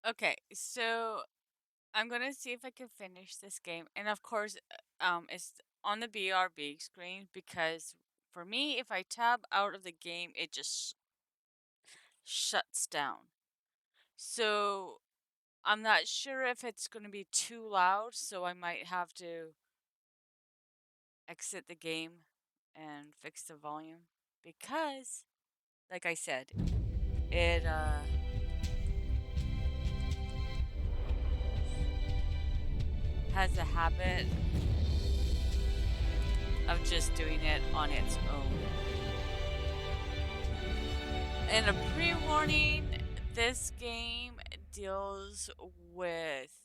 Okay, so I'm gonna see if I can finish this game, and of course, it's on the BRB screen because for me, if I tab out of the game, it just shuts down. So I'm not sure if it's gonna be too loud, so I might have to exit the game and fix the volume because, like I said, it has a habit of just doing it on its own. And a pre-warning, this game deals with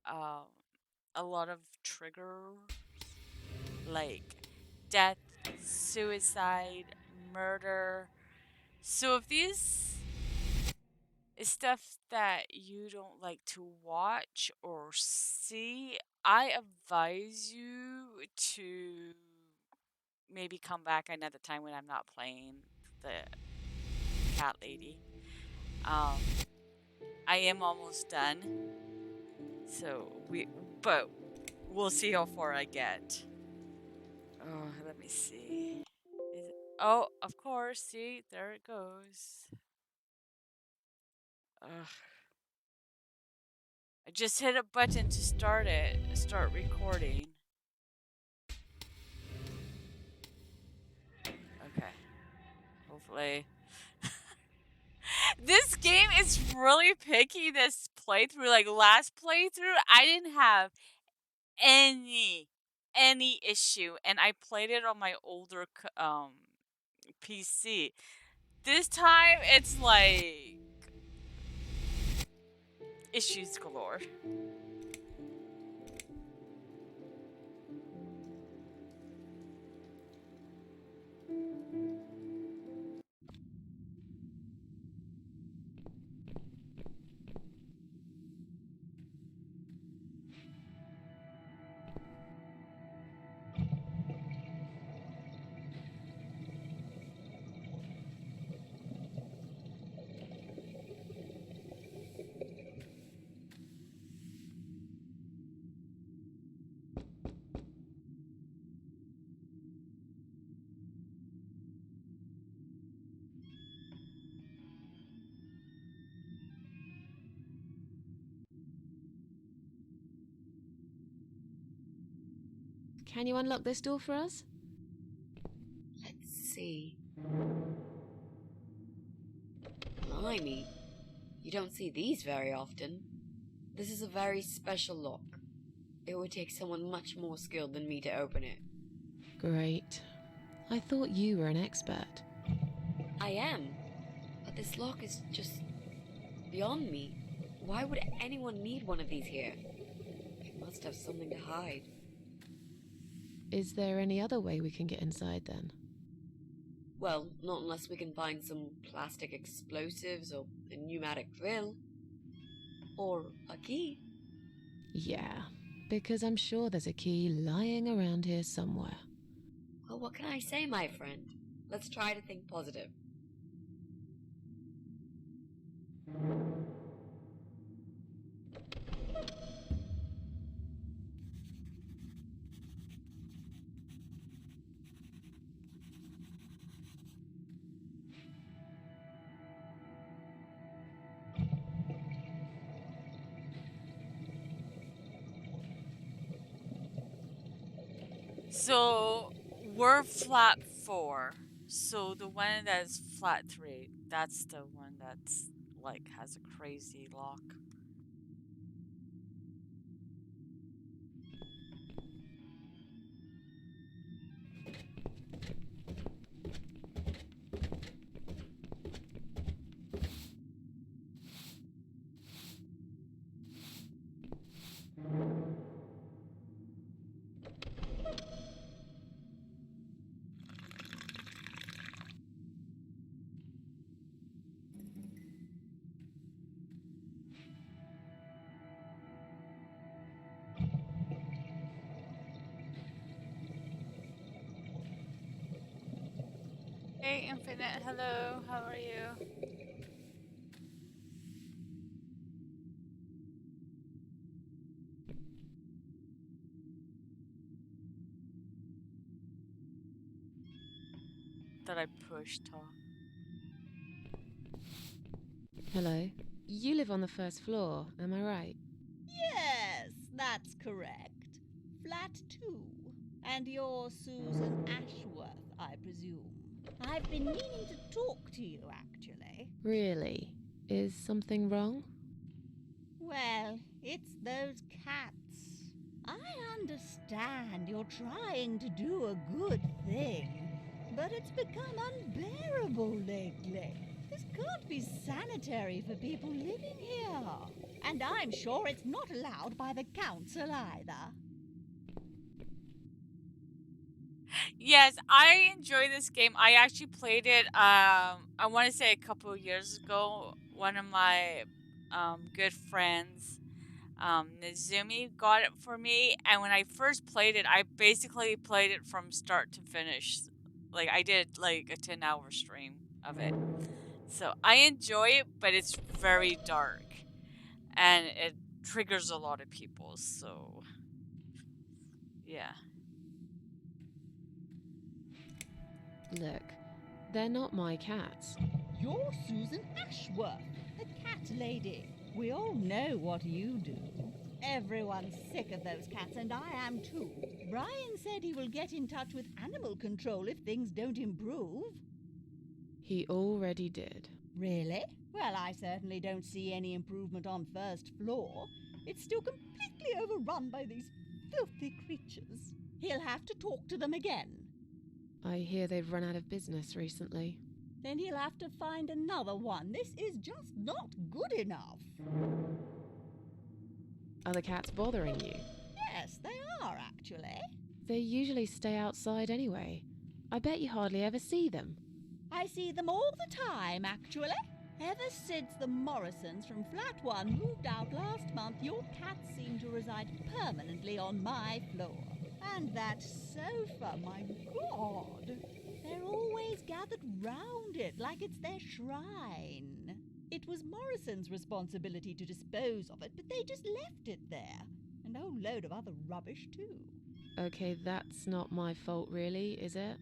um, a lot of triggers like death, suicide, murder. So if these is stuff that you don't like to watch or see, I advise you to maybe come back another time when I'm not playing the cat lady. Um, I am almost done, but we'll see how far I get. Oh, let me see. Oh, of course. See, there it goes. Ugh. I just hit a button to start recording. Okay, hopefully. This game is really picky. This playthrough, like last playthrough, I didn't have any any issue, and I played it on my older PC. This time, it's like issues galore. Can you unlock this door for us? Let's see. Blimey, you don't see these very often. This is a very special lock. It would take someone much more skilled than me to open it. Great. I thought you were an expert. I am, but this lock is just beyond me. Why would anyone need one of these here? It must have something to hide. Is there any other way we can get inside then? Well, not unless we can find some plastic explosives or a pneumatic drill. Or a key. Yeah, because I'm sure there's a key lying around here somewhere. Well, what can I say, my friend? Let's try to think positive. So we're flat 4. So the one that's flat 3, that's the one that's like has a crazy lock. Hey Infinite, hello, how are you? that I pushed, Tom. Hello. You live on the first floor, am I right? Yes, that's correct. Flat 2. And you're Susan Ashworth, I presume. I've been meaning to talk to you, actually. Really? Is something wrong? Well, it's those cats. I understand you're trying to do a good thing, but it's become unbearable lately. This can't be sanitary for people living here. And I'm sure it's not allowed by the council either. Yes, I enjoy this game. I actually played it, I want to say a couple of years ago. One of my good friends, Nizumi, got it for me. And when I first played it, I basically played it from start to finish. Like, I did like a 10-hour stream of it. So I enjoy it, but it's very dark. And it triggers a lot of people. So, yeah. Look, they're not my cats. You're Susan Ashworth, the cat lady. We all know what you do. Everyone's sick of those cats, and I am too. Brian said he will get in touch with animal control if things don't improve. He already did. Really? Well, I certainly don't see any improvement on first floor. It's still completely overrun by these filthy creatures. He'll have to talk to them again. I hear they've run out of business recently. Then he'll have to find another one. This is just not good enough. Are the cats bothering you? Yes, they are, actually. They usually stay outside anyway. I bet you hardly ever see them. I see them all the time, actually. Ever since the Morrisons from Flat 1 moved out last month, your cats seem to reside permanently on my floor. And that sofa, my God! They're always gathered round it like it's their shrine. It was Morrison's responsibility to dispose of it, but they just left it there. And a whole load of other rubbish, too. Okay, that's not my fault really, is it?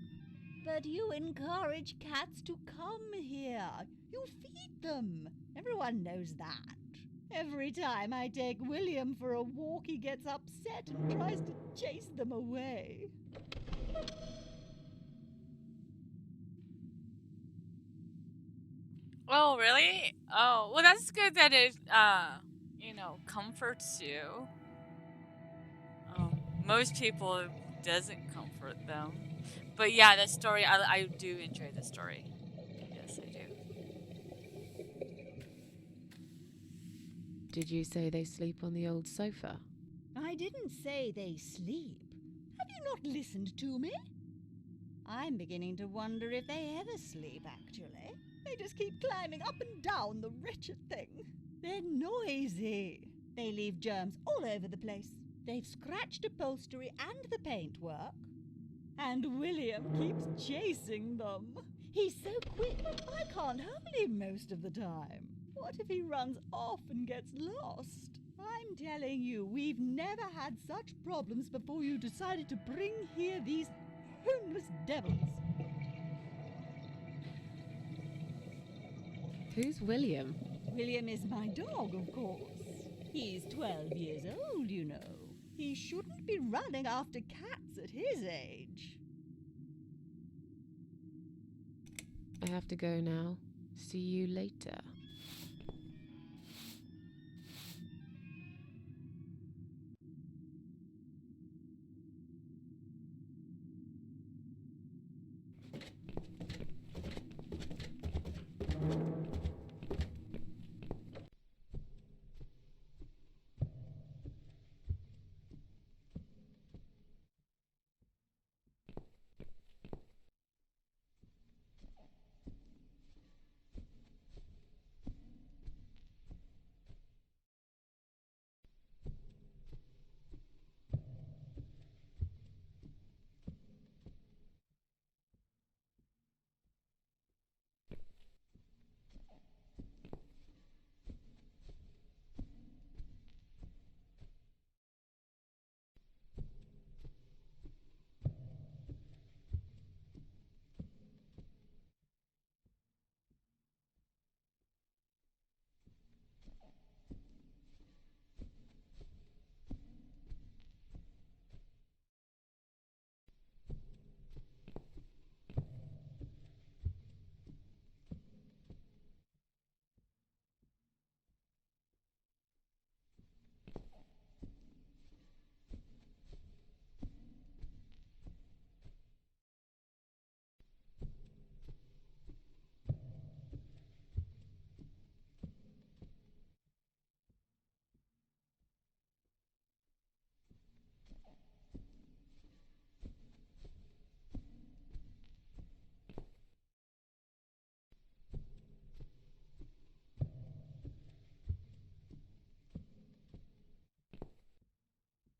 But you encourage cats to come here. You feed them. Everyone knows that. Every time I take William for a walk, he gets upset and tries to chase them away. Oh, really? Oh, well, that's good that it, comforts you. Most people, it doesn't comfort them. But yeah, the story, I do enjoy the story. Yes, I do. Did you say they sleep on the old sofa? I didn't say they sleep. Have you not listened to me? I'm beginning to wonder if they ever sleep, actually. They just keep climbing up and down the wretched thing. They're noisy. They leave germs all over the place. They've scratched upholstery and the paintwork. And William keeps chasing them. He's so quick, I can't hold him most of the time. What if he runs off and gets lost? I'm telling you, we've never had such problems before you decided to bring here these homeless devils. Who's William? William is my dog, of course. He's 12 years old, you know. He shouldn't be running after cats at his age. I have to go now. See you later.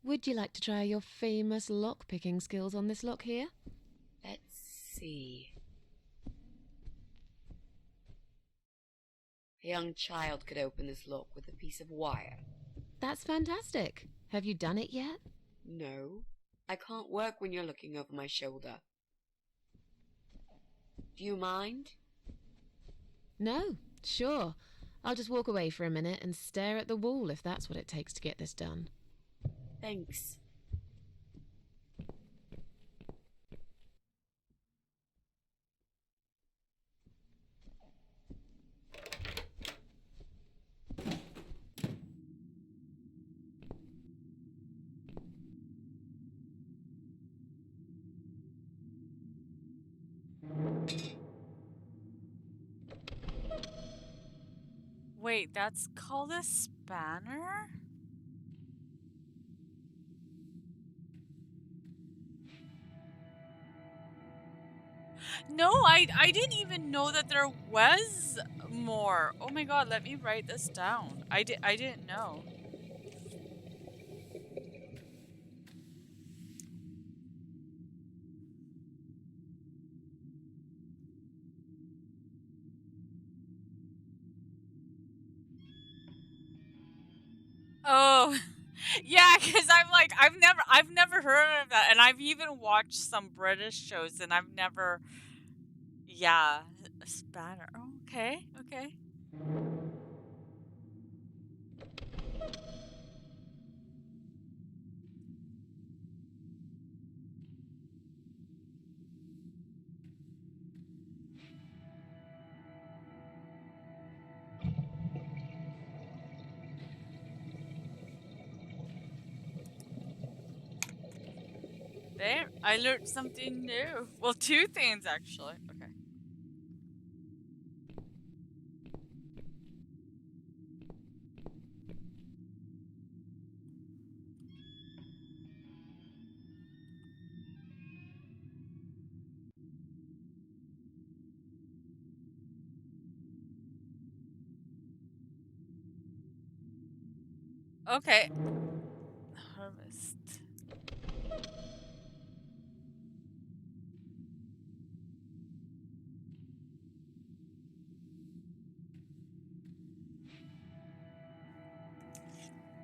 Would you like to try your famous lock-picking skills on this lock here? Let's see. A young child could open this lock with a piece of wire. That's fantastic. Have you done it yet? No, I can't work when you're looking over my shoulder. Do you mind? No, sure. I'll just walk away for a minute and stare at the wall if that's what it takes to get this done. Thanks. Wait, that's called a spanner? No, I didn't even know that there was more. Oh my god, let me write this down. I didn't know. Oh, yeah, because I'm like I've never heard of that, and I've even watched some British shows, and I've never, yeah, a spanner. Oh, okay, okay. There, I learned something new. Well, two things actually. Okay. Okay. Harvest.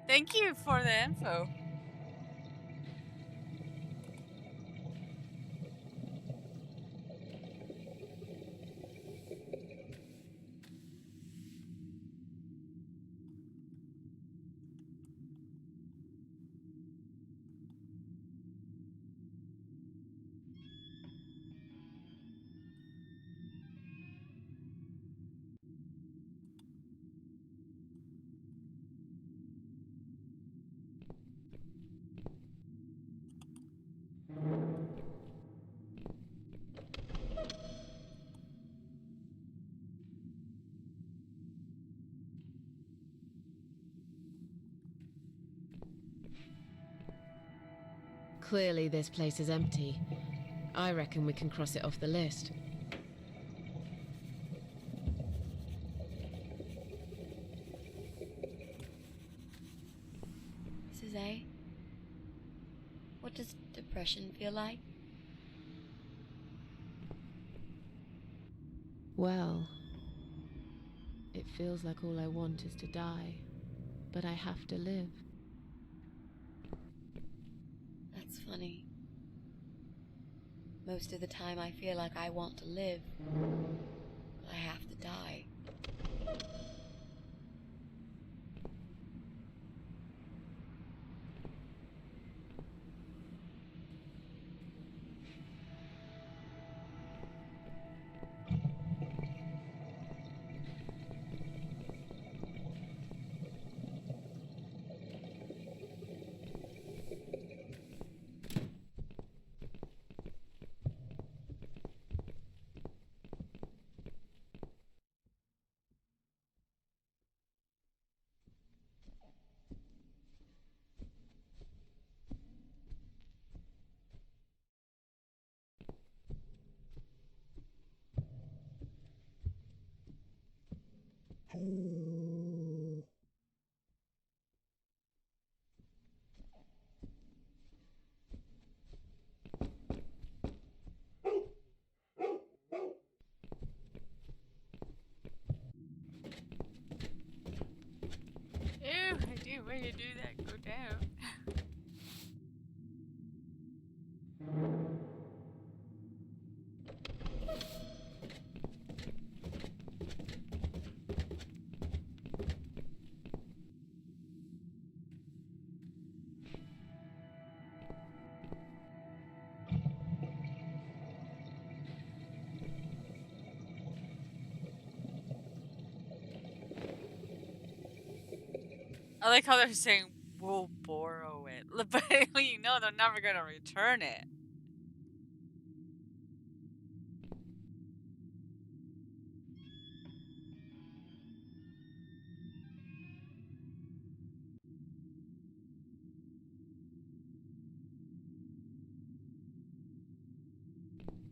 Thank you for the info. Clearly this place is empty. I reckon we can cross it off the list. Mrs. A, what does depression feel like? Well, it feels like all I want is to die, but I have to live. That's funny. Most of the time I feel like I want to live, but I have to die. when you do that, go down. I like how they're saying we'll borrow it, but you know they're never gonna return it.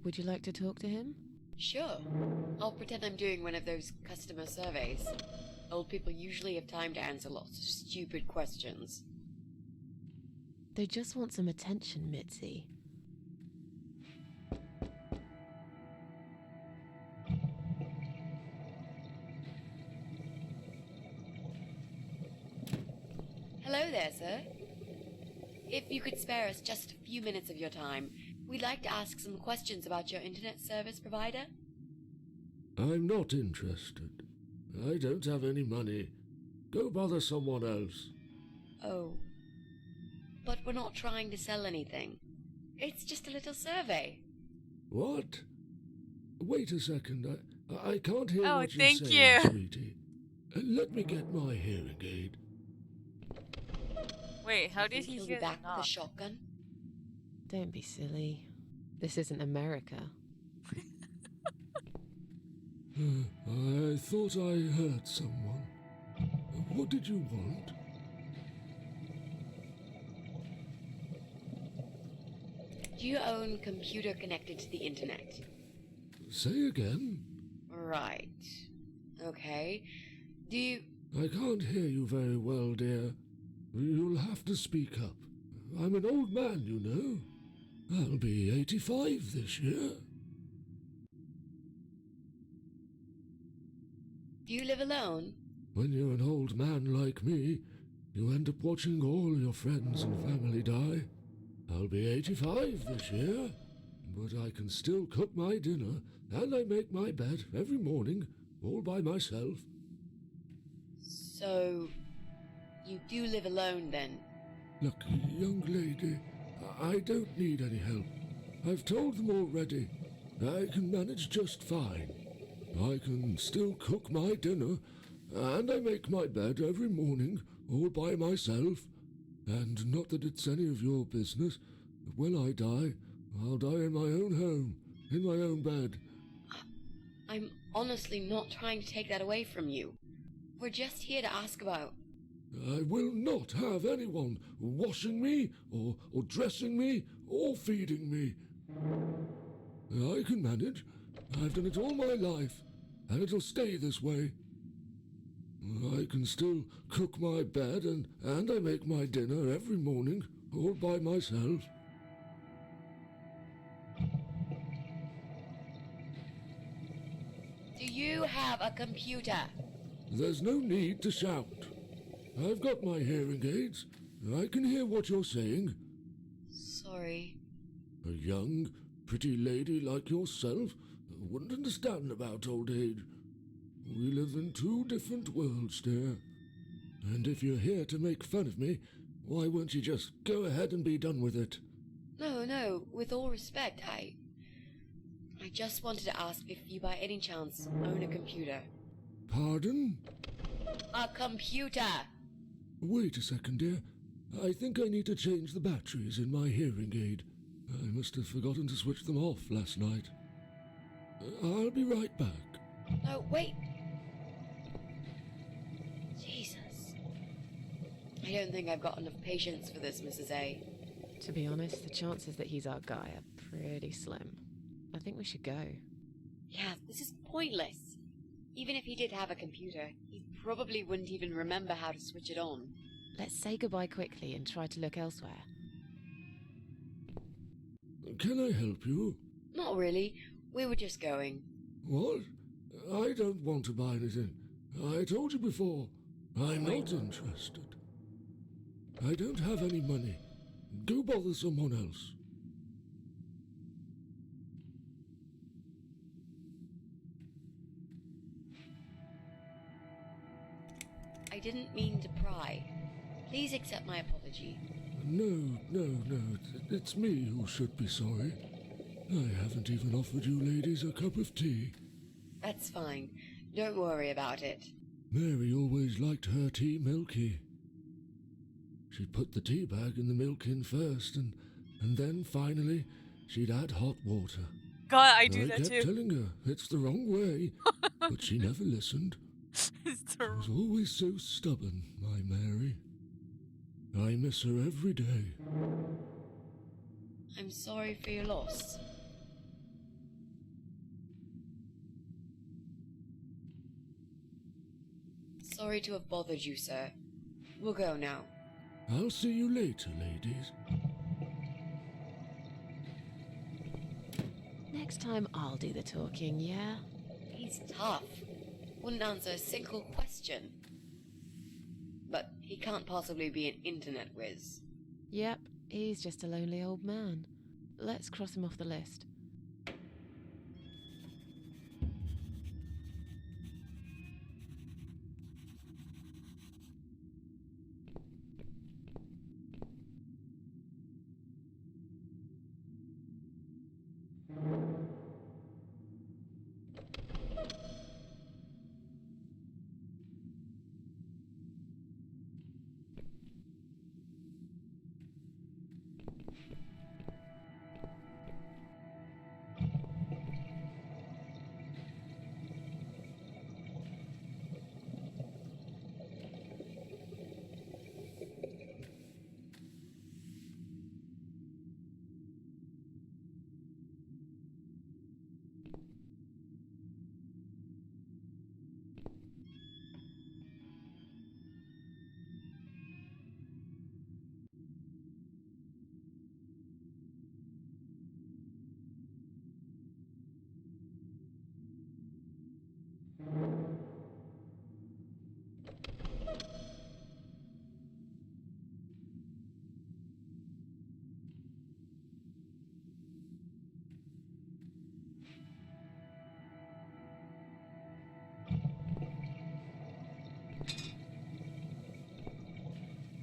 Would you like to talk to him? Sure. I'll pretend I'm doing one of those customer surveys. Old people usually have time to answer lots of stupid questions. They just want some attention, Mitzi. Hello there, sir. If you could spare us just a few minutes of your time, we'd like to ask some questions about your internet service provider. I'm not interested. I don't have any money. Go bother someone else. Oh. But we're not trying to sell anything. It's just a little survey. What? Wait a second. I can't hear Oh, what you're thank saying, you. sweetie. Let me get my hearing aid. Wait, how did Think he he'll hear be the back with a knock? shotgun? Don't be silly. This isn't America. I thought I heard someone. What did you want? Do you own computer connected to the internet? Say again? Right. Okay. Do you... I can't hear you very well, dear. You'll have to speak up. I'm an old man, you know. I'll be 85 this year. Do you live alone? When you're an old man like me, you end up watching all your friends and family die. I'll be 85 this year, but I can still cook my dinner and I make my bed every morning, all by myself. So... you do live alone, then? Look, young lady, I don't need any help. I've told them already. I can manage just fine. I can still cook my dinner, and I make my bed every morning, all by myself. And not that it's any of your business, but when I die, I'll die in my own home, in my own bed. I'm honestly not trying to take that away from you. We're just here to ask about... I will not have anyone washing me, or dressing me, or feeding me. I can manage. I've done it all my life, and it'll stay this way. I can still cook my bed, and I make my dinner every morning, all by myself. Do you have a computer? There's no need to shout. I've got my hearing aids. I can hear what you're saying. Sorry. A young, pretty lady like yourself wouldn't understand about old age. We live in two different worlds, dear. And if you're here to make fun of me, why won't you just go ahead and be done with it? No, with all respect, I just wanted to ask if you by any chance own a computer. Pardon? A computer! Wait a second, dear. I think I need to change the batteries in my hearing aid. I must have forgotten to switch them off last night. I'll be right back. No, wait! Jesus. I don't think I've got enough patience for this, Mrs. A. To be honest, the chances that he's our guy are pretty slim. I think we should go. Yeah, this is pointless. Even if he did have a computer, he probably wouldn't even remember how to switch it on. Let's say goodbye quickly and try to look elsewhere. Can I help you? Not really. We were just going. What? I don't want to buy anything. I told you before. I'm not interested. I don't have any money. Go bother someone else. I didn't mean to pry. Please accept my apology. No. It's me who should be sorry. I haven't even offered you ladies a cup of tea. That's fine. Don't worry about it. Mary always liked her tea milky. She'd put the tea bag and the milk in first, and then finally she'd add hot water. God, I do I that kept too. telling her it's the wrong way, but she never listened. It's She the was always so stubborn, my Mary. I miss her every day. I'm sorry for your loss. Sorry to have bothered you, sir. We'll go now. I'll see you later, ladies. Next time I'll do the talking, yeah? He's tough. Wouldn't answer a single question. But he can't possibly be an internet whiz. Yep, he's just a lonely old man. Let's cross him off the list.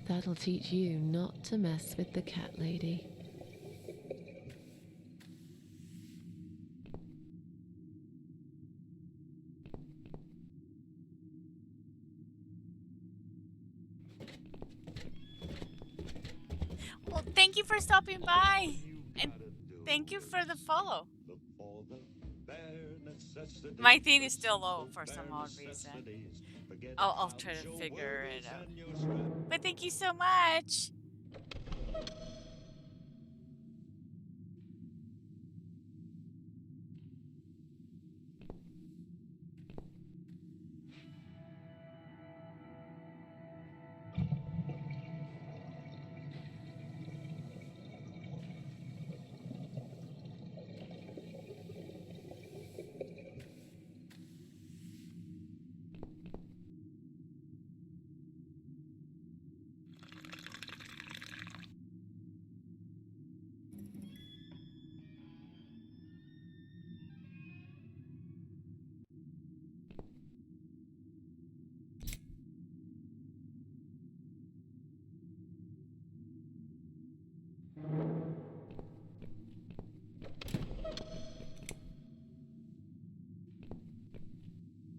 That'll teach you not to mess with the cat lady. Well, thank you for stopping by. And thank you for the follow. My theme is still low for some odd reason. I'll try to figure it out. But thank you so much.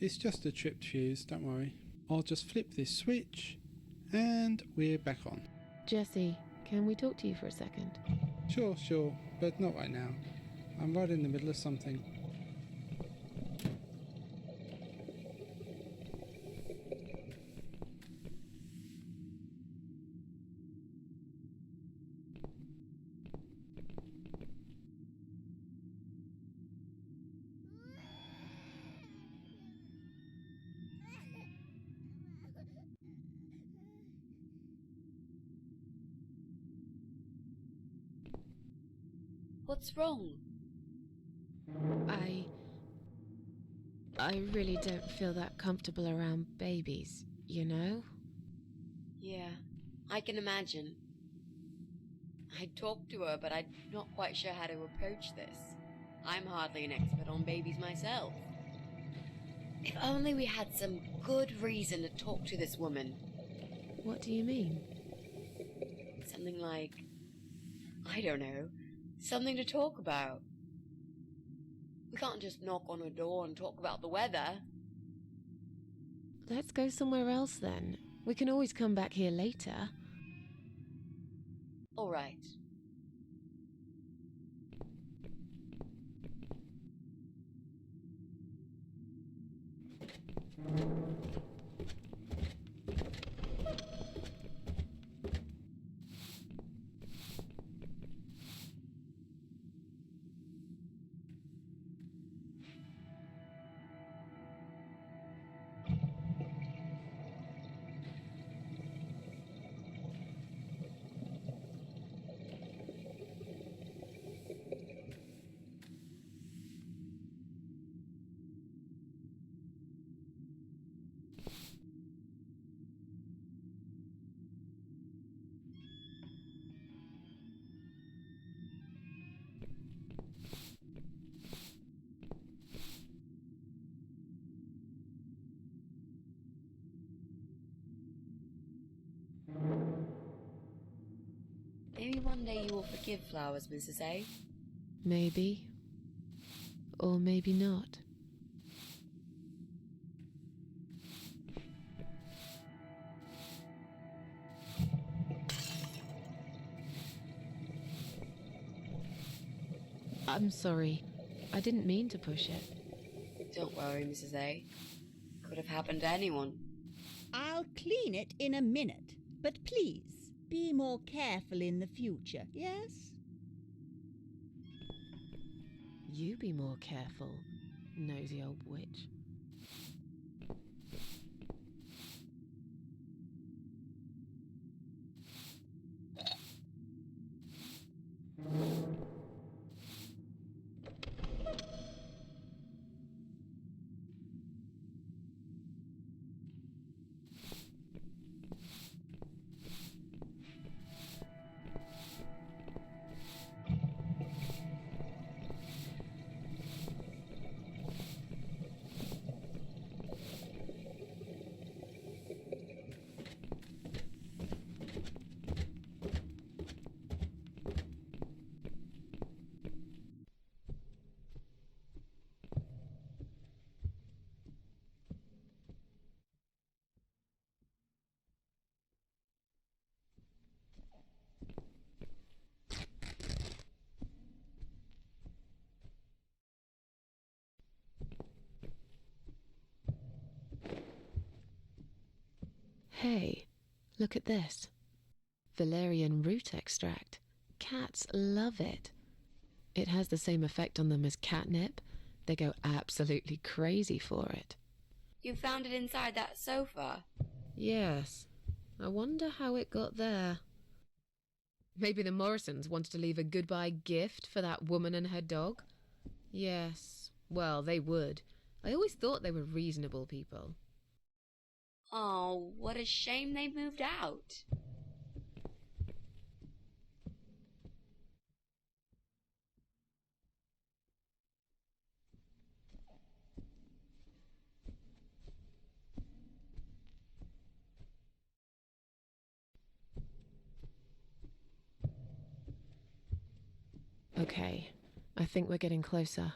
It's just a tripped fuse, don't worry. I'll just flip this switch and we're back on. Jesse, can we talk to you for a second? Sure, but not right now. I'm right in the middle of something. What's wrong? I really don't feel that comfortable around babies, you know? Yeah, I can imagine. I talked to her, but I'm not quite sure how to approach this. I'm hardly an expert on babies myself. If only we had some good reason to talk to this woman. What do you mean? Something like, I don't know, something to talk about. We can't just knock on her door and talk about the weather. Let's go somewhere else then. We can always come back here later. All right. Maybe one day you will forgive Flowers, Mrs. A. Maybe. Or maybe not. I'm sorry. I didn't mean to push it. Don't worry, Mrs. A. Could have happened to anyone. I'll clean it in a minute, but please, be more careful in the future, yes? You be more careful, nosy old witch. Hey, look at this. Valerian root extract. Cats love it. It has the same effect on them as catnip. They go absolutely crazy for it. You found it inside that sofa? Yes. I wonder how it got there. Maybe the Morrisons wanted to leave a goodbye gift for that woman and her dog? Yes. Well, they would. I always thought they were reasonable people. Oh, what a shame they moved out. Okay, I think we're getting closer.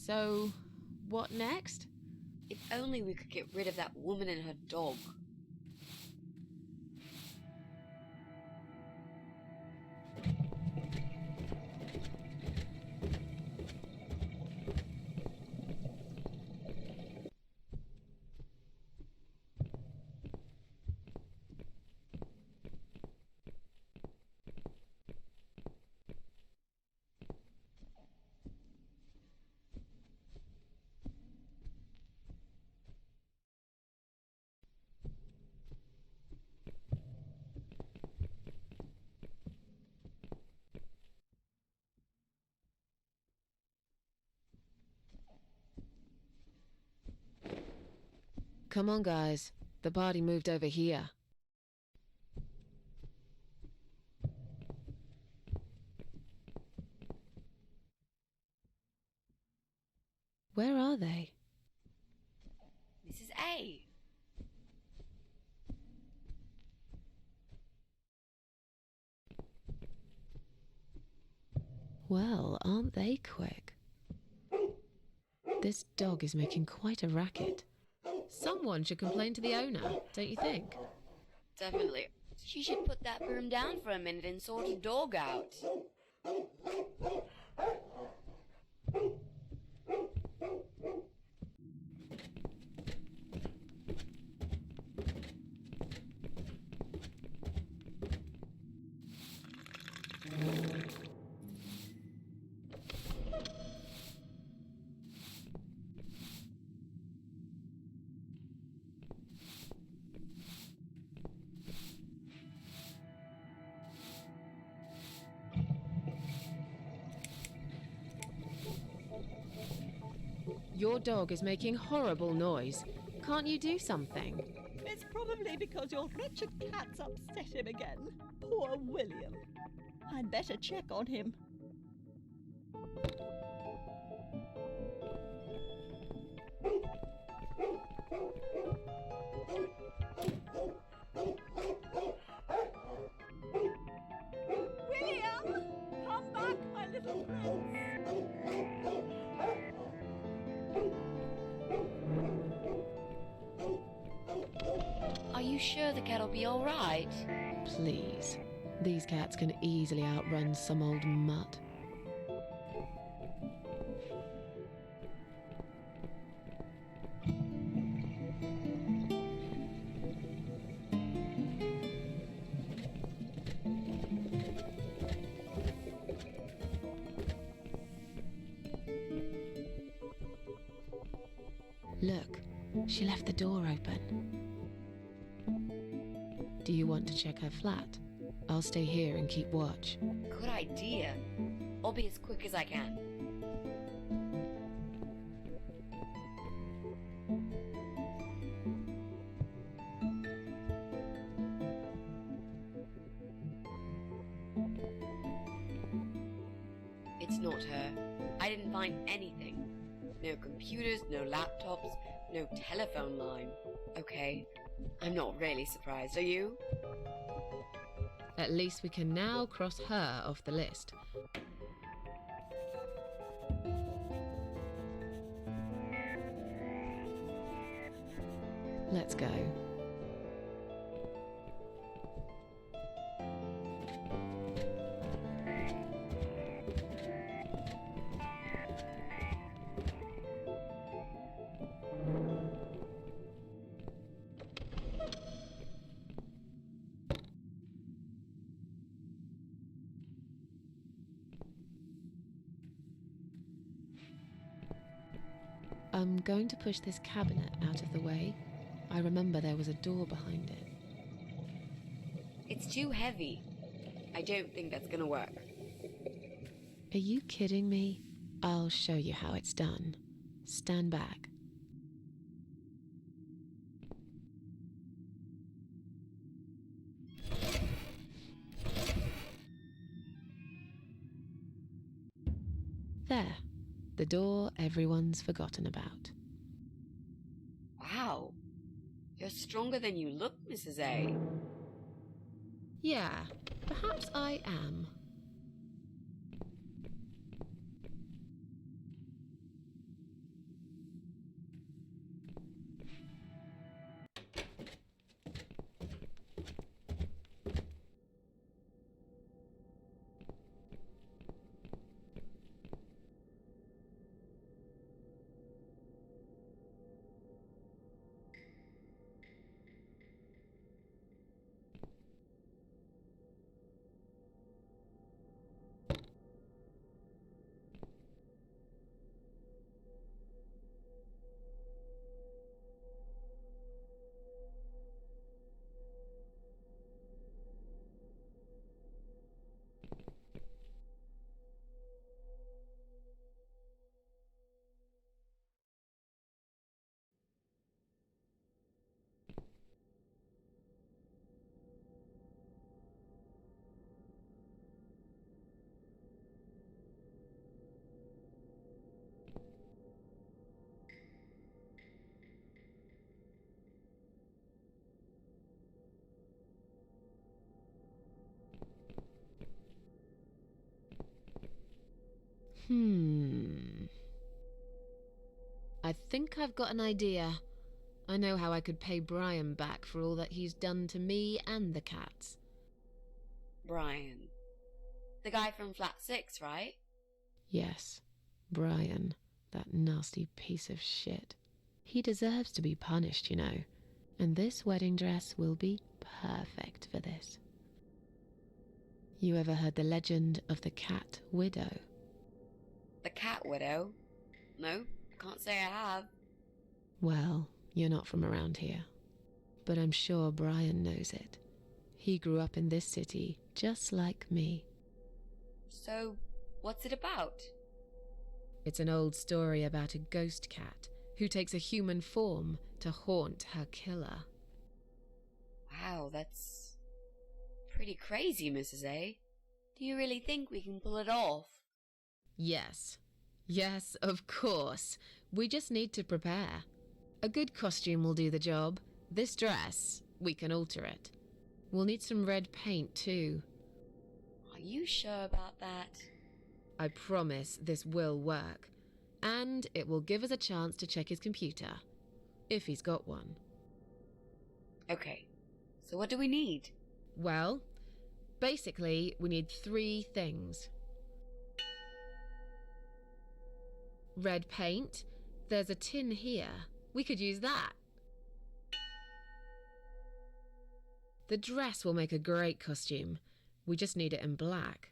So, what next? If only we could get rid of that woman and her dog. Come on, guys. The party moved over here. Where are they? Mrs. A. Well, aren't they quick? This dog is making quite a racket. Someone should complain to the owner, don't you think? Definitely. She should put that broom down for a minute and sort a dog out. Your dog is making horrible noise. Can't you do something? It's probably because your wretched cat's upset him again. Poor William. I'd better check on him. William! Come back, my little prince! Are you sure the cat'll be all right? Please. These cats can easily outrun some old mutt. Look, she left the door open. Do you want to check her flat? I'll stay here and keep watch. Good idea. I'll be as quick as I can. It's not her. I didn't find anything. No computers, no laptops, no telephone line. Okay, I'm not really surprised, are you? At least we can now cross her off the list. Let's go. I'm going to push this cabinet out of the way. I remember there was a door behind it. It's too heavy. I don't think that's gonna work. Are you kidding me? I'll show you how it's done. Stand back. There. The door everyone's forgotten about. Wow. You're stronger than you look, Mrs. A. Yeah, perhaps I am. I think I've got an idea. I know how I could pay Brian back for all that he's done to me and the cats. Brian. The guy from Flat 6, right? Yes, Brian, that nasty piece of shit. He deserves to be punished, you know, and this wedding dress will be perfect for this. You ever heard the legend of the Cat Widow? The Cat Widow? No, can't say I have. Well, you're not from around here, but I'm sure Brian knows it. He grew up in this city just like me. So, what's it about? It's an old story about a ghost cat who takes a human form to haunt her killer. Wow, that's pretty crazy, Mrs. A. Do you really think we can pull it off? Yes. Yes, of course. We just need to prepare. A good costume will do the job. This dress, we can alter it. We'll need some red paint too. Are you sure about that? I promise this will work. And it will give us a chance to check his computer. If he's got one. Okay, so what do we need? Well, basically, we need 3 things. Red paint. There's a tin here. We could use that. The dress will make a great costume. We just need it in black.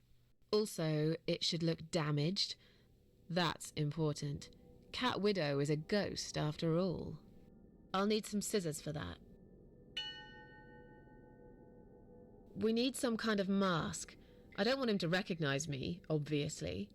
Also, it should look damaged. That's important. Cat Widow is a ghost after all. I'll need some scissors for that. We need some kind of mask. I don't want him to recognize me, obviously.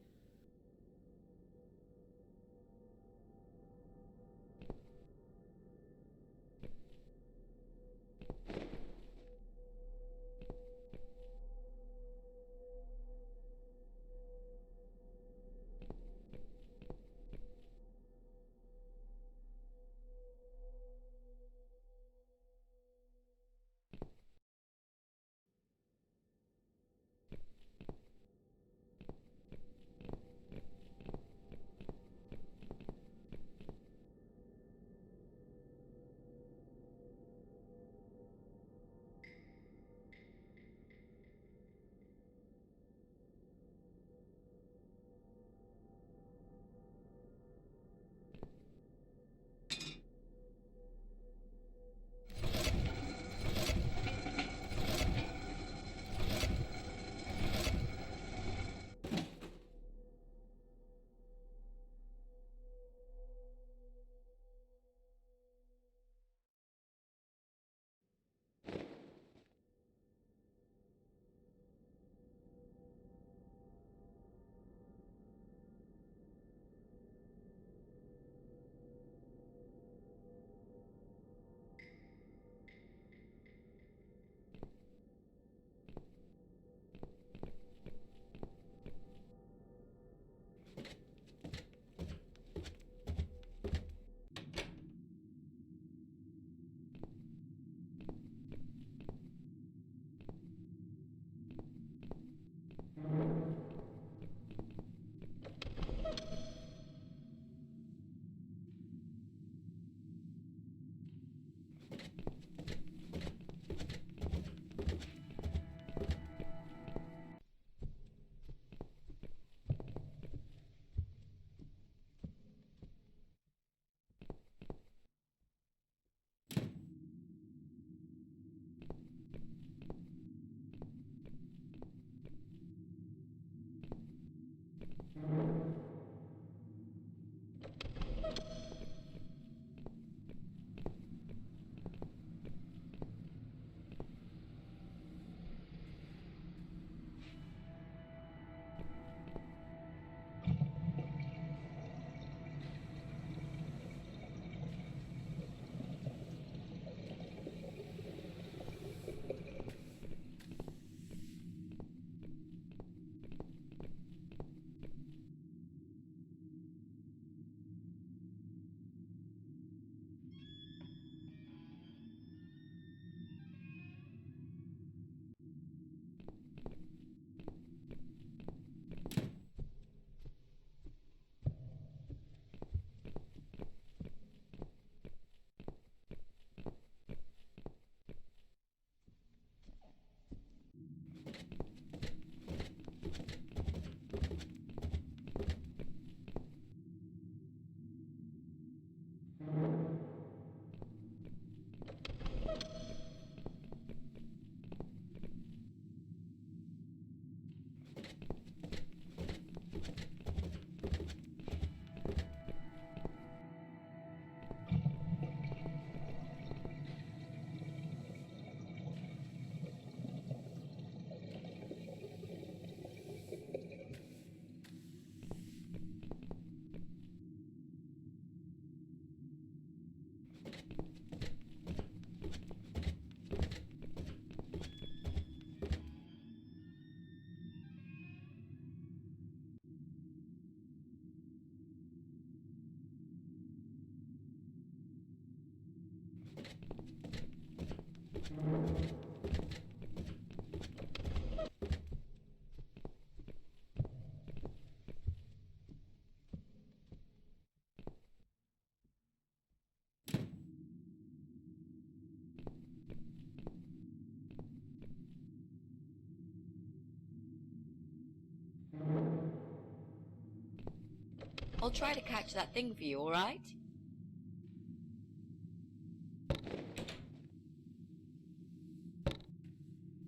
I'll try to catch that thing for you, alright?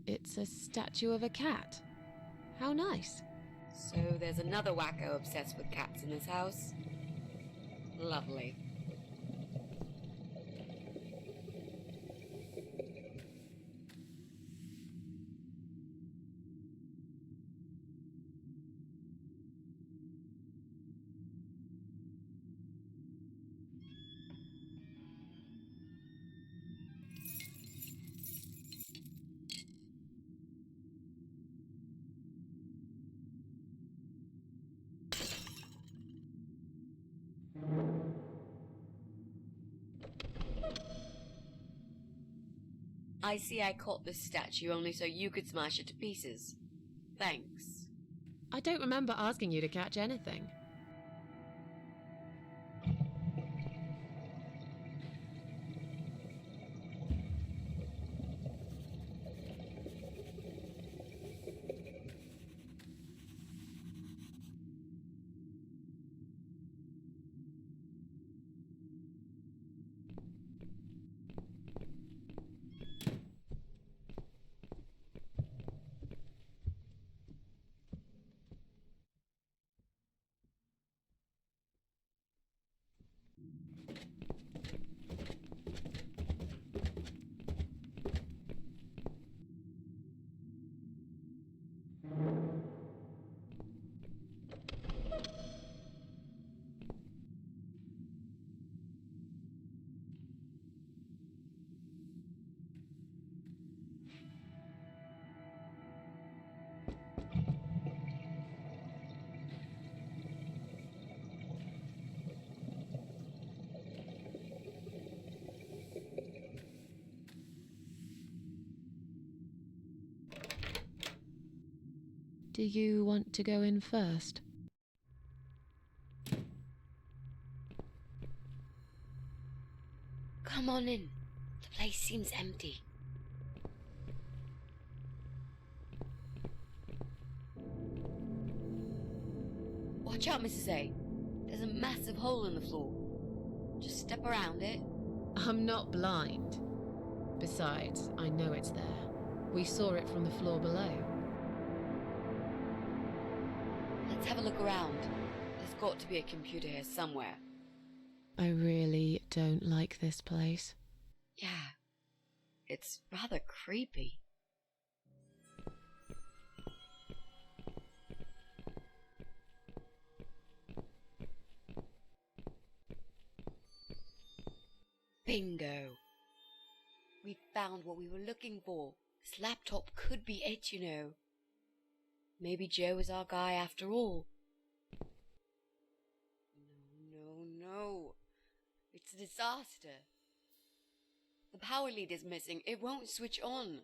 It's a statue of a cat. How nice. So there's another wacko obsessed with cats in this house. Lovely. I see I caught this statue only so you could smash it to pieces. Thanks. I don't remember asking you to catch anything. Do you want to go in first? Come on in. The place seems empty. Watch out, Mrs. A. There's a massive hole in the floor. Just step around it. I'm not blind. Besides, I know it's there. We saw it from the floor below. Let's have a look around. There's got to be a computer here somewhere. I really don't like this place. Yeah, it's rather creepy. Bingo! We found what we were looking for. This laptop could be it, you know. Maybe Joe is our guy after all. No. It's a disaster. The power lead is missing. It won't switch on.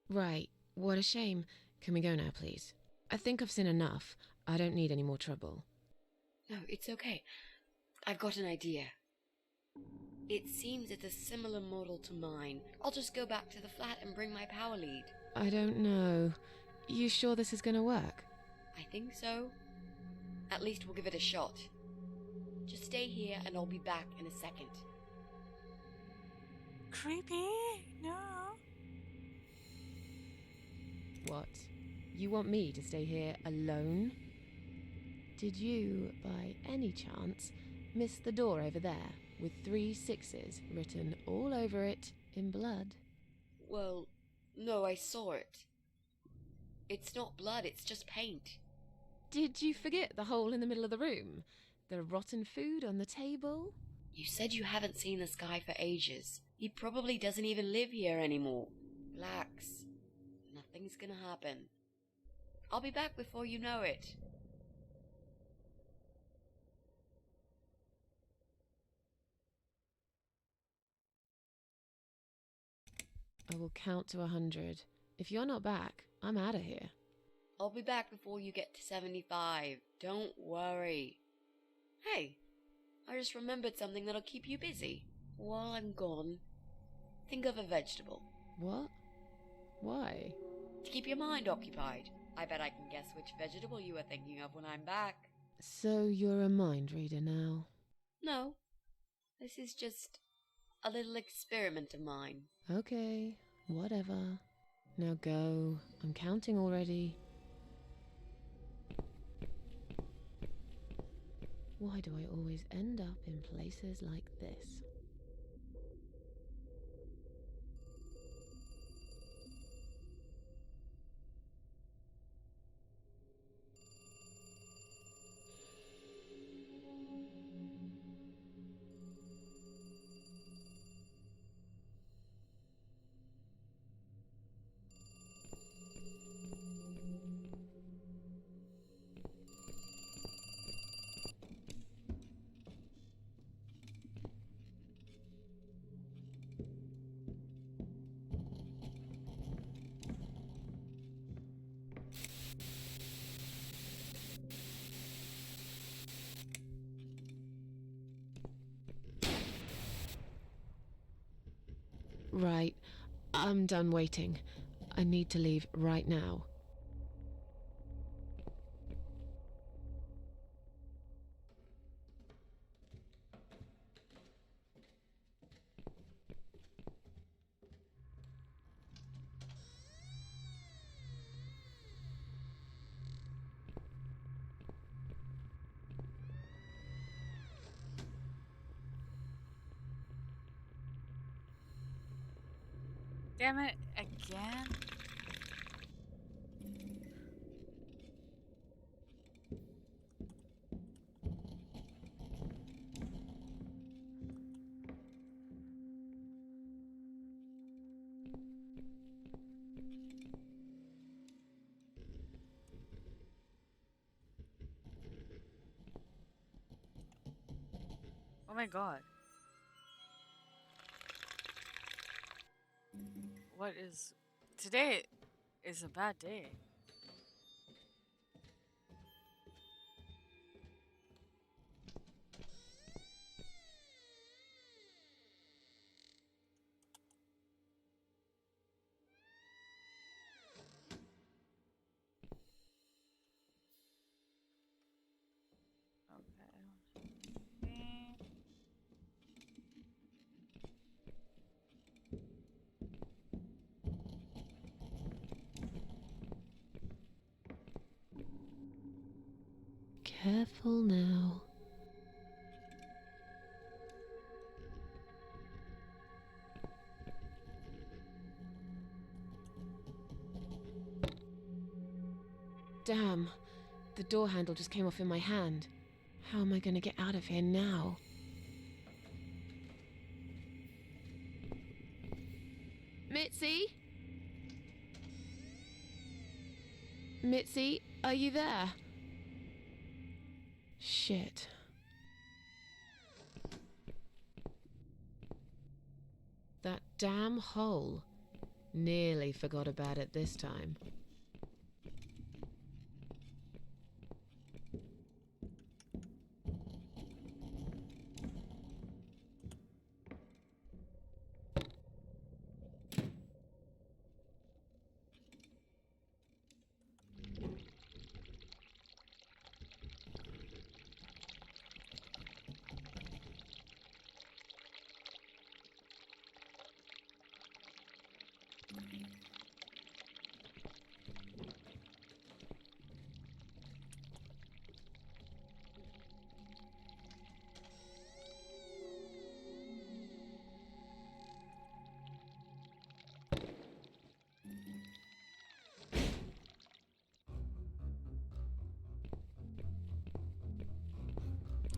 Right, what a shame. Can we go now, please? I think I've seen enough. I don't need any more trouble. No, it's okay. I've got an idea. It seems it's a similar model to mine. I'll just go back to the flat and bring my power lead. I don't know. You sure this is gonna work? I think so. At least we'll give it a shot. Just stay here and I'll be back in a second. Creepy? No. What? You want me to stay here alone? Did you, by any chance, miss the door over there with 3 6s written all over it in blood? Well, no, I saw it. It's not blood, it's just paint. Did you forget the hole in the middle of the room? The rotten food on the table? You said you haven't seen this guy for ages. He probably doesn't even live here anymore. Relax. Nothing's gonna happen. I'll be back before you know it. I will count to 100. If you're not back, I'm out of here. I'll be back before you get to 75. Don't worry. Hey, I just remembered something that'll keep you busy. While I'm gone, think of a vegetable. What? Why? To keep your mind occupied. I bet I can guess which vegetable you were thinking of when I'm back. So you're a mind reader now? No, this is just a little experiment of mine. Okay, whatever. Now go. I'm counting already. Why do I always end up in places like this? Right, I'm done waiting. I need to leave right now. Damn it, again? Oh my god. What is... Today is a bad day. Okay. Careful now. Damn, the door handle just came off in my hand. How am I going to get out of here now? Mitzi? Mitzi, are you there? Shit. That damn hole. Nearly forgot about it this time.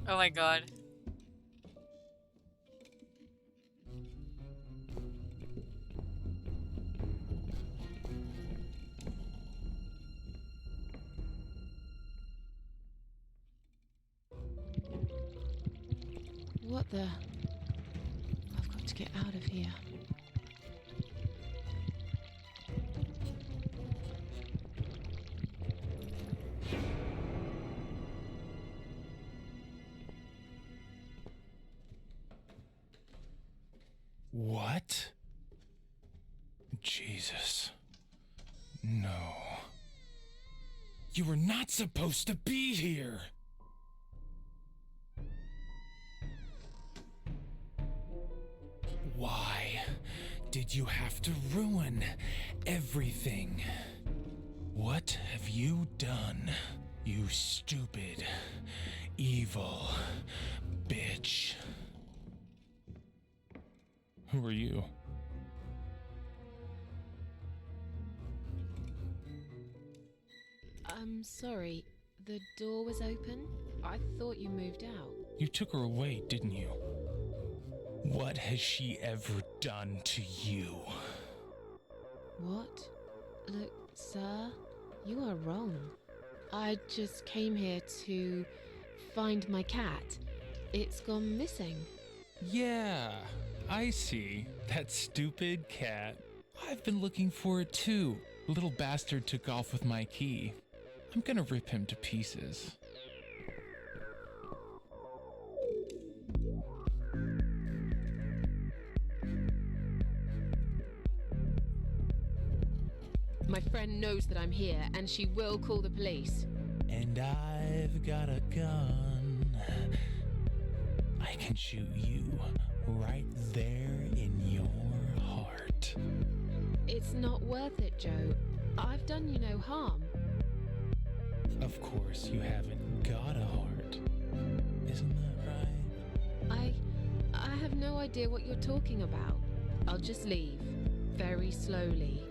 Oh my god. What the? I've got to get out of here. What? Jesus. No. You were not supposed to be here! Why did you have to ruin everything? What have you done, you stupid, evil bitch? Who are you? I'm sorry, the door was open? I thought you moved out. You took her away, didn't you? What has she ever done to you? What? Look, sir, you are wrong. I just came here to find my cat. It's gone missing. Yeah, I see. That stupid cat. I've been looking for it too. The little bastard took off with my key. I'm gonna rip him to pieces. My friend knows that I'm here, and she will call the police. And I've got a gun. I can shoot you right there in your heart. It's not worth it, Joe. I've done you no harm. Of course, you haven't got a heart. Isn't that right? I have no idea what you're talking about. I'll just leave. Very slowly.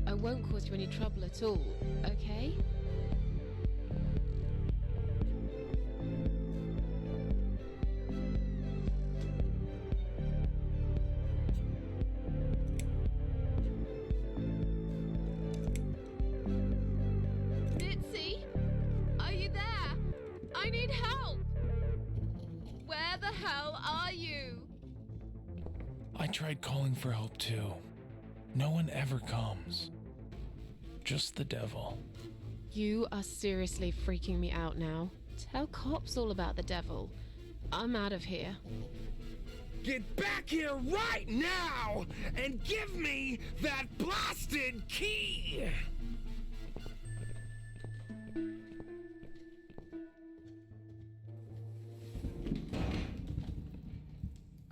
I won't cause you any trouble at all, okay? Mitzi? Are you there? I need help! Where the hell are you? I tried calling for help too. No one ever comes. Just the devil. You are seriously freaking me out now. Tell cops all about the devil. I'm out of here. Get back here right now and give me that blasted key!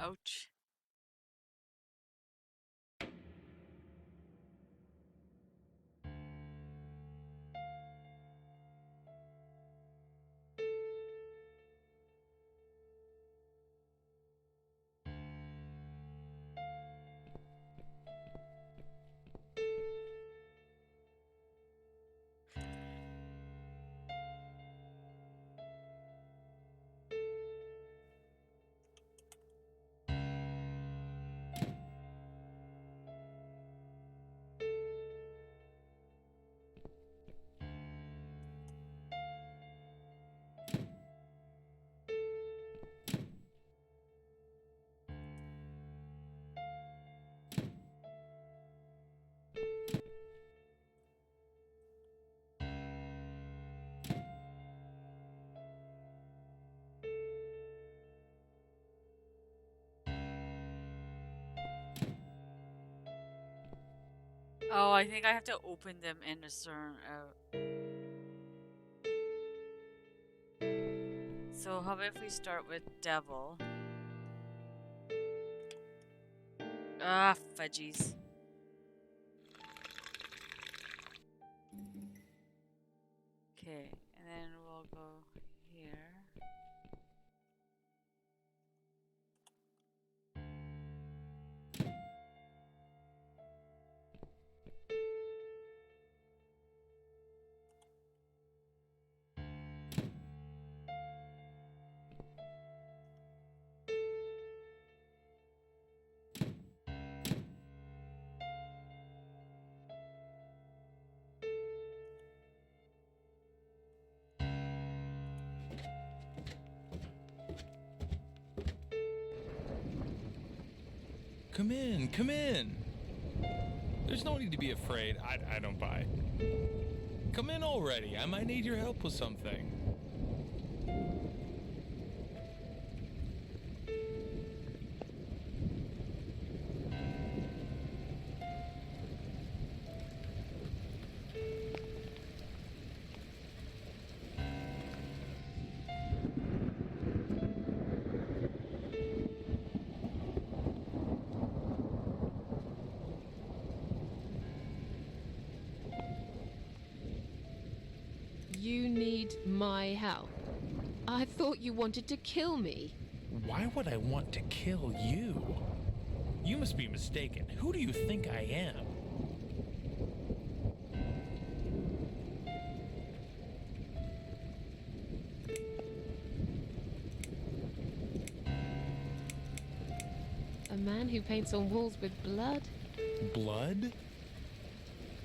Ouch. Oh, I think I have to open them in a certain. So how about if we start with devil? Ah, fudgies. Okay, and then we'll go here. Come in, come in. There's no need to be afraid. I don't buy. Come in already. I might need your help with something. You need my help? I thought you wanted to kill me. Why would I want to kill you? You must be mistaken. Who do you think I am? A man who paints on walls with blood? Blood?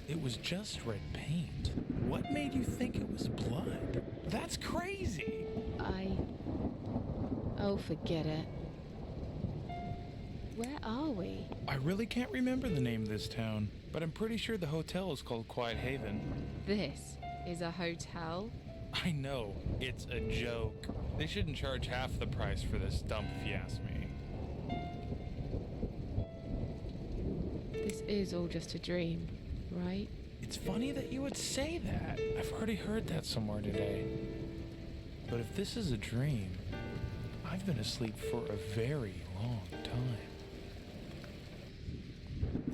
It was just red paint. What made you think it was blood? That's crazy! Oh, forget it. Where are we? I really can't remember the name of this town, but I'm pretty sure the hotel is called Quiet Haven. This is a hotel? I know, it's a joke. They shouldn't charge half the price for this dump if you ask me. This is all just a dream, right? It's funny that you would say that. I've already heard that somewhere today. But if this is a dream, I've been asleep for a very long time.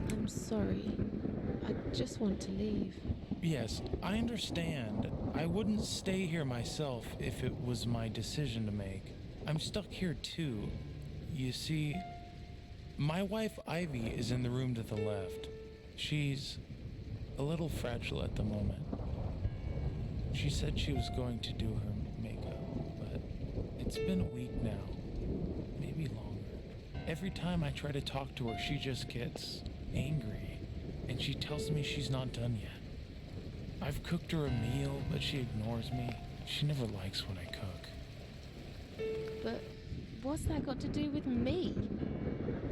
I'm sorry. I just want to leave. Yes, I understand. I wouldn't stay here myself if it was my decision to make. I'm stuck here too. You see, my wife Ivy is in the room to the left. She's a little fragile at the moment. She said she was going to do her makeup, but it's been a week now, maybe longer. Every time I try to talk to her, she just gets angry, and she tells me she's not done yet. I've cooked her a meal, but she ignores me. She never likes when I cook. But what's that got to do with me?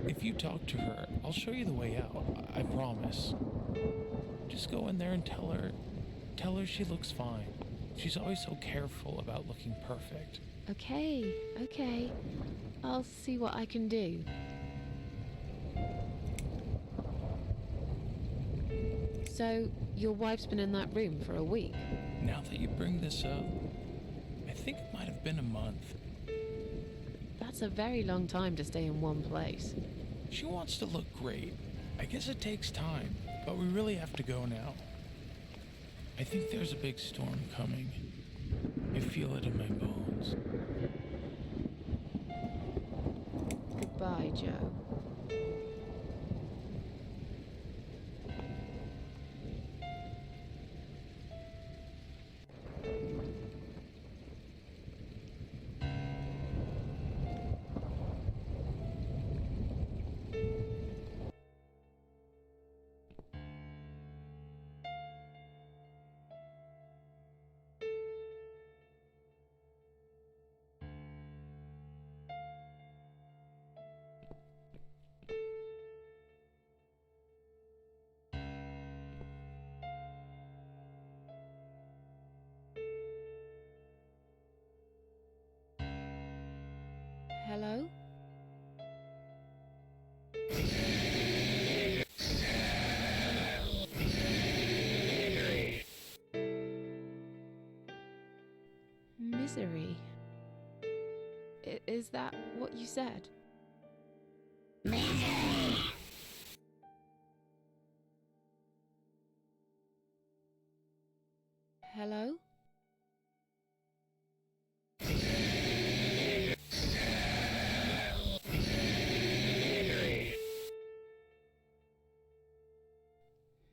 If you talk to her, I'll show you the way out, I promise. Just go in there and tell her she looks fine. She's always so careful about looking perfect. Okay. I'll see what I can do. So, your wife's been in that room for a week? Now that you bring this up, I think it might have been a month. That's a very long time to stay in one place. She wants to look great. I guess it takes time, but we really have to go now. I think there's a big storm coming. I feel it in my bones. Goodbye, Joe. Hello? Misery. Is that what you said? Hello?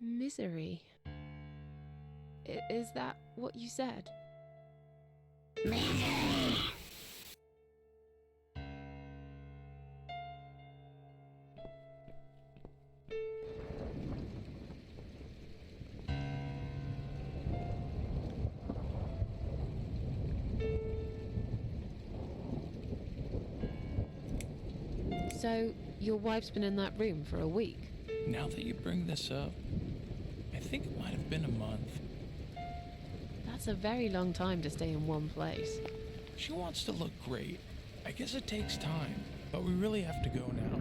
Misery. Is that what you said? So, your wife's been in that room for a week? Now that you bring this up, I think it might have been a month. That's a very long time to stay in one place. She wants to look great. I guess it takes time, but we really have to go now.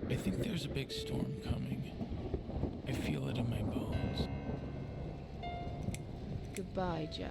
I think there's a big storm coming. I feel it in my bones. Goodbye, Joe.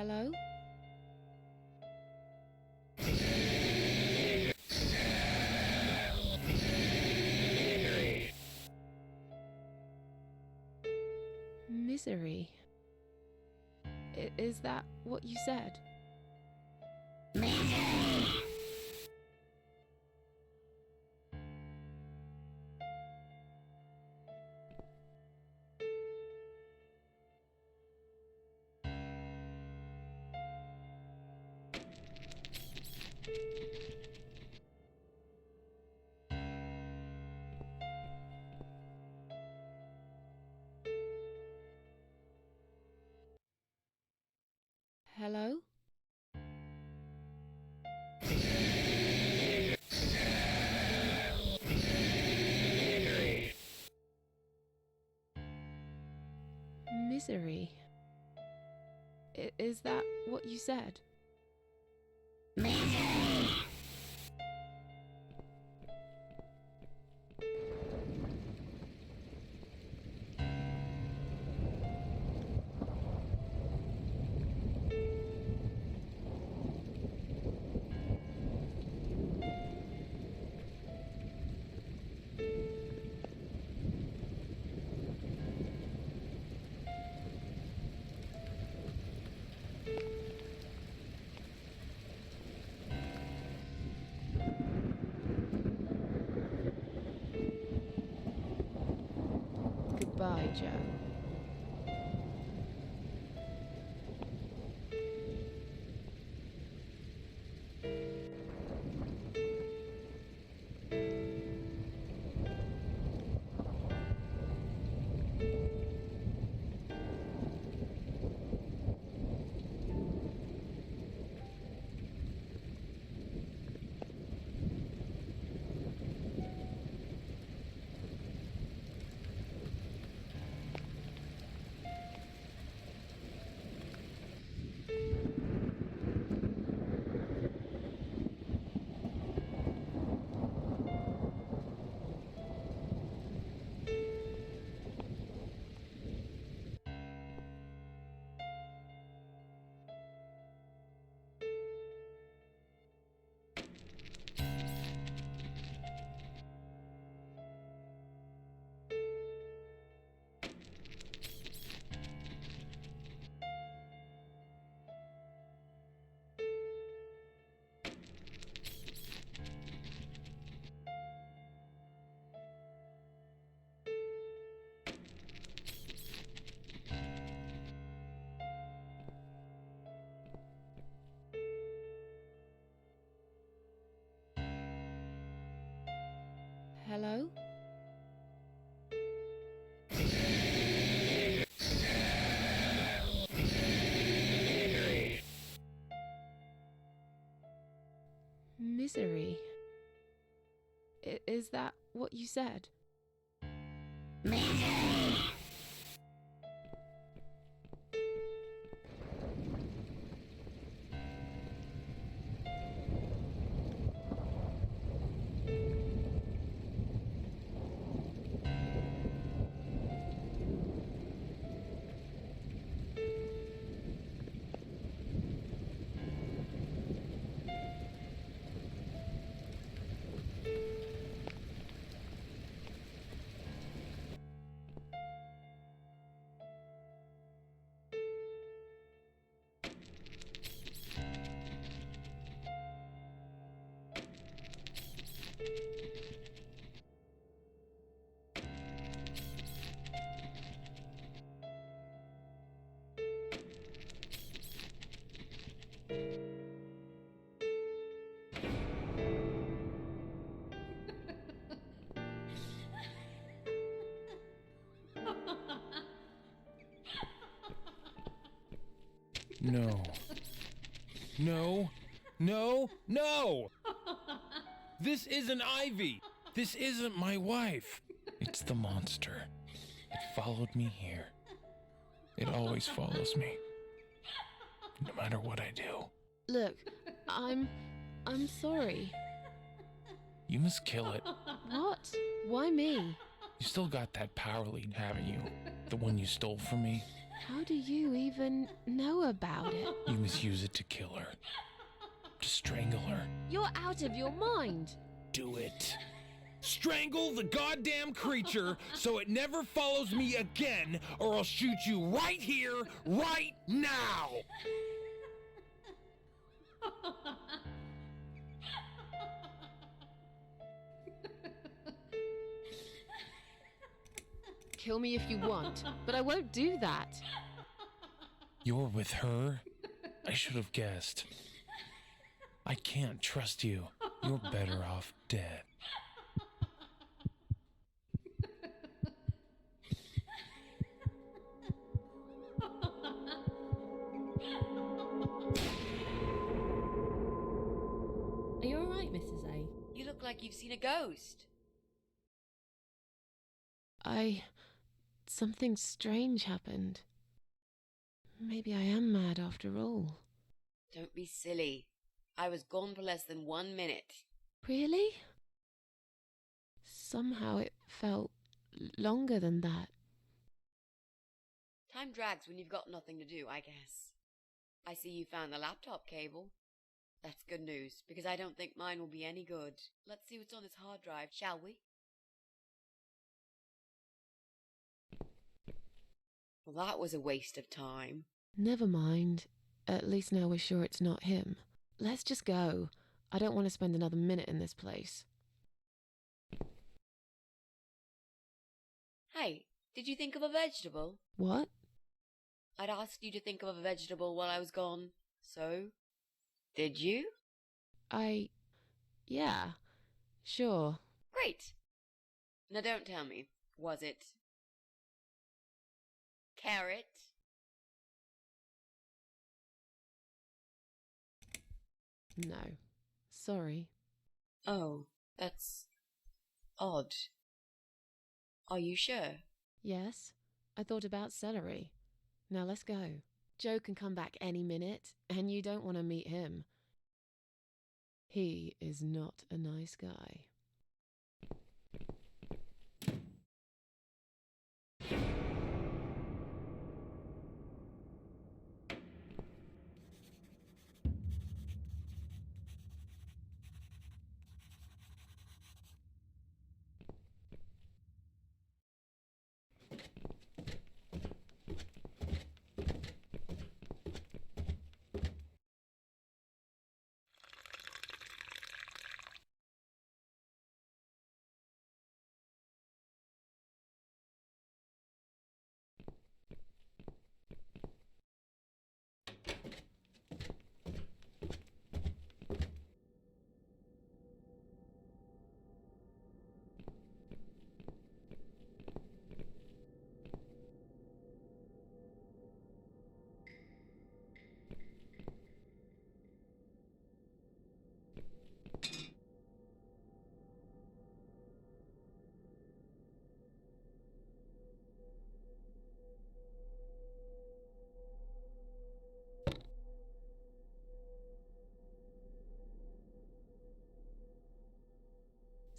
Hello? Misery. Is that what you said? Hello? Misery. Is that what you said? Goodbye, Joe. Hello? Misery. Is that what you said? No. No. No. No! This isn't Ivy! This isn't my wife! It's the monster. It followed me here. It always follows me. No matter what I do. Look, I'm sorry. You must kill it. What? Why me? You still got that power lead, haven't you? The one you stole from me? How do you even know about it? You misuse it to kill her. To strangle her. You're out of your mind. Do it. Strangle the goddamn creature so it never follows me again, or I'll shoot you right here, right now! Kill me if you want, but I won't do that. You're with her? I should have guessed. I can't trust you. You're better off dead. Are you alright, Mrs. A? You look like you've seen a ghost. Something strange happened. Maybe I am mad after all. Don't be silly. I was gone for less than 1 minute. Really? Somehow it felt longer than that. Time drags when you've got nothing to do, I guess. I see you found the laptop cable. That's good news, because I don't think mine will be any good. Let's see what's on this hard drive, shall we? Well, that was a waste of time. Never mind. At least now we're sure it's not him. Let's just go. I don't want to spend another minute in this place. Hey, did you think of a vegetable? What? I'd asked you to think of a vegetable while I was gone. So, did you? Yeah, sure. Great. Now don't tell me, was it carrot? No. Sorry. Oh, that's odd. Are you sure? Yes, I thought about celery. Now let's go. Joe can come back any minute, and you don't want to meet him. He is not a nice guy.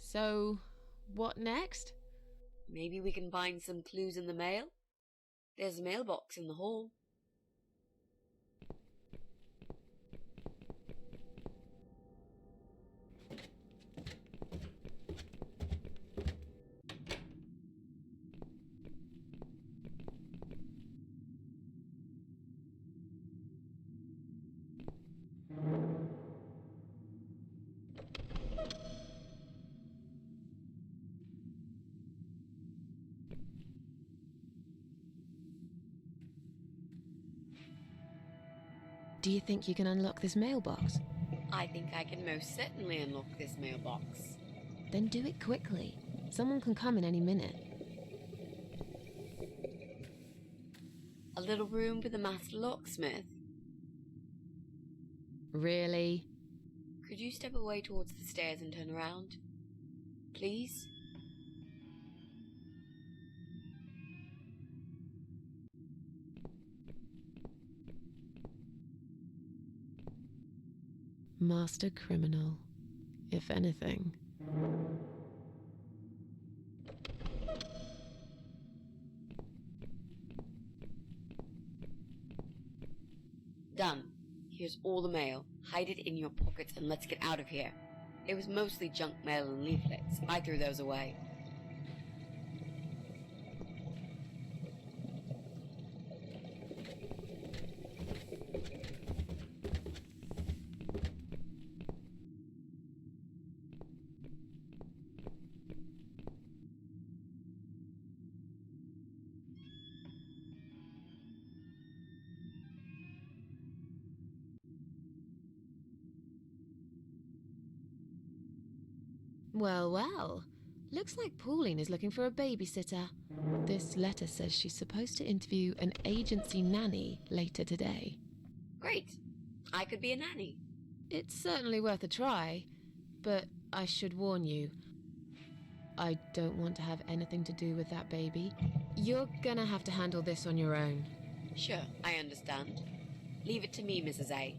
So, what next? Maybe we can find some clues in the mail? There's a mailbox in the hall. Do you think you can unlock this mailbox? I think I can most certainly unlock this mailbox. Then do it quickly. Someone can come in any minute. A little room with a master locksmith. Really? Could you step away towards the stairs and turn around? Please? Master criminal, if anything. Done. Here's all the mail. Hide it in your pockets and let's get out of here. It was mostly junk mail and leaflets. I threw those away. Well, well. Looks like Pauline is looking for a babysitter. This letter says she's supposed to interview an agency nanny later today. Great. I could be a nanny. It's certainly worth a try, but I should warn you, I don't want to have anything to do with that baby. You're gonna have to handle this on your own. Sure, I understand. Leave it to me, Mrs. A.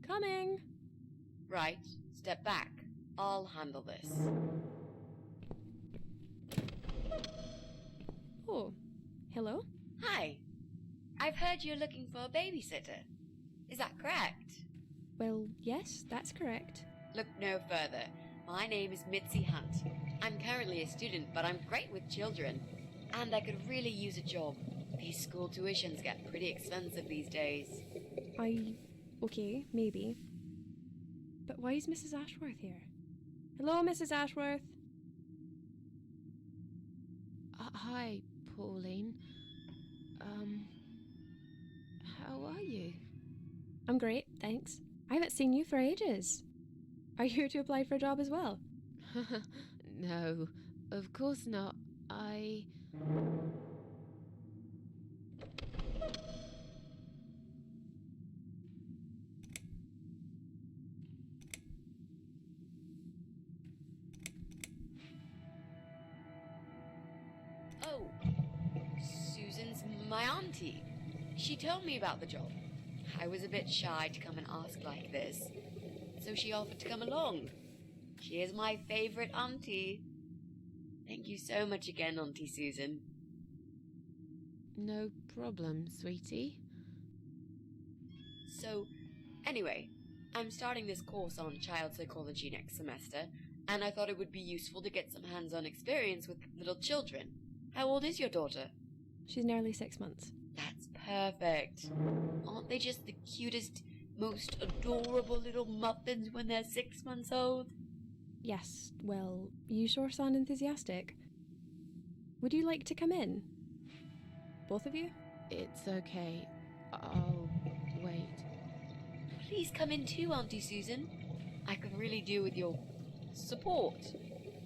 Coming! Right, step back. I'll handle this. Oh, hello? Hi. I've heard you're looking for a babysitter. Is that correct? Well, yes, that's correct. Look no further. My name is Mitzi Hunt. I'm currently a student, but I'm great with children. And I could really use a job. These school tuitions get pretty expensive these days. Okay, maybe. But why is Mrs. Ashworth here? Hello, Mrs. Ashworth? Hi, Pauline. How are you? I'm great, thanks. I haven't seen you for ages. Are you here to apply for a job as well? No, of course not. Oh, Susan's my auntie. She told me about the job. I was a bit shy to come and ask like this, so she offered to come along. She is my favorite auntie. Thank you so much again, Auntie Susan. No problem, sweetie. So, anyway, I'm starting this course on child psychology next semester, and I thought it would be useful to get some hands-on experience with little children. How old is your daughter? She's nearly 6 months. That's perfect. Aren't they just the cutest, most adorable little muffins when they're 6 months old? Yes, well, you sure sound enthusiastic. Would you like to come in? Both of you? It's okay. I'll wait. Please come in too, Auntie Susan. I could really do with your support.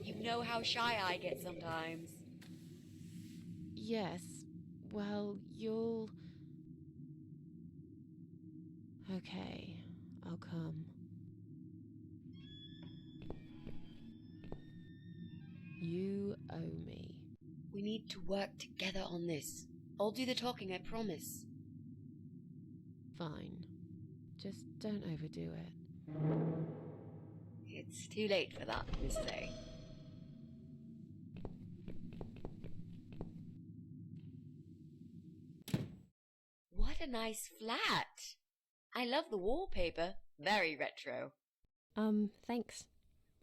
You know how shy I get sometimes. Yes. Well, you'll... Okay, I'll come. You owe me. We need to work together on this. I'll do the talking, I promise. Fine. Just don't overdo it. It's too late for that, Mrs. A. What a nice flat! I love the wallpaper. Very retro. Thanks.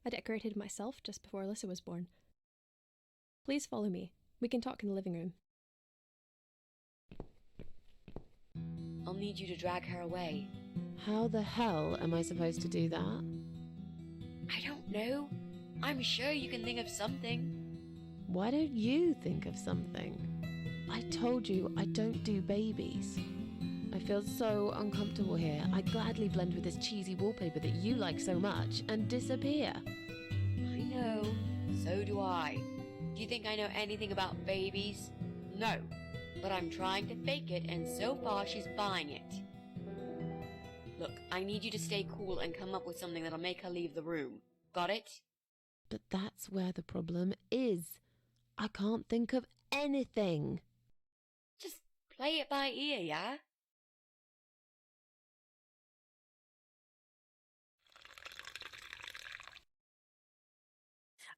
I decorated it myself just before Alyssa was born. Please follow me. We can talk in the living room. I'll need you to drag her away. How the hell am I supposed to do that? I don't know. I'm sure you can think of something. Why don't you think of something? I told you I don't do babies. I feel so uncomfortable here. I'd gladly blend with this cheesy wallpaper that you like so much and disappear. I know. So do I. Do you think I know anything about babies? No. But I'm trying to fake it, and so far she's buying it. Look, I need you to stay cool and come up with something that'll make her leave the room. Got it? But that's where the problem is. I can't think of anything. Just play it by ear, yeah?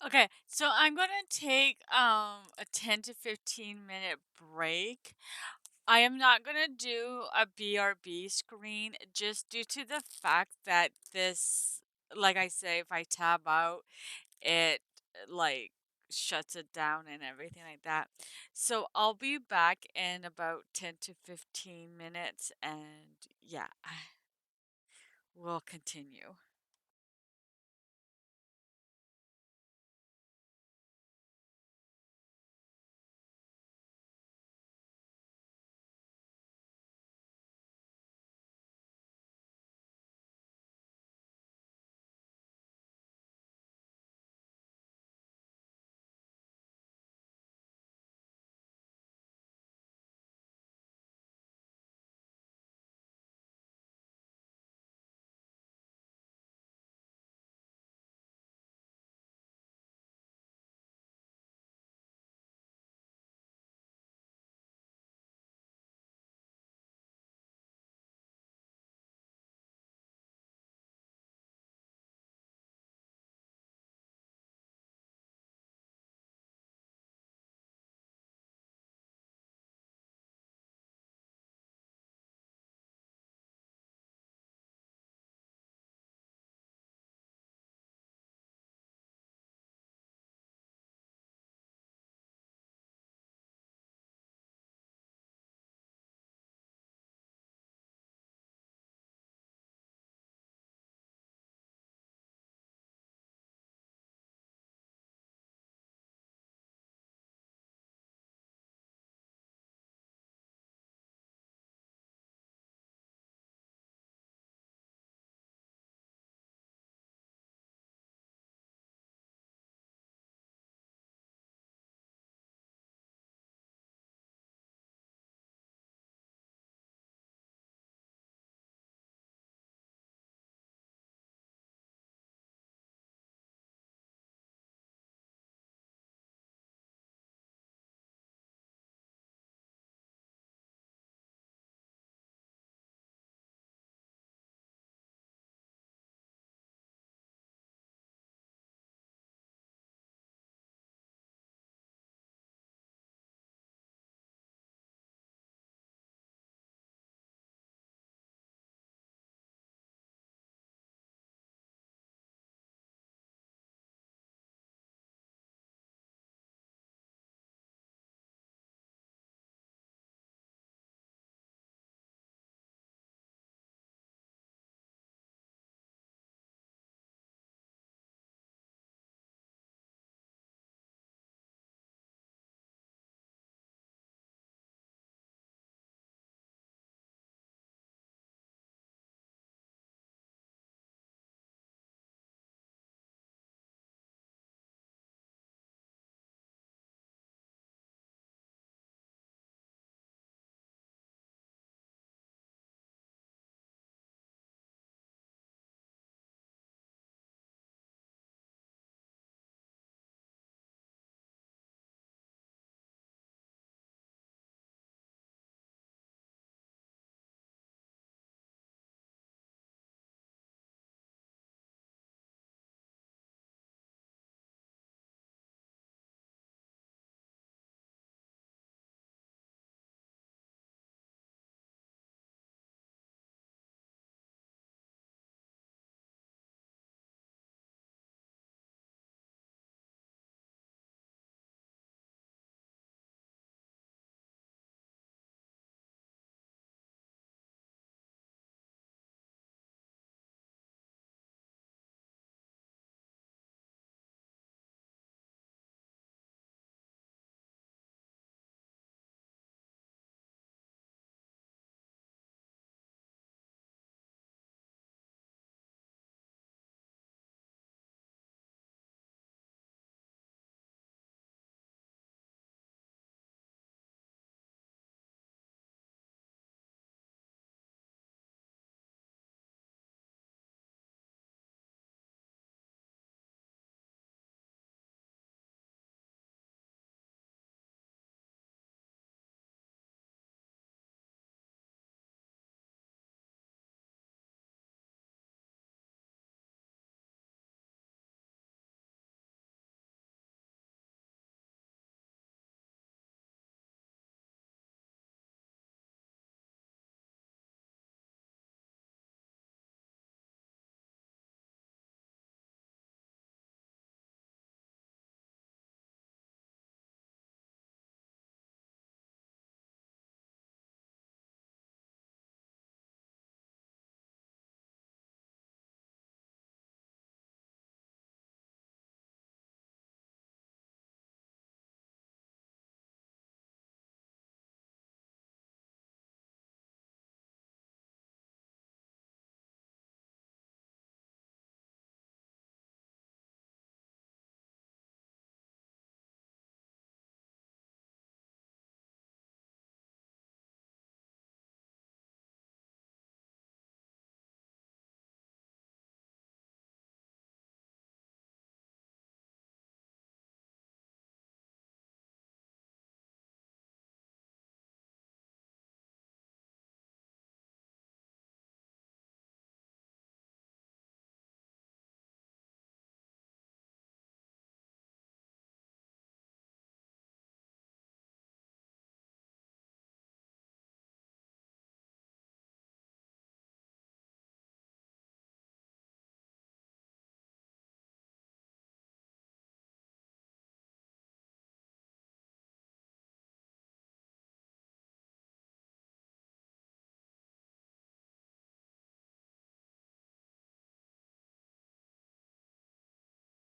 Okay, so I'm gonna take a 10 to 15 minute break. I am not gonna do a BRB screen just due to the fact that this, like I say, if I tab out, it like shuts it down and everything like that. So I'll be back in about 10 to 15 minutes and yeah, we'll continue.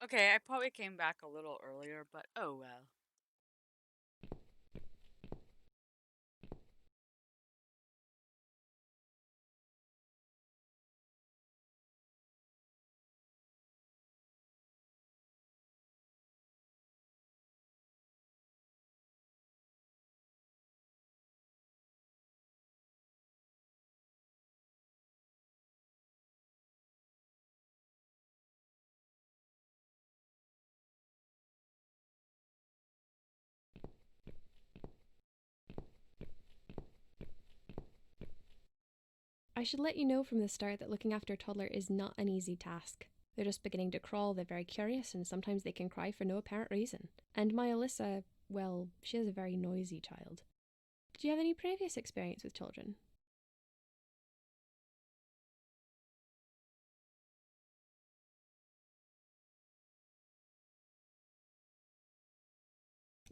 Okay, I probably came back a little earlier, but oh well. I should let you know from the start that looking after a toddler is not an easy task. They're just beginning to crawl, they're very curious, and sometimes they can cry for no apparent reason. And my Alyssa, well, she is a very noisy child. Did you have any previous experience with children?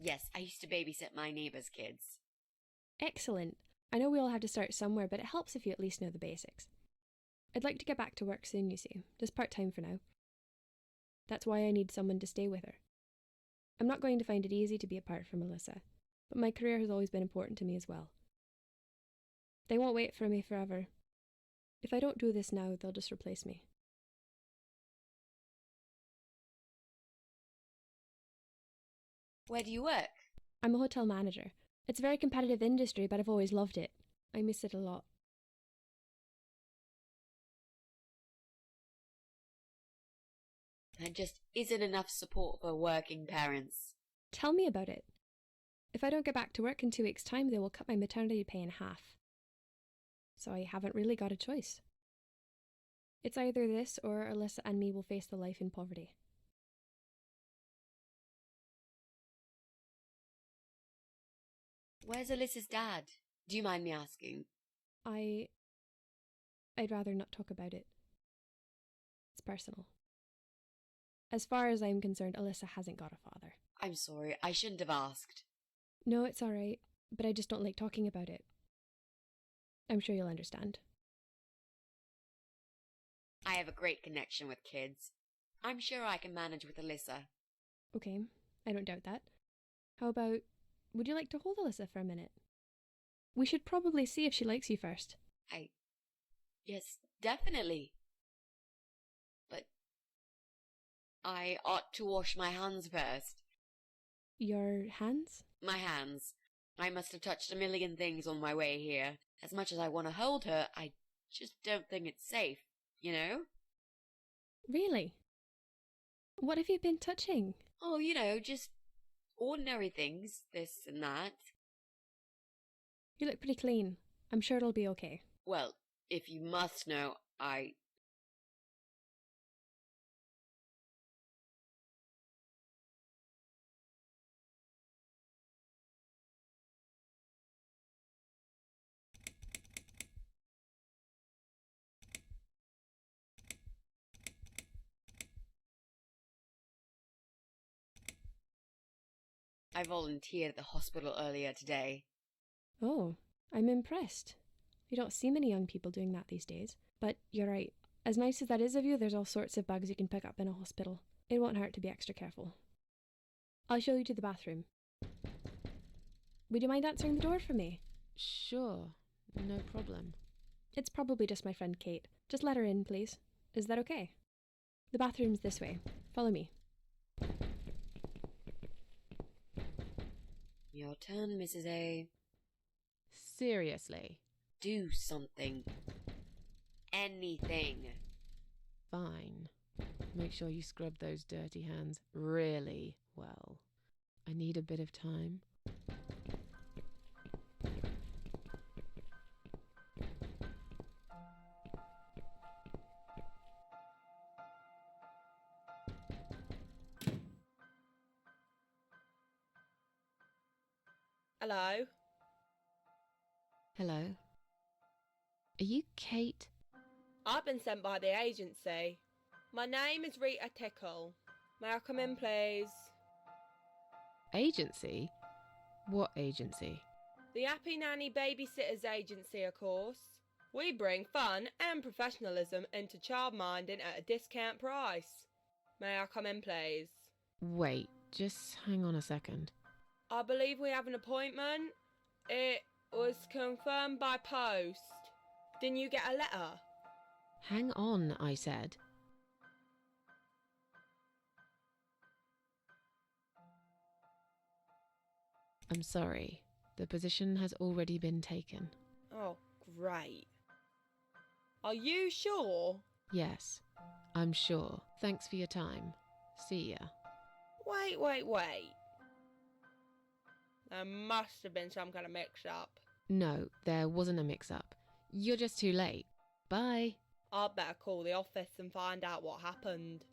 Yes, I used to babysit my neighbour's kids. Excellent. I know we all have to start somewhere, but it helps if you at least know the basics. I'd like to get back to work soon, you see, just part-time for now. That's why I need someone to stay with her. I'm not going to find it easy to be apart from Alyssa, but my career has always been important to me as well. They won't wait for me forever. If I don't do this now, they'll just replace me. Where do you work? I'm a hotel manager. It's a very competitive industry, but I've always loved it. I miss it a lot. There just isn't enough support for working parents. Tell me about it. If I don't get back to work in 2 weeks' time, they will cut my maternity pay in half. So I haven't really got a choice. It's either this or Alyssa and me will face the life in poverty. Where's Alyssa's dad? Do you mind me asking? I'd rather not talk about it. It's personal. As far as I'm concerned, Alyssa hasn't got a father. I'm sorry, I shouldn't have asked. No, it's alright, but I just don't like talking about it. I'm sure you'll understand. I have a great connection with kids. I'm sure I can manage with Alyssa. Okay, I don't doubt that. How about, would you like to hold Alyssa for a minute? We should probably see if she likes you first. Yes, definitely. But I ought to wash my hands first. Your hands? My hands. I must have touched a million things on my way here. As much as I want to hold her, I just don't think it's safe, you know? Really? What have you been touching? Oh, just ordinary things, this and that. You look pretty clean. I'm sure it'll be okay. Well, if you must know, I volunteered at the hospital earlier today. Oh, I'm impressed. You don't see many young people doing that these days. But you're right. As nice as that is of you, there's all sorts of bugs you can pick up in a hospital. It won't hurt to be extra careful. I'll show you to the bathroom. Would you mind answering the door for me? Sure, no problem. It's probably just my friend Kate. Just let her in, please. Is that okay? The bathroom's this way. Follow me. Your turn, Mrs. A. Seriously. Do something. Anything. Fine. Make sure you scrub those dirty hands really well. I need a bit of time. Hello? Hello? Are you Kate? I've been sent by the agency. My name is Rita Tickle. May I come in, please? Agency? What agency? The Happy Nanny Babysitters Agency, of course. We bring fun and professionalism into childminding at a discount price. May I come in, please? Wait, just hang on a second. I believe we have an appointment. It was confirmed by post. Didn't you get a letter? Hang on, I said. I'm sorry. The position has already been taken. Oh, great. Are you sure? Yes, I'm sure. Thanks for your time. See ya. Wait. There must have been some kind of mix-up. No, there wasn't a mix-up. You're just too late. Bye. I'd better call the office and find out what happened.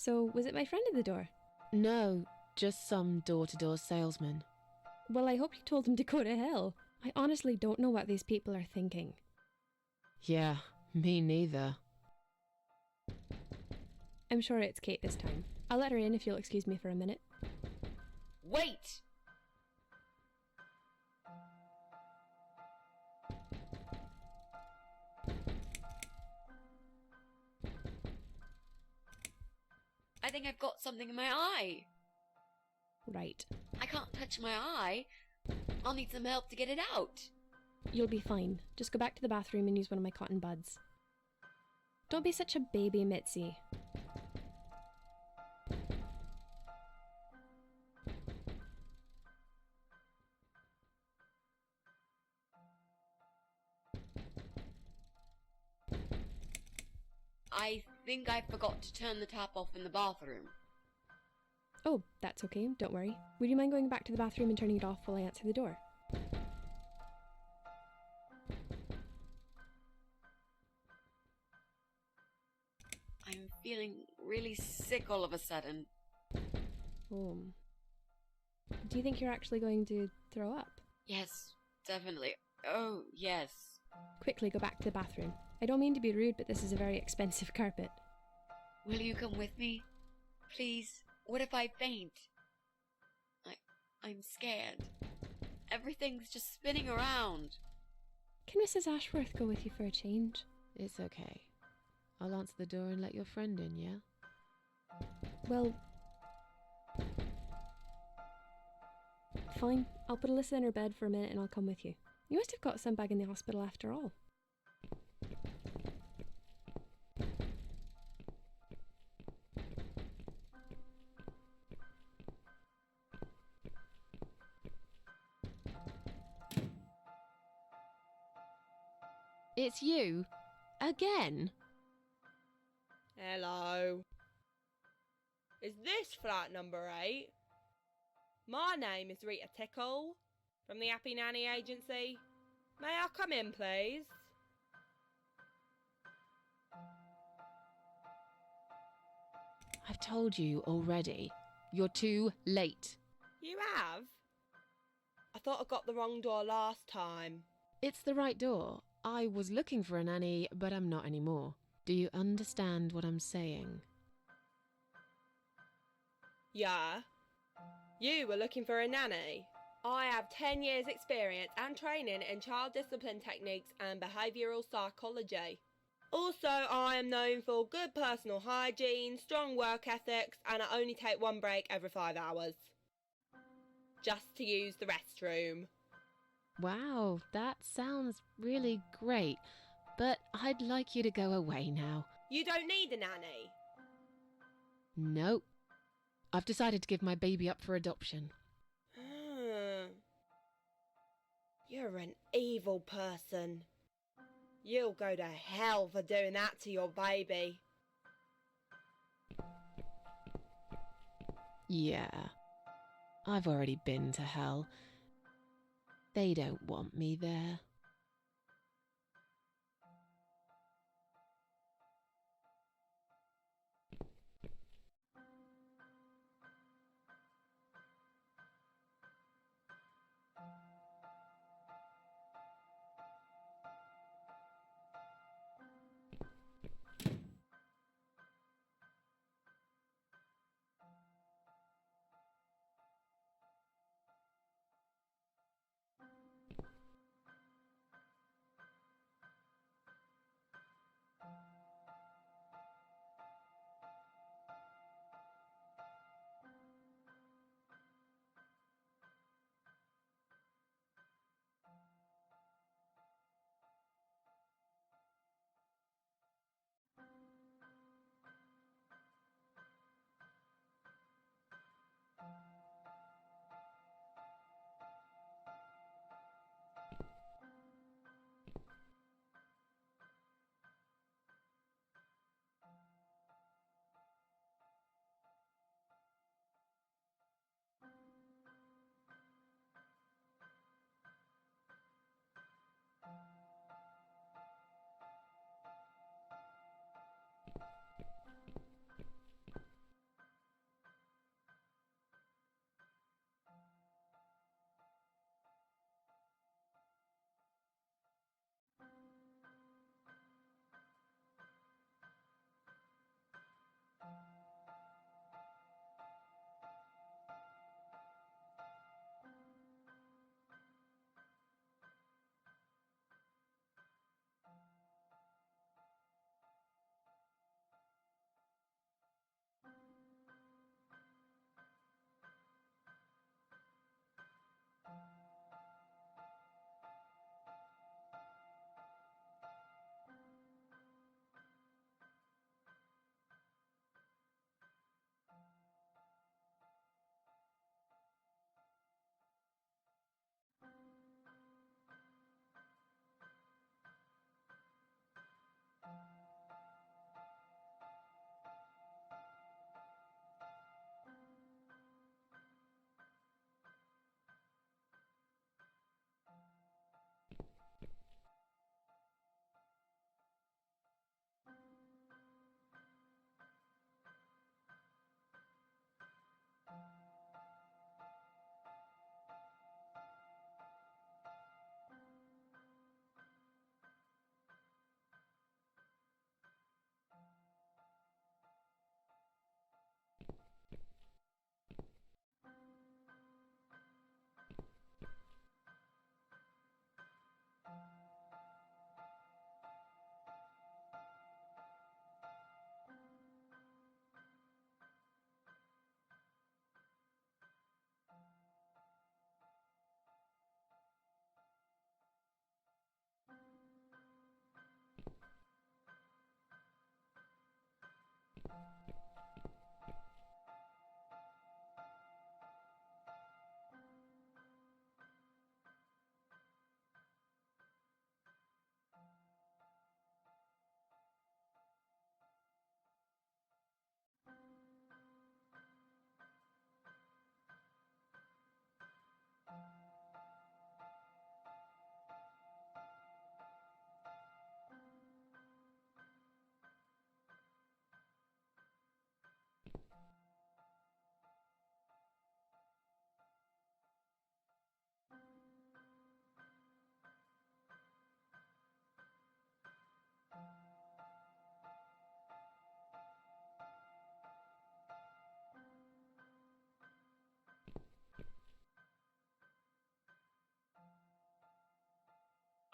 So, was it my friend at the door? No, just some door-to-door salesman. Well, I hope you told him to go to hell. I honestly don't know what these people are thinking. Yeah, me neither. I'm sure it's Kate this time. I'll let her in if you'll excuse me for a minute. Wait! I think I've got something in my eye. Right. I can't touch my eye. I'll need some help to get it out. You'll be fine. Just go back to the bathroom and use one of my cotton buds. Don't be such a baby, Mitzi. I think I forgot to turn the tap off in the bathroom. Oh, that's okay. Don't worry. Would you mind going back to the bathroom and turning it off while I answer the door? I'm feeling really sick all of a sudden. Oh. Do you think you're actually going to throw up? Yes, definitely. Oh, yes. Quickly go back to the bathroom. I don't mean to be rude, but this is a very expensive carpet. Will you come with me? Please? What if I faint? I'm scared. Everything's just spinning around. Can Mrs. Ashworth go with you for a change? It's okay. I'll answer the door and let your friend in, yeah? Well, fine. I'll put Alyssa in her bed for a minute and I'll come with you. You must have got some back in the hospital after all. It's you? Again? Hello. Is this flat number 8? My name is Rita Tickle, from the Happy Nanny Agency. May I come in, please? I've told you already. You're too late. You have? I thought I got the wrong door last time. It's the right door. I was looking for a nanny, but I'm not anymore. Do you understand what I'm saying? Yeah. You were looking for a nanny. I have 10 years experience and training in child discipline techniques and behavioural psychology. Also, I am known for good personal hygiene, strong work ethics, and I only take one break every 5 hours. Just to use the restroom. Wow, that sounds really great, but I'd like you to go away now. You don't need a nanny. Nope. I've decided to give my baby up for adoption. You're an evil person. You'll go to hell for doing that to your baby. Yeah, I've already been to hell. They don't want me there.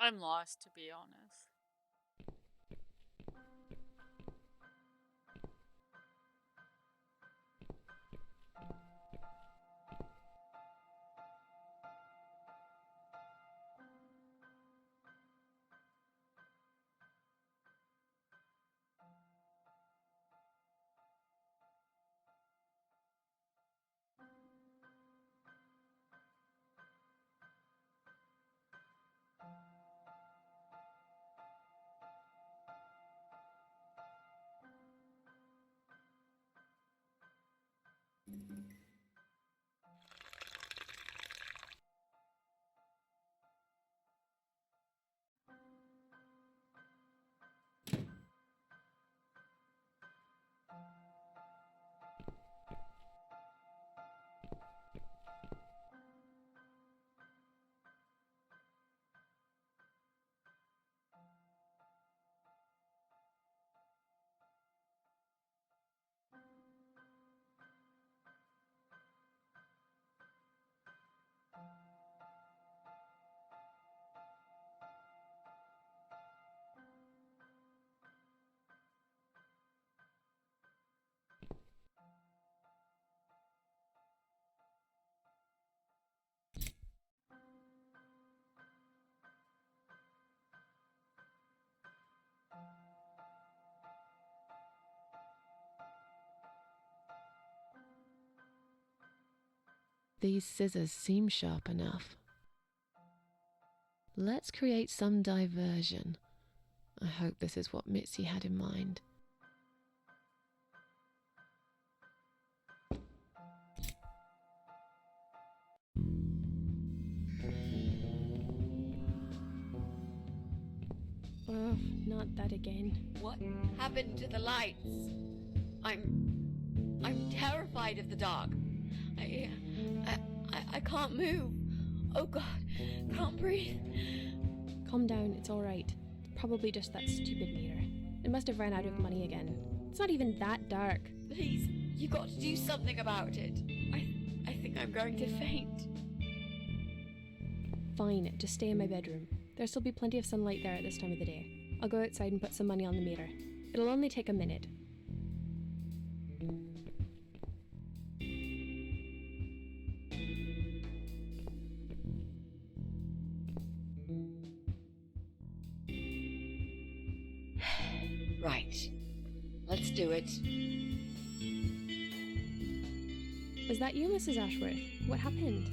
I'm lost, to be honest. These scissors seem sharp enough. Let's create some diversion. I hope this is what Mitzi had in mind. Oh, not that again. What happened to the lights? I'm terrified of the dark. I can't move. Oh God, can't breathe. Calm down, it's alright. Probably just that stupid meter. It must have ran out of money again. It's not even that dark. Please, you got to do something about it. I think I'm going to faint. Fine, just stay in my bedroom. There'll still be plenty of sunlight there at this time of the day. I'll go outside and put some money on the meter. It'll only take a minute. Right. Let's do it. Was that you, Mrs. Ashworth? What happened?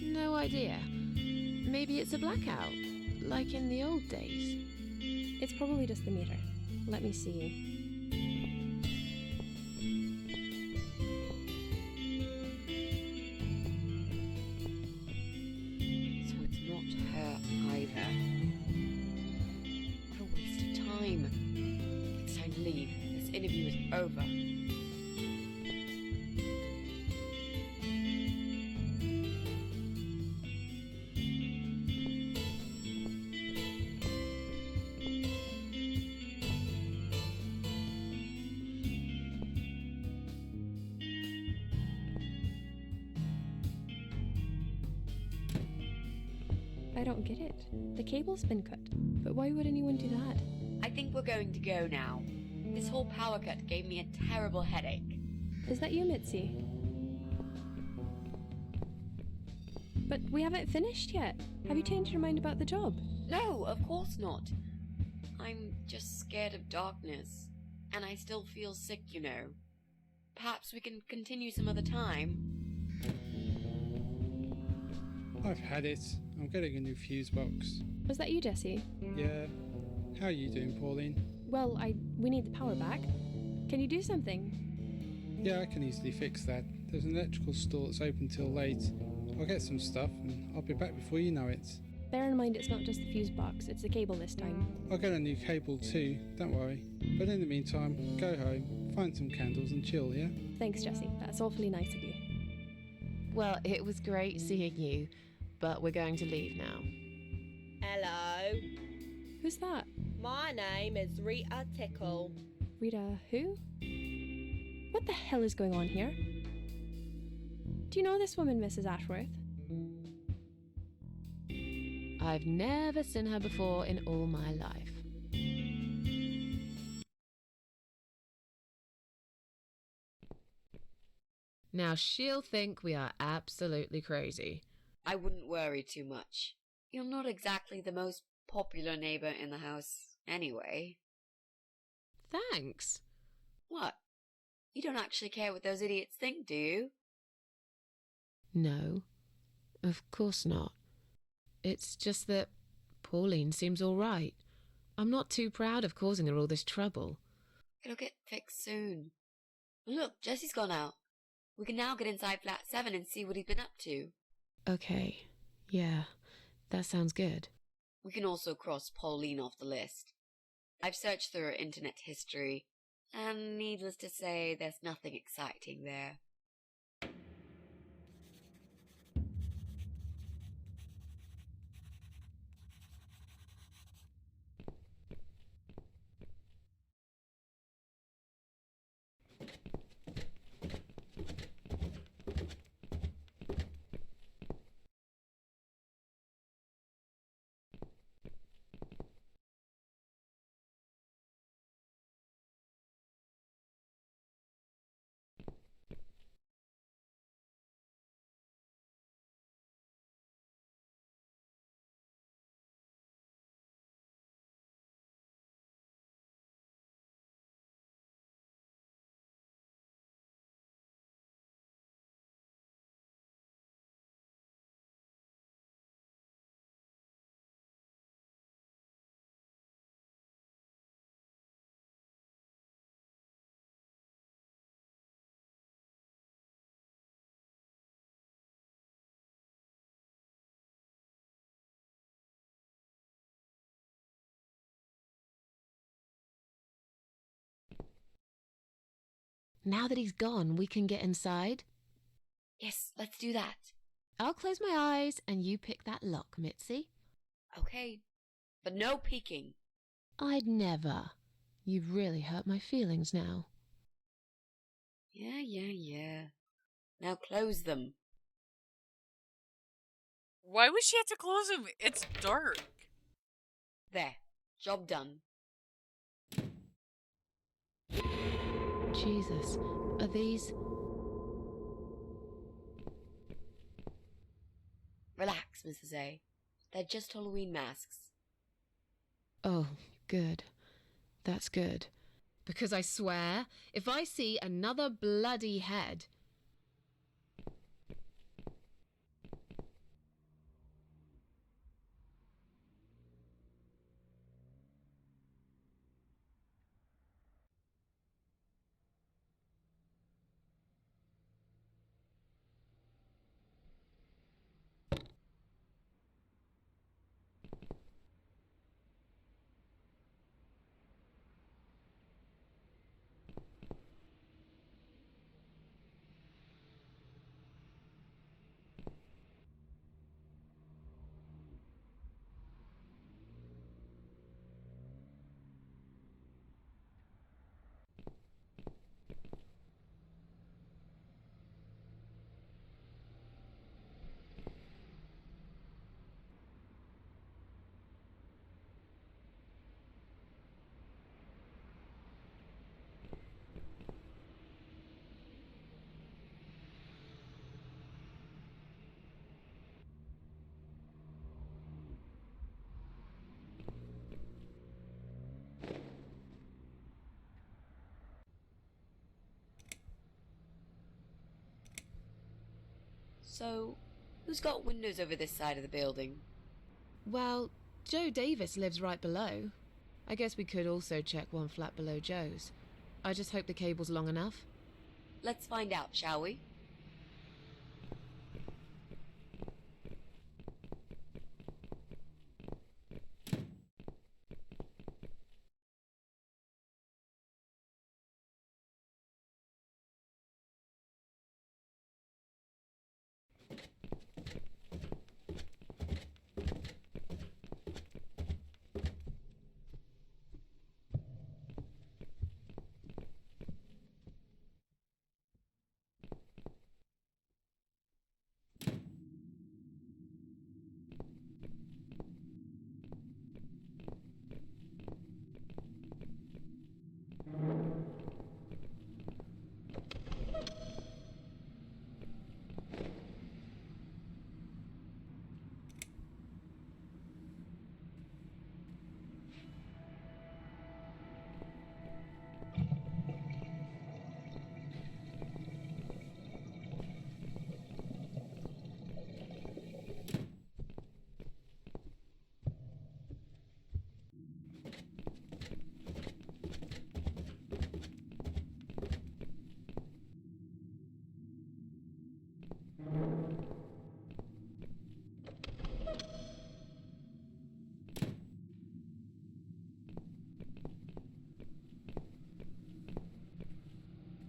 No idea. Maybe it's a blackout, like in the old days. It's probably just the meter. Let me see. So it's not her either. What a waste of time. It's time to leave. This interview is over. I don't get it. The cable's been cut. But why would anyone do that? I think we're going to go now. This whole power cut gave me a terrible headache. Is that you, Mitzi? But we haven't finished yet. Have you changed your mind about the job? No, of course not. I'm just scared of darkness. And I still feel sick, you know. Perhaps we can continue some other time. I've had it. I'm getting a new fuse box. Was that you, Jesse? Yeah. How are you doing, Pauline? Well, we need the power back. Can you do something? Yeah, I can easily fix that. There's an electrical store that's open till late. I'll get some stuff and I'll be back before you know it. Bear in mind it's not just the fuse box, it's the cable this time. I'll get a new cable too, don't worry. But in the meantime, go home, find some candles and chill, yeah? Thanks, Jesse. That's awfully nice of you. Well, it was great seeing you, but we're going to leave now. Hello. Who's that? My name is Rita Tickle. Rita who? What the hell is going on here? Do you know this woman, Mrs. Ashworth? I've never seen her before in all my life. Now she'll think we are absolutely crazy. I wouldn't worry too much. You're not exactly the most popular neighbor in the house anyway. Thanks. What? You don't actually care what those idiots think, do you? No, of course not. It's just that Pauline seems all right. I'm not too proud of causing her all this trouble. It'll get fixed soon. Look, Jesse's gone out. We can now get inside flat 7 and see what he's been up to. Okay, yeah, that sounds good. We can also cross Pauline off the list. I've searched through her internet history, and needless to say, there's nothing exciting there. Now that he's gone, we can get inside. Yes, let's do that. I'll close my eyes and you pick that lock, Mitzi. Okay, but no peeking. I'd never. You've really hurt my feelings now. Yeah. Now close them. Why would she have to close them? It's dark. There, job done. Jesus, are these... Relax, Mrs. A. They're just Halloween masks. Oh, good. That's good. Because I swear, if I see another bloody head... So, who's got windows over this side of the building? Well, Joe Davis lives right below. I guess we could also check one flat below Joe's. I just hope the cable's long enough. Let's find out, shall we?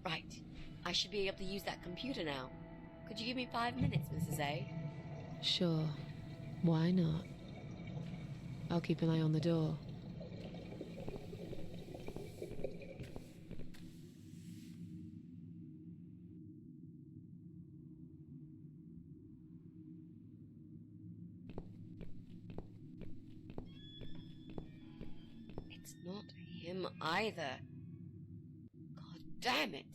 Right. I should be able to use that computer now. Could you give me 5 minutes, Mrs. A? Sure. Why not? I'll keep an eye on the door. It's not him either. God damn it.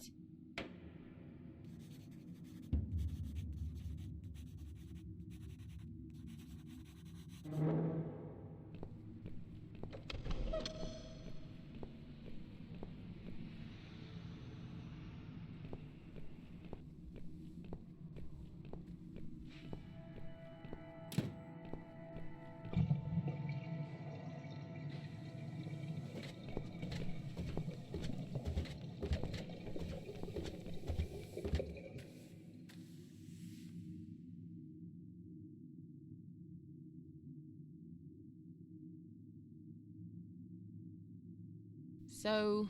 So,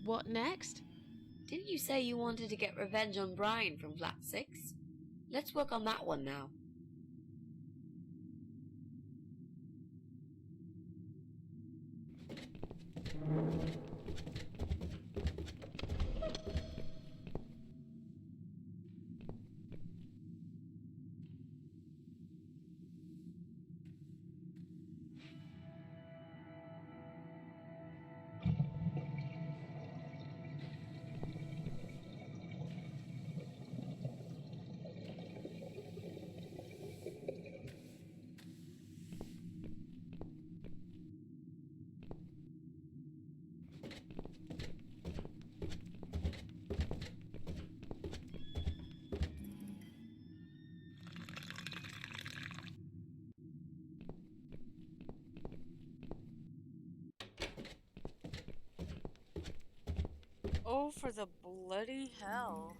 what next? Didn't you say you wanted to get revenge on Brian from Flat 6? Let's work on that one now. Oh, for the bloody hell.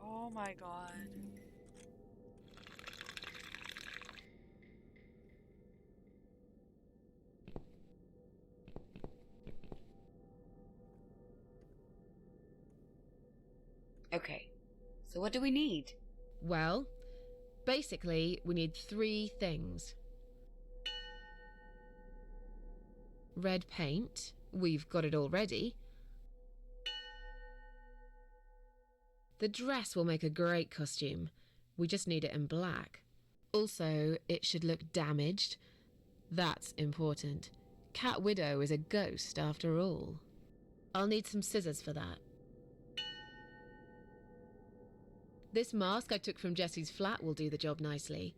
Oh my god. Okay, so what do we need? Well, basically, we need 3 things. Red paint. We've got it already. The dress will make a great costume. We just need it in black. Also, it should look damaged. That's important. Cat Widow is a ghost after all. I'll need some scissors for that. This mask I took from Jesse's flat will do the job nicely.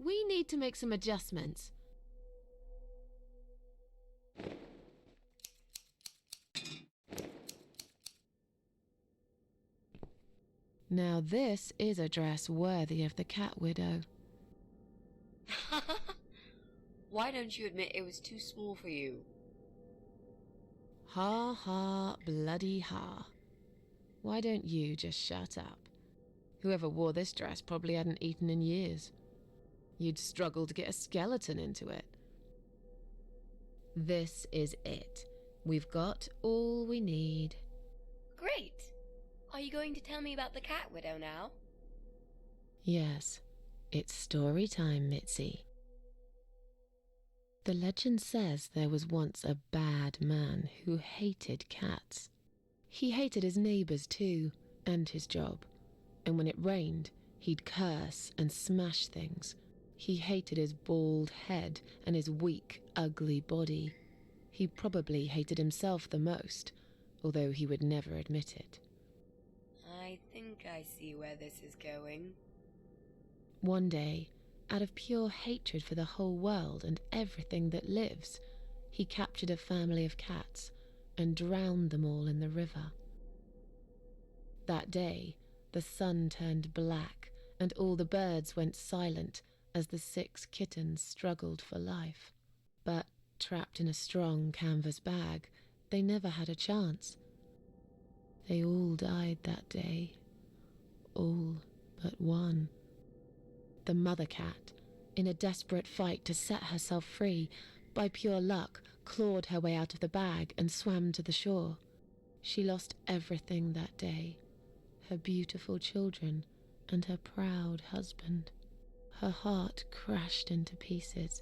We need to make some adjustments. Now this is a dress worthy of the Cat Widow. Why don't you admit it was too small for you? Ha ha, bloody ha. Why don't you just shut up? Whoever wore this dress probably hadn't eaten in years. You'd struggle to get a skeleton into it. This is it. We've got all we need. Great! Are you going to tell me about the cat widow now? Yes, it's story time, Mitzi. The legend says there was once a bad man who hated cats. He hated his neighbours too, and his job. And when it rained, he'd curse and smash things. He hated his bald head and his weak, ugly body. He probably hated himself the most, although he would never admit it. I think I see where this is going. One day, out of pure hatred for the whole world and everything that lives, he captured a family of cats and drowned them all in the river. That day, the sun turned black and all the birds went silent as the 6 kittens struggled for life. But trapped in a strong canvas bag, they never had a chance. They all died that day. All but one. The mother cat, in a desperate fight to set herself free, by pure luck clawed her way out of the bag and swam to the shore. She lost everything that day, her beautiful children and her proud husband. Her heart crashed into pieces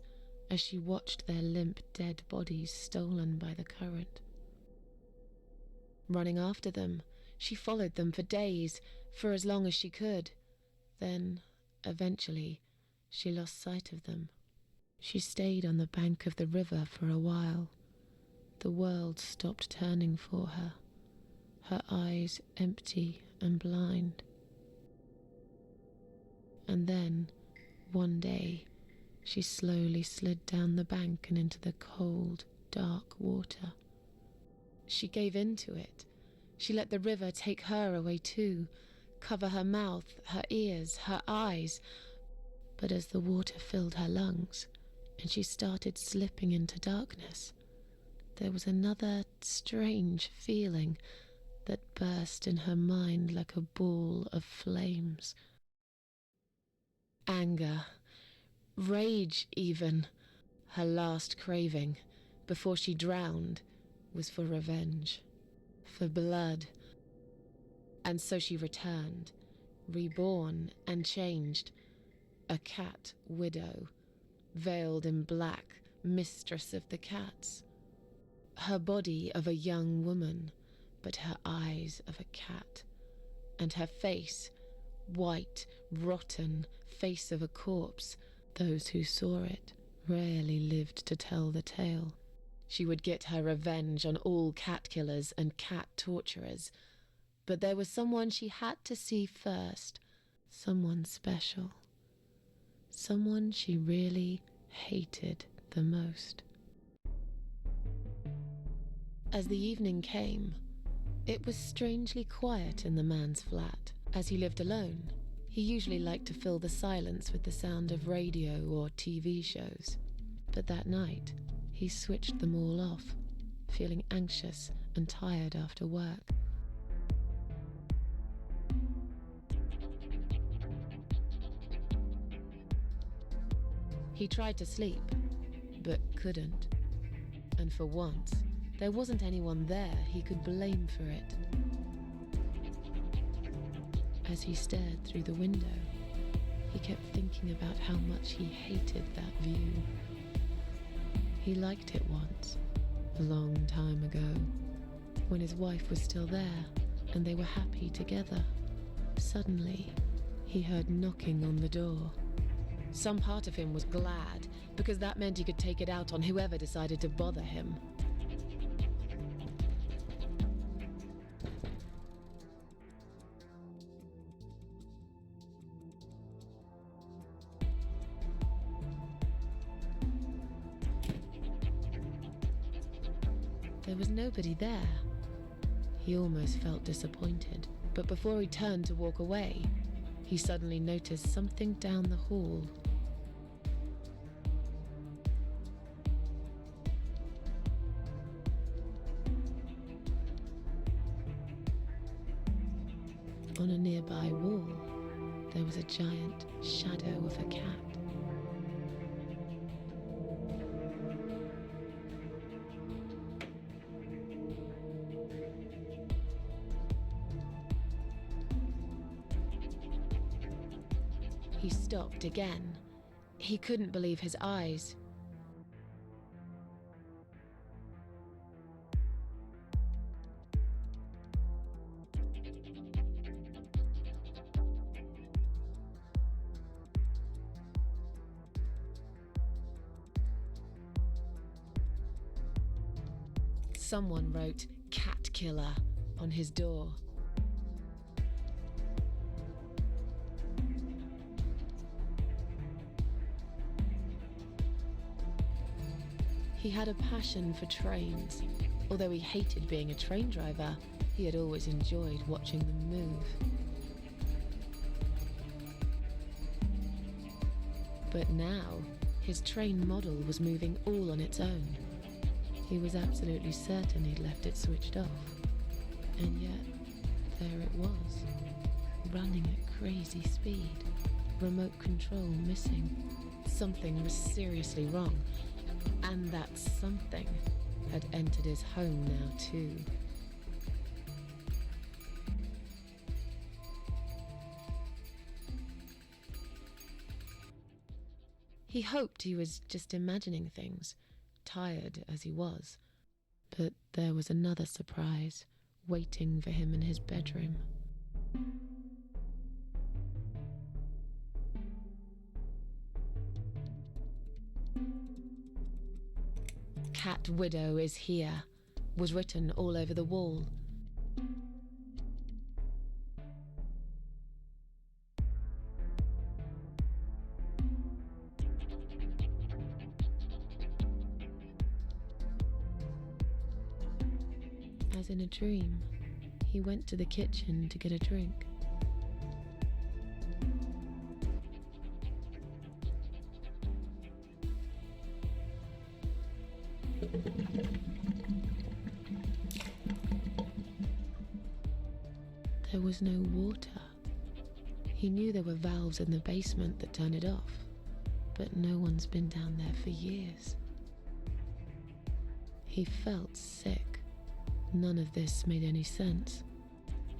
as she watched their limp dead bodies stolen by the current. Running after them, she followed them for days, for as long as she could. Then, eventually, she lost sight of them. She stayed on the bank of the river for a while. The world stopped turning for her, her eyes empty and blind. And then, one day, she slowly slid down the bank and into the cold, dark water. She gave in to it. She let the river take her away too, cover her mouth, her ears, her eyes. But as the water filled her lungs, and she started slipping into darkness, there was another strange feeling that burst in her mind like a ball of flames. Anger, rage even. Her last craving, before she drowned, was for revenge, for blood. And so she returned, reborn and changed, a cat widow, veiled in black, mistress of the cats. Her body of a young woman, but her eyes of a cat, and her face, white, rotten, face of a corpse. Those who saw it rarely lived to tell the tale. She would get her revenge on all cat killers and cat torturers. But there was someone she had to see first, someone special, someone she really hated the most. As the evening came, it was strangely quiet in the man's flat. As he lived alone, he usually liked to fill the silence with the sound of radio or TV shows. But that night, he switched them all off, feeling anxious and tired after work. He tried to sleep, but couldn't. And for once, there wasn't anyone there he could blame for it. As he stared through the window, he kept thinking about how much he hated that view. He liked it once, a long time ago, when his wife was still there and they were happy together. Suddenly, he heard knocking on the door. Some part of him was glad, because that meant he could take it out on whoever decided to bother him. There was nobody there. He almost felt disappointed, but before he turned to walk away, he suddenly noticed something down the hall. On a nearby wall, there was a giant shadow of a cat. He stopped again. He couldn't believe his eyes. Someone wrote "Cat Killer" on his door. He had a passion for trains. Although he hated being a train driver, he had always enjoyed watching them move. But now, his train model was moving all on its own. He was absolutely certain he'd left it switched off. And yet, there it was, running at crazy speed, remote control missing. Something was seriously wrong, and that something had entered his home now too. He hoped he was just imagining things, tired as he was. But there was another surprise waiting for him in his bedroom. "Cat Widow is here" was written all over the wall. As in a dream, he went to the kitchen to get a drink. There was no water. He knew there were valves in the basement that turned it off, but no one's been down there for years. He felt sick. None of this made any sense.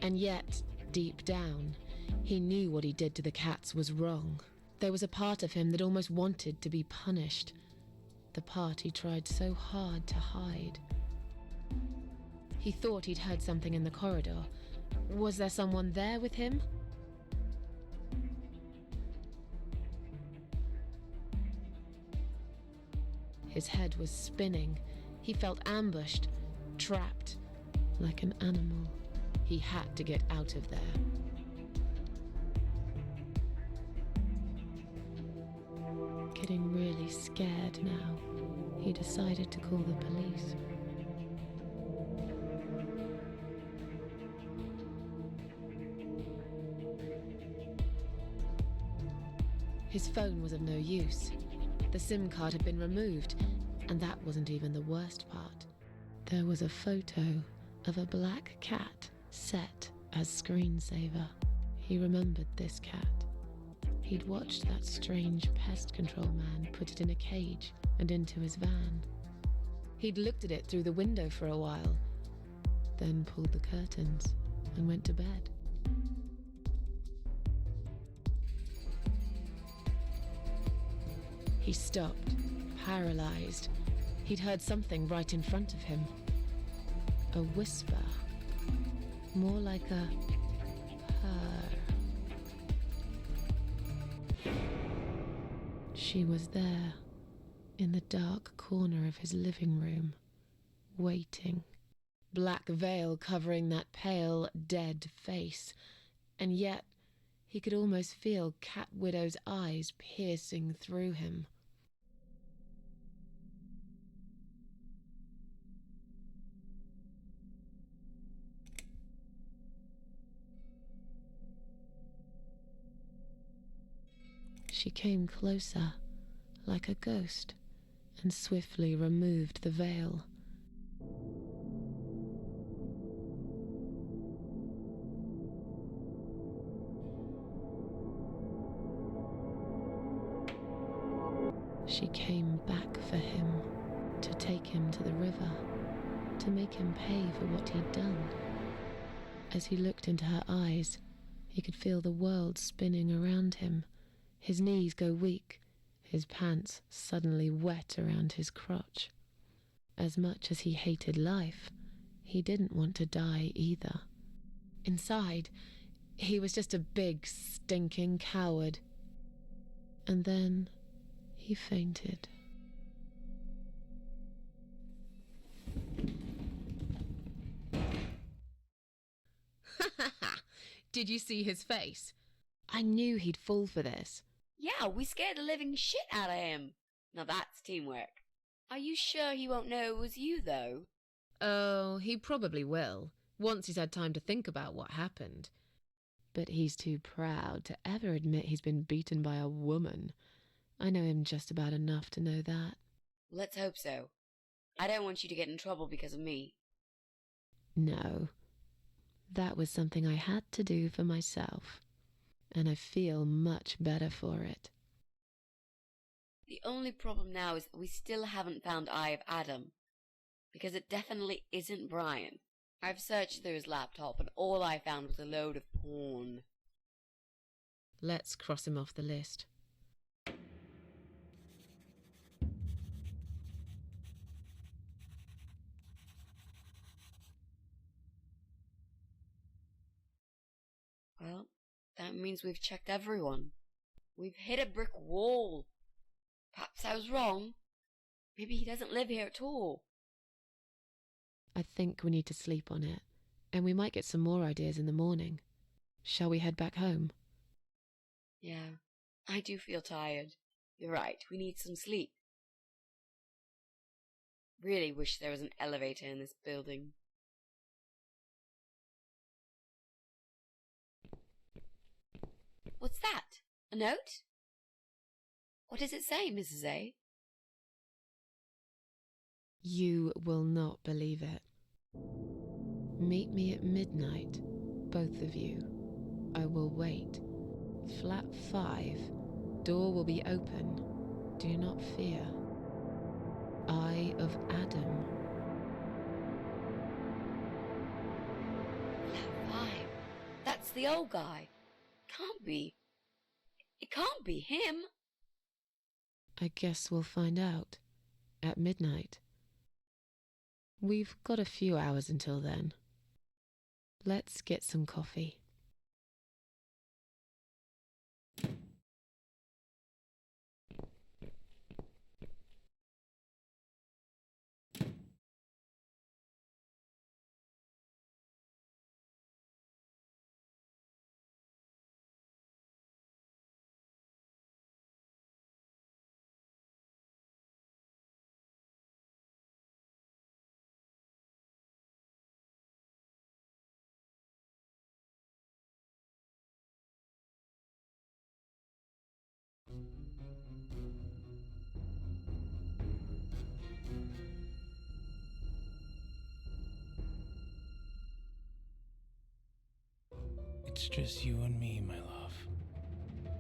And yet, deep down, he knew what he did to the cats was wrong. There was a part of him that almost wanted to be punished. The part he tried so hard to hide. He thought he'd heard something in the corridor. Was there someone there with him? His head was spinning. He felt ambushed, trapped, like an animal. He had to get out of there. Getting really scared now, he decided to call the police. His phone was of no use. The SIM card had been removed, and that wasn't even the worst part. There was a photo of a black cat set as screensaver. He remembered this cat. He'd watched that strange pest control man put it in a cage and into his van. He'd looked at it through the window for a while, then pulled the curtains and went to bed. He stopped, paralyzed. He'd heard something right in front of him. A whisper. More like a purr. She was there, in the dark corner of his living room, waiting. Black veil covering that pale, dead face. And yet, he could almost feel Cat Widow's eyes piercing through him. She came closer, like a ghost, and swiftly removed the veil. She came back for him, to take him to the river, to make him pay for what he'd done. As he looked into her eyes, he could feel the world spinning around him. His knees go weak, his pants suddenly wet around his crotch. As much as he hated life, he didn't want to die either. Inside, he was just a big, stinking coward. And then he fainted. Did you see his face? I knew he'd fall for this. Yeah, we scared the living shit out of him. Now that's teamwork. Are you sure he won't know it was you, though? Oh, he probably will, once he's had time to think about what happened. But he's too proud to ever admit he's been beaten by a woman. I know him just about enough to know that. Let's hope so. I don't want you to get in trouble because of me. No. That was something I had to do for myself. And I feel much better for it. The only problem now is that we still haven't found Eye of Adam. Because it definitely isn't Brian. I've searched through his laptop and all I found was a load of porn. Let's cross him off the list. Well, that means we've checked everyone. We've hit a brick wall. Perhaps I was wrong. Maybe he doesn't live here at all. I think we need to sleep on it, and we might get some more ideas in the morning. Shall we head back home? Yeah, I do feel tired. You're right, we need some sleep. Really wish there was an elevator in this building. What's that? A note? What does it say, Mrs. A? You will not believe it. Meet me at midnight, both of you. I will wait. Flat 5. Door will be open. Do not fear. Eye of Adam. Flat 5. That's the old guy. Can't be. It can't be him. I guess we'll find out. At midnight. We've got a few hours until then. Let's get some coffee. It's just you and me, my love.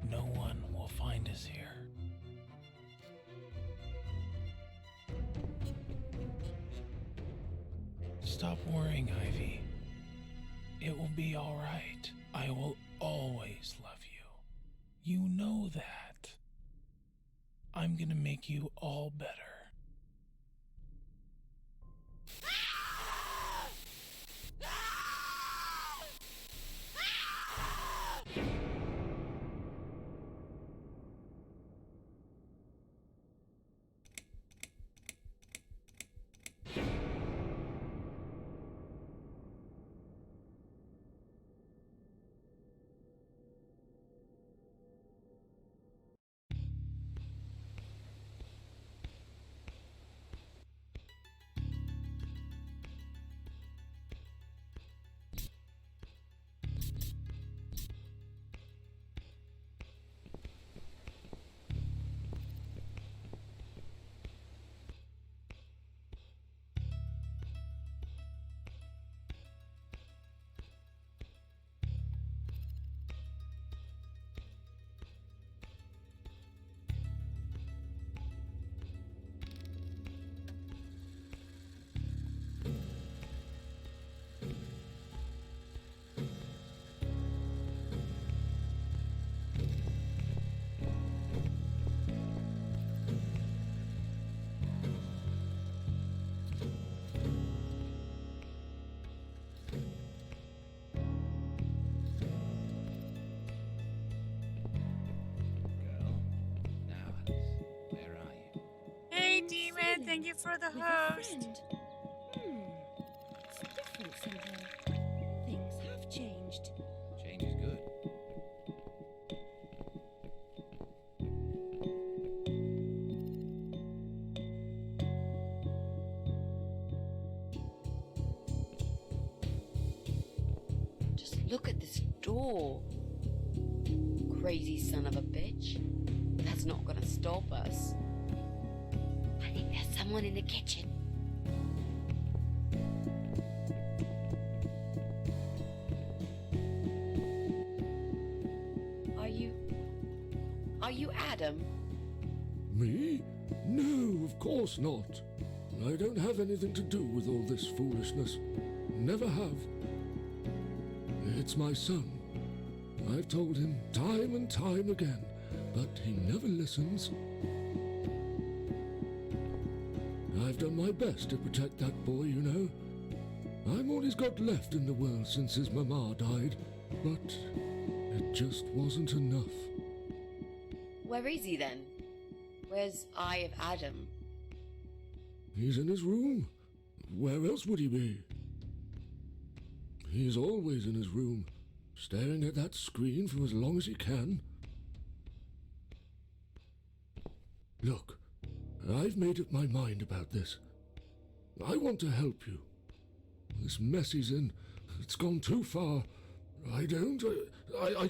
No one will find us here. Stop worrying, Ivy. It will be all right. I will always love you. You know that. I'm gonna make you all better. thank you for the with a host. friend. It's different somehow. Things have changed. Change is good. Just look at this door. Crazy son of a bitch. That's not gonna stop us. I think there's someone in the kitchen. Are you Adam? Me? No, of course not. I don't have anything to do with all this foolishness. Never have. It's my son. I've told him time and time again, but he never listens. I've done my best to protect that boy, you know. I'm all he's got left in the world since his mama died, but it just wasn't enough. Where is he then? Where's Eye of Adam? He's in his room. Where else would he be? He's always in his room, staring at that screen for as long as he can. Look, I've made up my mind about this. I want to help you. This mess he's in, it's gone too far. I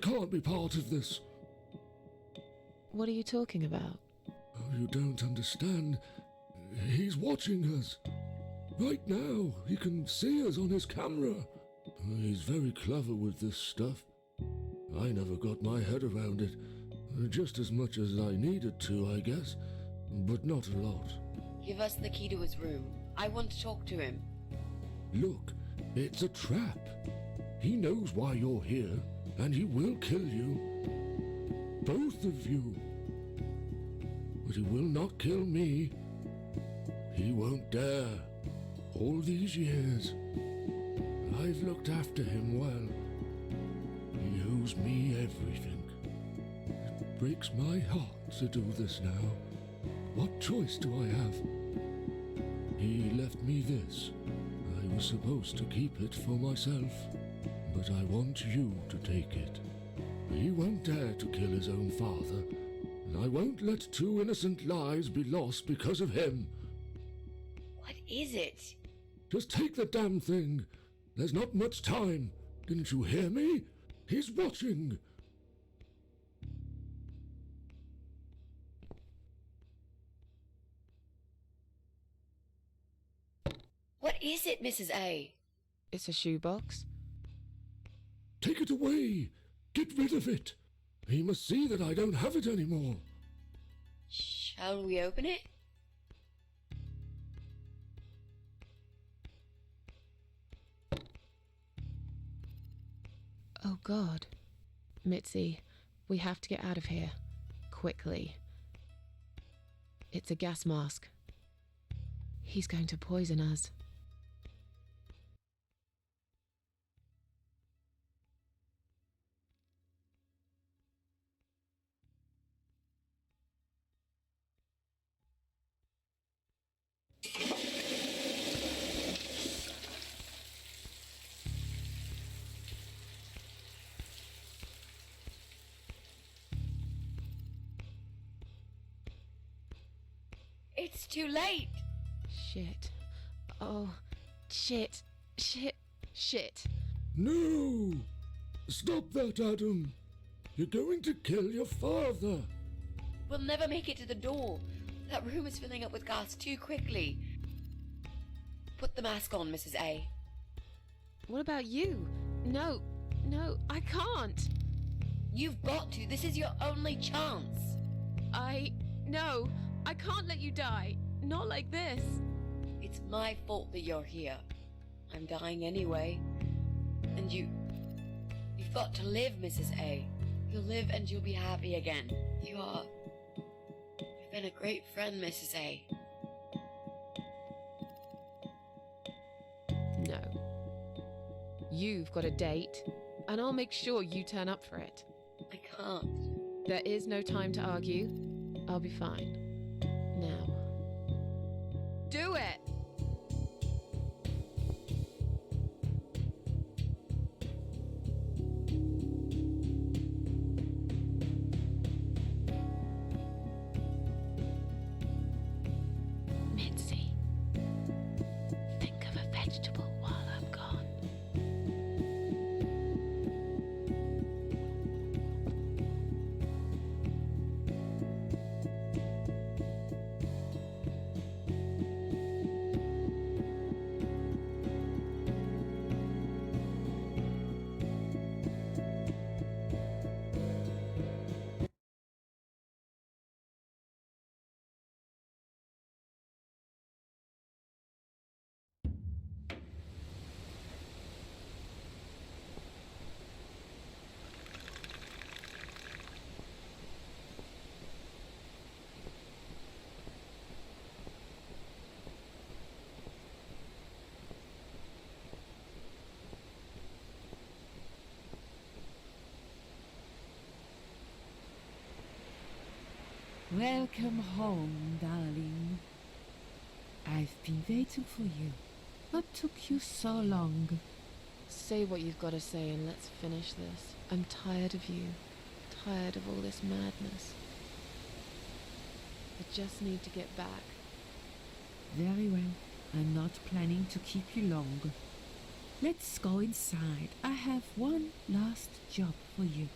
can't be part of this. What are you talking about? Oh, you don't understand. He's watching us. Right now, he can see us on his camera. He's very clever with this stuff. I never got my head around it. Just as much as I needed to, I guess. But not a lot. Give us the key to his room. I want to talk to him. Look, it's a trap. He knows why you're here, and he will kill you. Both of you. But he will not kill me. He won't dare. All these years, I've looked after him well. He owes me everything. It breaks my heart to do this now. What choice do I have? He left me this. I was supposed to keep it for myself, but I want you to take it. He won't dare to kill his own father, and I won't let 2 innocent lives be lost because of him. What is it? Just take the damn thing. There's not much time. Didn't you hear me? He's watching. What is it, Mrs. A? It's a shoebox. Take it away. Get rid of it. He must see that I don't have it anymore. Shall we open it? Oh God. Mitzi, we have to get out of here. Quickly. It's a gas mask. He's going to poison us. It's too late. Shit. Oh, shit. Shit. Shit. No! Stop that, Adam. You're going to kill your father. We'll never make it to the door. That room is filling up with gas too quickly. Put the mask on, Mrs. A. What about you? No, I can't. You've got to. This is your only chance. No, I can't let you die. Not like this. It's my fault that you're here. I'm dying anyway. And you've got to live, Mrs. A. You'll live and you'll be happy again. You've been a great friend, Mrs. A. No. You've got a date, and I'll make sure you turn up for it. I can't. There is no time to argue. I'll be fine. Now. Do it! Mitzi, think of a vegetable while I'm gone. Welcome home, darling. I've been waiting for you. What took you so long? Say what you've got to say and let's finish this. I'm tired of you. Tired of all this madness. I just need to get back. Very well. I'm not planning to keep you long. Let's go inside. I have one last job for you.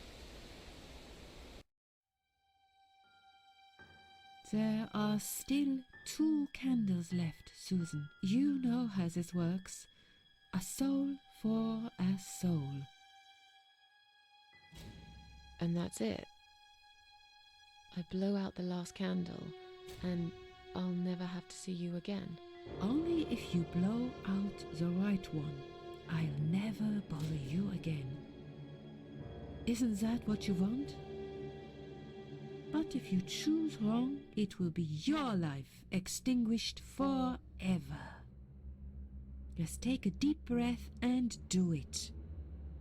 There are still 2 candles left, Susan. You know how this works. A soul for a soul. And that's it. I blow out the last candle and I'll never have to see you again. Only if you blow out the right one. I'll never bother you again. Isn't that what you want? But if you choose wrong, it will be your life extinguished forever. Just take a deep breath and do it.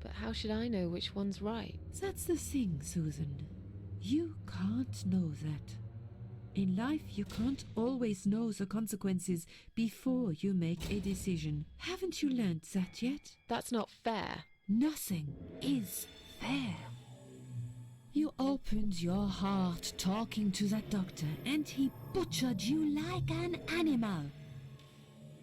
But how should I know which one's right? That's the thing, Susan. You can't know that. In life, you can't always know the consequences before you make a decision. Haven't you learned that yet? That's not fair. Nothing is fair. You opened your heart talking to that doctor, and he butchered you like an animal.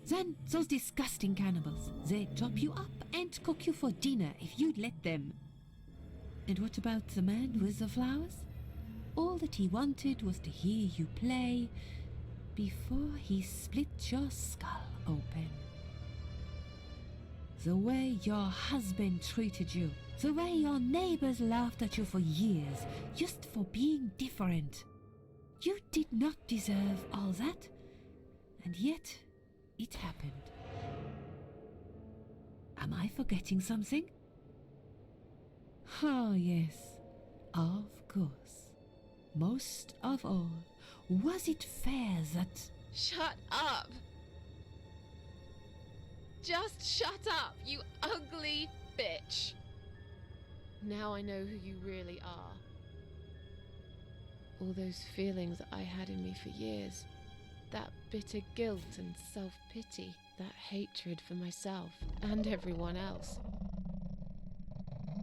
Then those disgusting cannibals, they chop you up and cook you for dinner if you'd let them. And what about the man with the flowers? All that he wanted was to hear you play before he split your skull open. The way your husband treated you, the way your neighbors laughed at you for years, just for being different. You did not deserve all that, and yet it happened. Am I forgetting something? Oh, yes, of course. Most of all, was it fair that... Shut up! Just shut up, you ugly bitch! Now I know who you really are. All those feelings I had in me for years. That bitter guilt and self-pity. That hatred for myself and everyone else.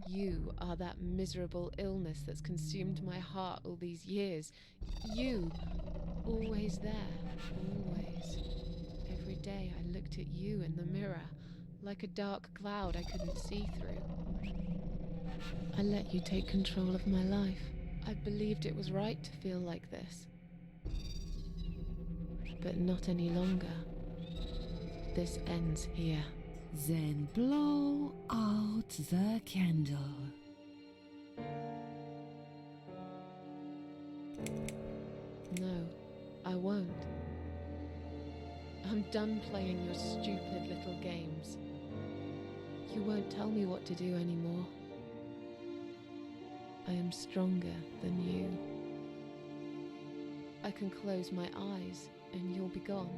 You are that miserable illness that's consumed my heart all these years. You, always there, always. Every day I looked at you in the mirror, like a dark cloud I couldn't see through. I let you take control of my life. I believed it was right to feel like this. But not any longer. This ends here. Then blow out the candle. No, I won't. I'm done playing your stupid little games. You won't tell me what to do anymore. I am stronger than you. I can close my eyes and you'll be gone.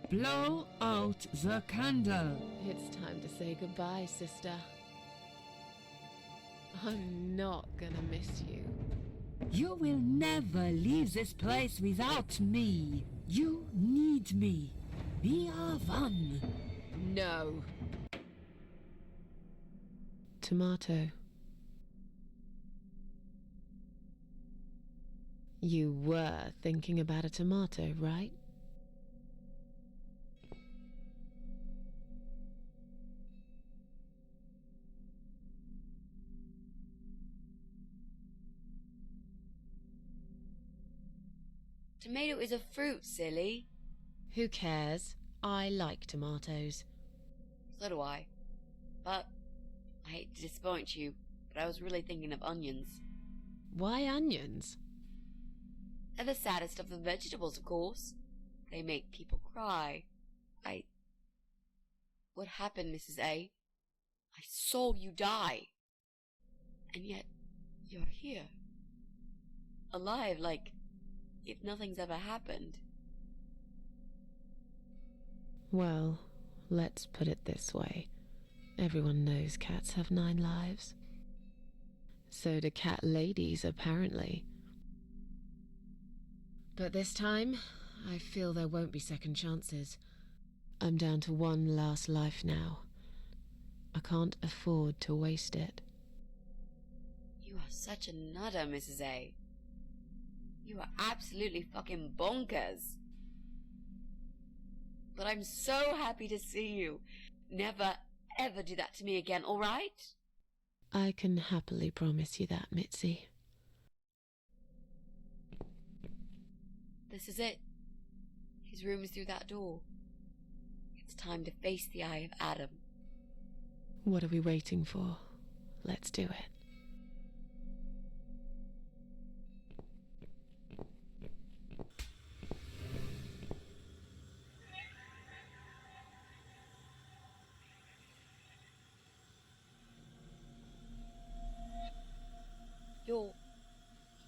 Blow out the candle. It's time to say goodbye, sister. I'm not gonna miss you. You will never leave this place without me. You need me. We are one. No. Tomato. You were thinking about a tomato, right? Tomato is a fruit, silly. Who cares? I like tomatoes. So do I. But I hate to disappoint you, but I was really thinking of onions. Why onions? They're the saddest of the vegetables, of course. They make people cry. What happened, Mrs. A? I saw you die. And yet, you're here. Alive, like if nothing's ever happened. Well, let's put it this way. Everyone knows cats have 9 lives. So do cat ladies, apparently. But this time, I feel there won't be second chances. I'm down to 1 last life now. I can't afford to waste it. You are such a nutter, Mrs. A. You are absolutely fucking bonkers. But I'm so happy to see you. Never, ever do that to me again, all right? I can happily promise you that, Mitzi. This is it. His room is through that door. It's time to face the Eye of Adam. What are we waiting for? Let's do it.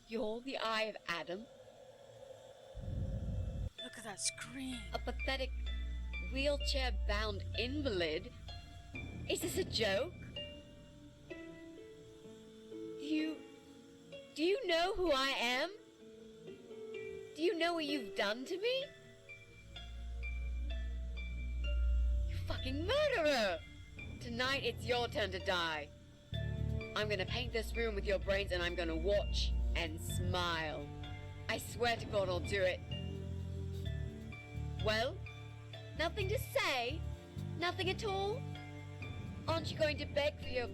You're the Eye of Adam? Look at that scream. A pathetic, wheelchair-bound invalid? Is this a joke? Do you know who I am? Do you know what you've done to me? You fucking murderer! Tonight it's your turn to die. I'm gonna paint this room with your brains and I'm gonna watch and smile. I swear to God I'll do it. Well, nothing to say? Nothing at all? Aren't you going to beg for your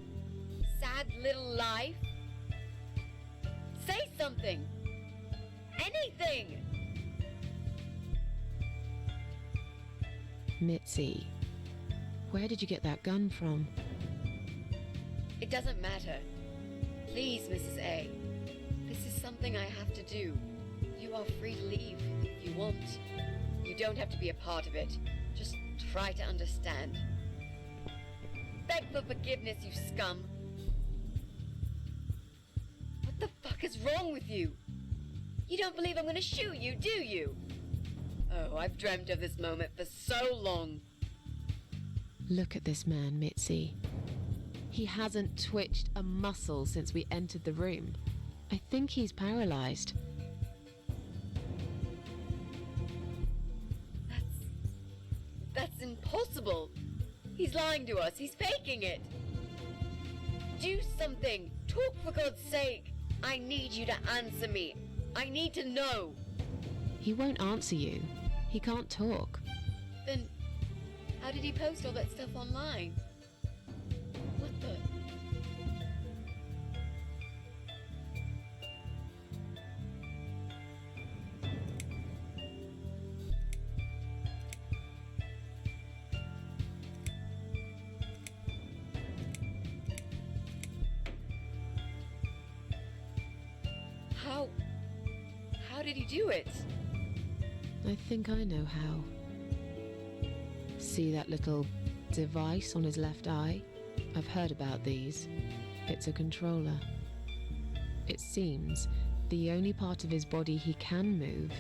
sad little life? Say something! Anything! Mitzi, where did you get that gun from? It doesn't matter. Please, Mrs. A. This is something I have to do. You are free to leave if you want. You don't have to be a part of it. Just try to understand. Beg for forgiveness, you scum. What the fuck is wrong with you? You don't believe I'm gonna shoot you, do you? Oh, I've dreamt of this moment for so long. Look at this man, Mitzi. He hasn't twitched a muscle since we entered the room. I think he's paralyzed. That's impossible. He's lying to us. He's faking it. Do something. Talk, for God's sake. I need you to answer me. I need to know. He won't answer you. He can't talk. Then, how did he post all that stuff online? What the... How did he do it? I think I know how. See that little device on his left eye? I've heard about these. It's a controller. It seems the only part of his body he can move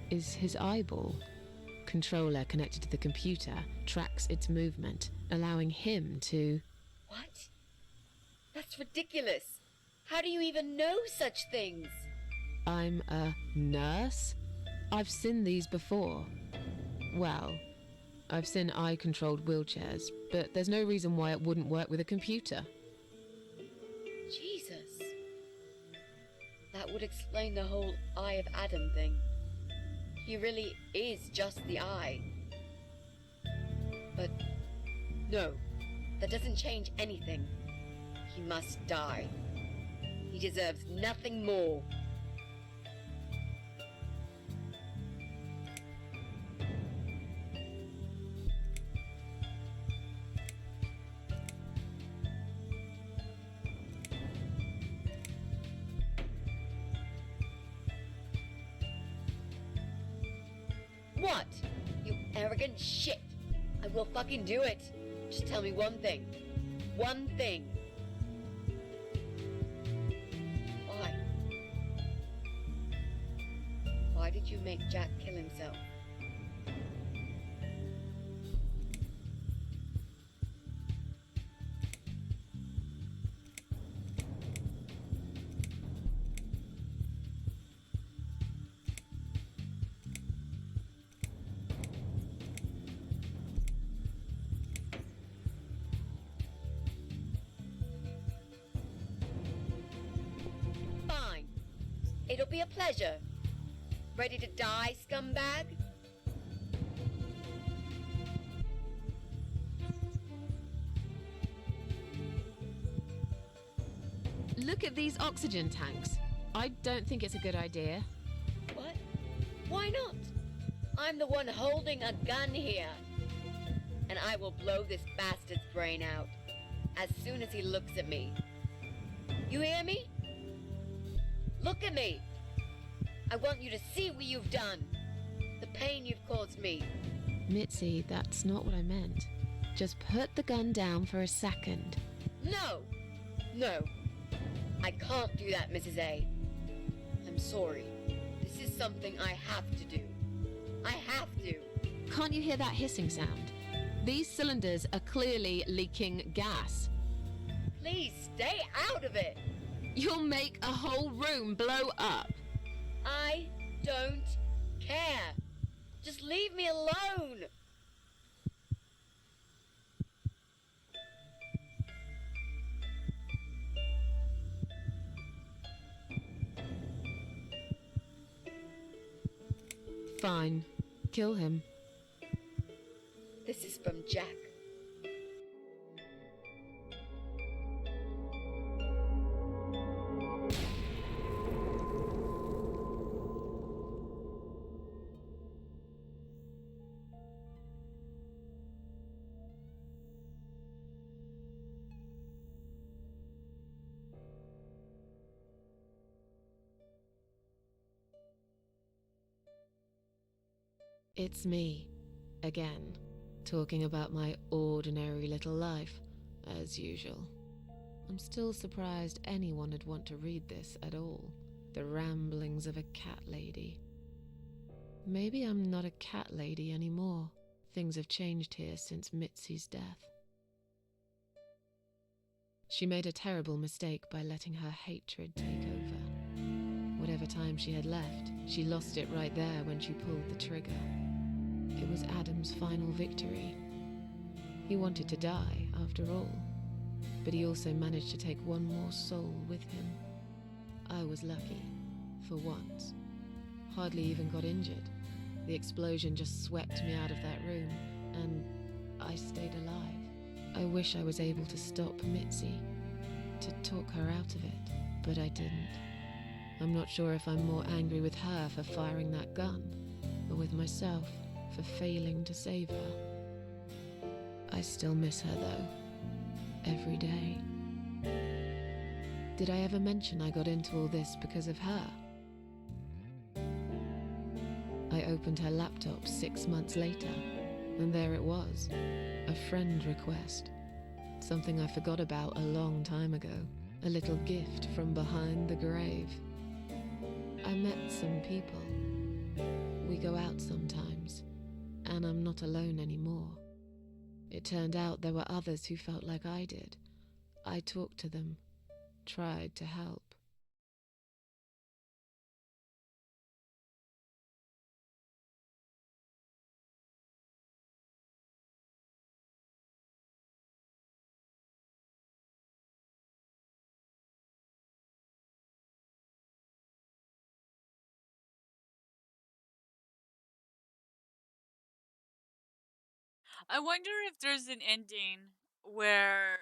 is his eyeball. Controller connected to the computer tracks its movement, allowing him to... What? That's ridiculous. How do you even know such things? I'm a nurse. I've seen these before. Well, I've seen eye-controlled wheelchairs, but there's no reason why it wouldn't work with a computer. Jesus. That would explain the whole Eye of Adam thing. He really is just the eye. But no, that doesn't change anything. He must die. He deserves nothing more. What? You arrogant shit! I will fucking do it! Just tell me one thing. One thing. Why? Why did you make Jack kill himself? Fine. It'll be a pleasure. Ready to die, scumbag? Look at these oxygen tanks. I don't think it's a good idea. What? Why not? I'm the one holding a gun here. And I will blow this bastard's brain out as soon as he looks at me. You hear me? Look at me. I want you to see what you've done. The pain you've caused me. Mitzi, that's not what I meant. Just put the gun down for a second. No! No. I can't do that, Mrs. A. I'm sorry. This is something I have to do. I have to. Can't you hear that hissing sound? These cylinders are clearly leaking gas. Please stay out of it. You'll make a whole room blow up. I don't care. Just leave me alone. Fine. Kill him. This is from Jack. It's me, again, talking about my ordinary little life, as usual. I'm still surprised anyone would want to read this at all. The ramblings of a cat lady. Maybe I'm not a cat lady anymore. Things have changed here since Mitzi's death. She made a terrible mistake by letting her hatred take over. Whatever time she had left, she lost it right there when she pulled the trigger. It was Adam's final victory. He wanted to die, after all, but he also managed to take one more soul with him. I was lucky, for once. Hardly even got injured. The explosion just swept me out of that room, and I stayed alive. I wish I was able to stop Mitzi, to talk her out of it, but I didn't. I'm not sure if I'm more angry with her for firing that gun, or with myself for failing to save her. I still miss her, though. Every day. Did I ever mention I got into all this because of her? I opened her laptop 6 months later, and there it was. A friend request. Something I forgot about a long time ago. A little gift from behind the grave. I met some people. We go out sometimes, and I'm not alone anymore. It turned out there were others who felt like I did. I talked to them, tried to help. I wonder if there's an ending where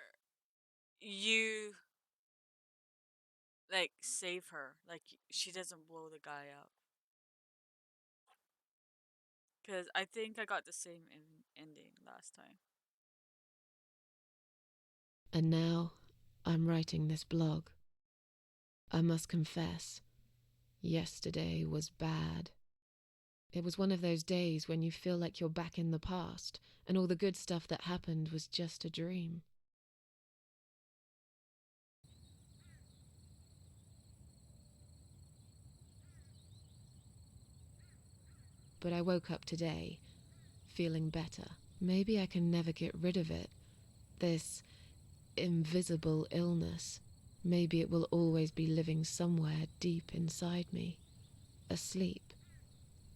you like save her, like she doesn't blow the guy up. Cause I think I got the same ending last time. And now I'm writing this blog. I must confess, yesterday was bad. It was one of those days when you feel like you're back in the past, and all the good stuff that happened was just a dream. But I woke up today, feeling better. Maybe I can never get rid of it. This invisible illness. Maybe it will always be living somewhere deep inside me, asleep,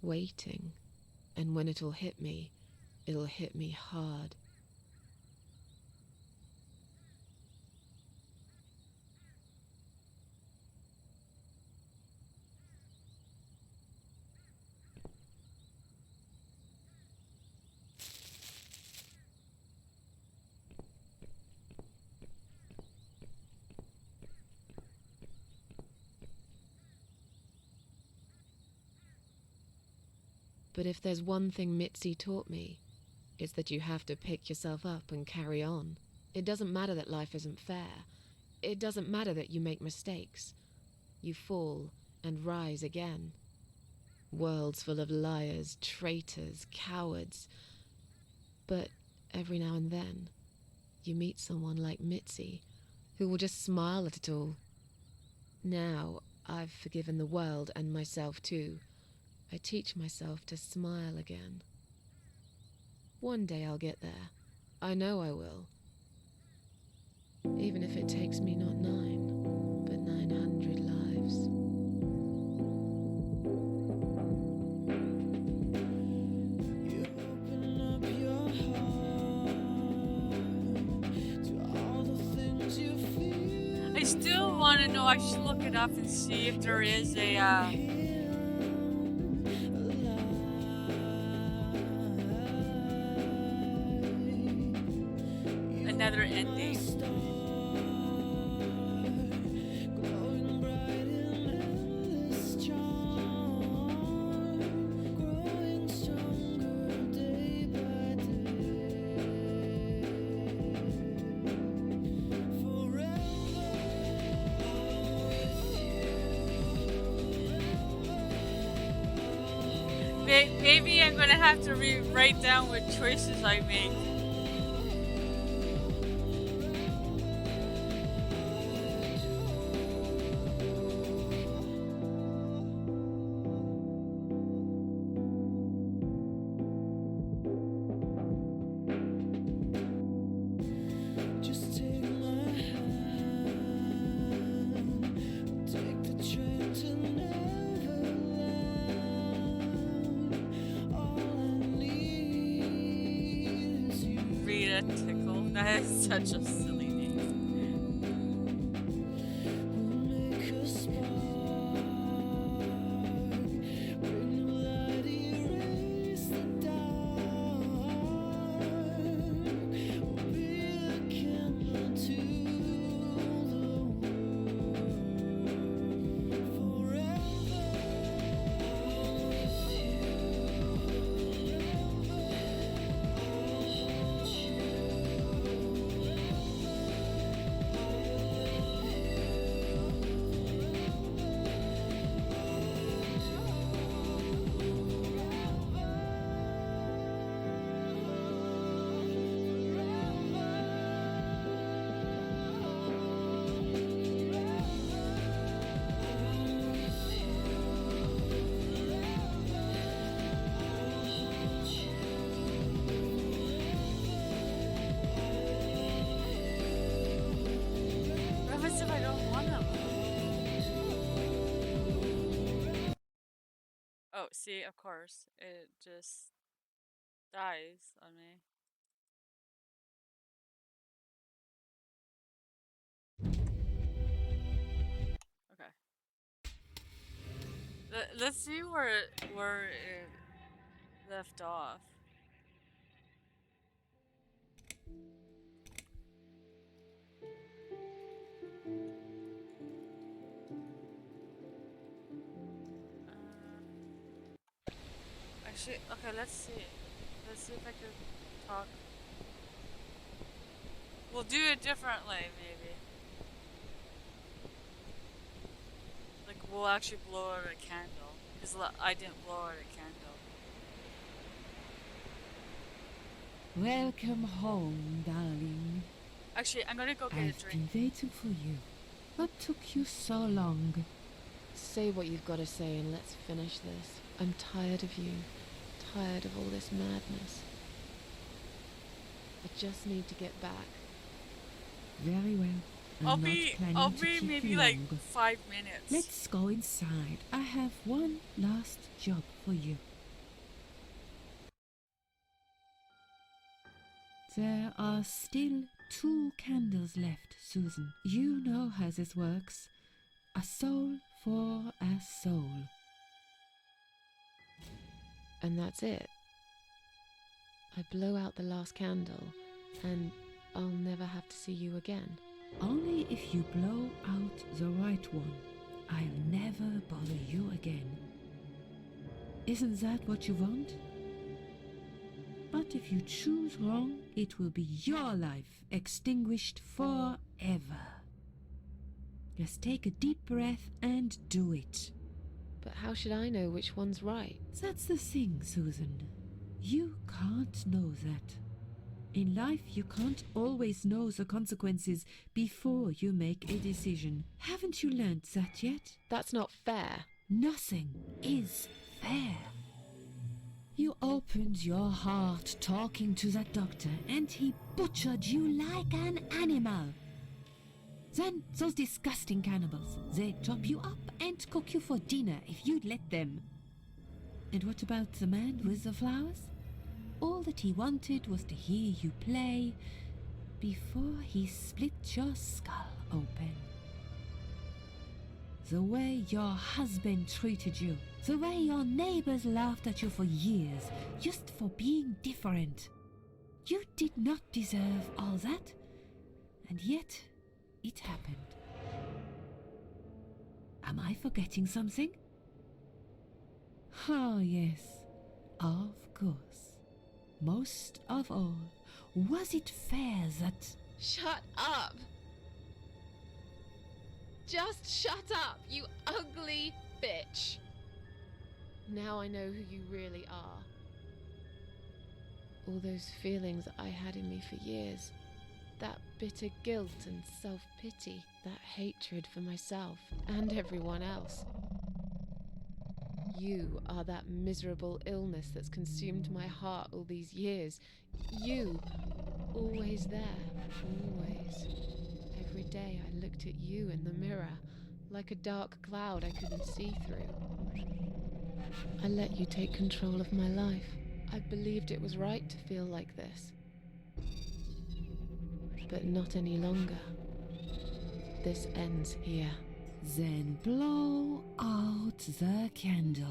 waiting. And when it'll hit me hard. But if there's one thing Mitzi taught me, it's that you have to pick yourself up and carry on. It doesn't matter that life isn't fair. It doesn't matter that you make mistakes. You fall and rise again. Worlds full of liars, traitors, cowards. But every now and then, you meet someone like Mitzi, who will just smile at it all. Now, I've forgiven the world and myself too. I teach myself to smile again. One day I'll get there. I know I will. Even if it takes me not 9, but 900 lives. I still want to know. I should look it up and see if there is a another ending. Maybe I'm gonna have to write down what choices I make. Tickle. That is such a silly name. If I don't want them. Oh, see, of course, it just dies on me. Okay. Let's see where it left off. Actually, okay, let's see. Let's see if I can talk. We'll do it differently, maybe. Like, we'll actually blow out a candle. Because I didn't blow out a candle. Welcome home, darling. Actually, I'm gonna go get a I've drink. been waiting for you. What took you so long? Say what you've got to say and let's finish this. I'm tired of you. Tired of all this madness. I just need to get back. Very well. I'm I'll not be planning to keep maybe you like long. 5 minutes. Let's go inside. I have one last job for you. There are still 2 candles left, Susan. You know how this works. A soul for a soul. And that's it. I blow out the last candle, and I'll never have to see you again. Only if you blow out the right one. I'll never bother you again. Isn't that what you want? But if you choose wrong, it will be your life extinguished forever. Just take a deep breath and do it. But how should I know which one's right? That's the thing, Susan. You can't know that. In life, you can't always know the consequences before you make a decision. Haven't you learned that yet? That's not fair. Nothing is fair. You opened your heart talking to that doctor, and he butchered you like an animal. Then those disgusting cannibals, they chop you up and cook you for dinner if you'd let them. And what about the man with the flowers? All that he wanted was to hear you play before he split your skull open. The way your husband treated you, the way your neighbors laughed at you for years, just for being different. You did not deserve all that, and yet it happened. Am I forgetting something? Oh, yes, of course. Most of all, was it fair that... Shut up! Just shut up, you ugly bitch! Now I know who you really are. All those feelings I had in me for years. That bitter guilt and self-pity. That hatred for myself and everyone else. You are that miserable illness that's consumed my heart all these years. You, always there, always. Every day I looked at you in the mirror, like a dark cloud I couldn't see through. I let you take control of my life. I believed it was right to feel like this. But not any longer. This ends here. Then blow out the candle.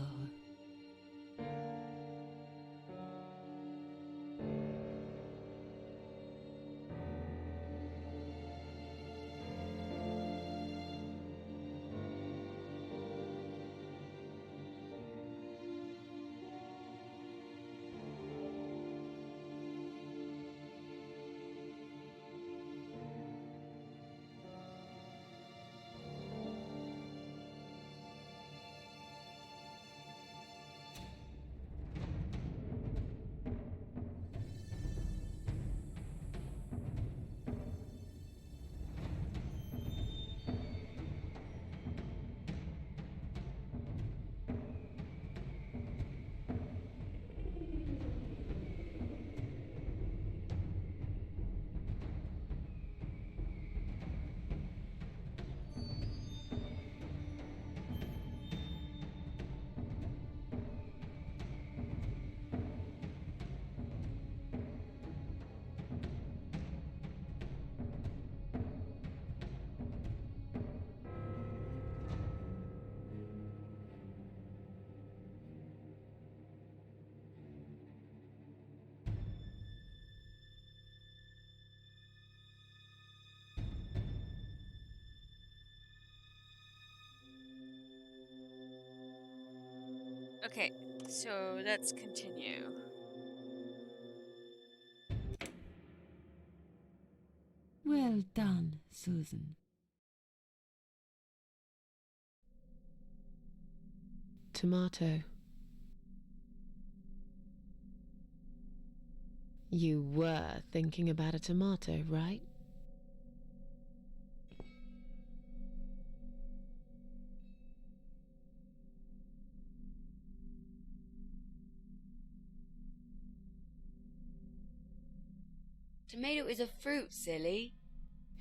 Okay, So let's continue. Well done, Susan. Tomato. You were thinking about a tomato, right? Tomato is a fruit, silly.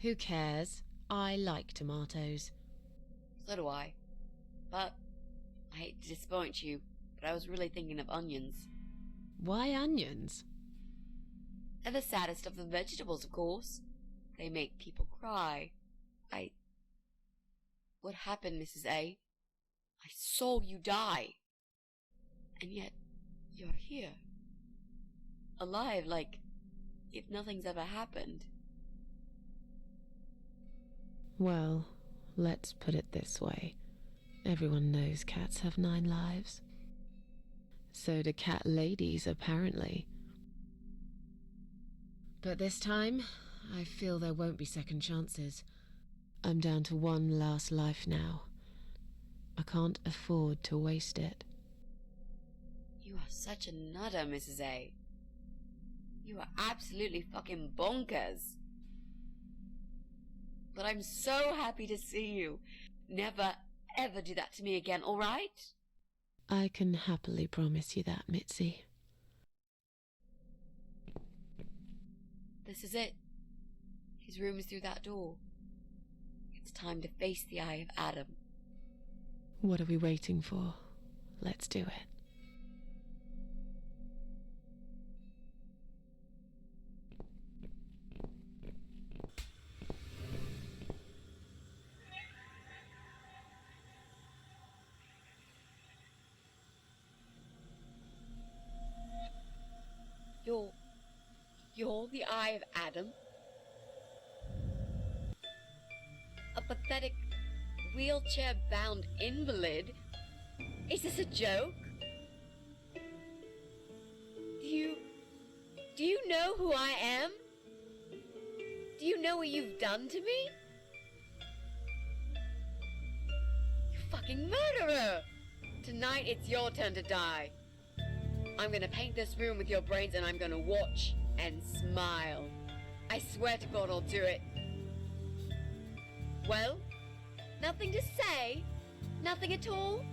Who cares? I like tomatoes. So do I. But I hate to disappoint you, but I was really thinking of onions. Why onions? They're the saddest of the vegetables, of course. They make people cry. What happened, Mrs. A? I saw you die. And yet, you're here. Alive, like if nothing's ever happened. Well, let's put it this way. Everyone knows cats have 9 lives. So do cat ladies, apparently. But this time, I feel there won't be second chances. I'm down to 1 last life now. I can't afford to waste it. You are such a nutter, Mrs. A. You are absolutely fucking bonkers. But I'm so happy to see you. Never, ever do that to me again, all right? I can happily promise you that, Mitzi. This is it. His room is through that door. It's time to face the Eye of Adam. What are we waiting for? Let's do it. You're the Eye of Adam? A pathetic, wheelchair-bound invalid? Is this a joke? Do you know who I am? Do you know what you've done to me? You fucking murderer! Tonight it's your turn to die. I'm gonna paint this room with your brains and I'm gonna watch and smile. I swear to God I'll do it. Well, nothing to say? Nothing at all?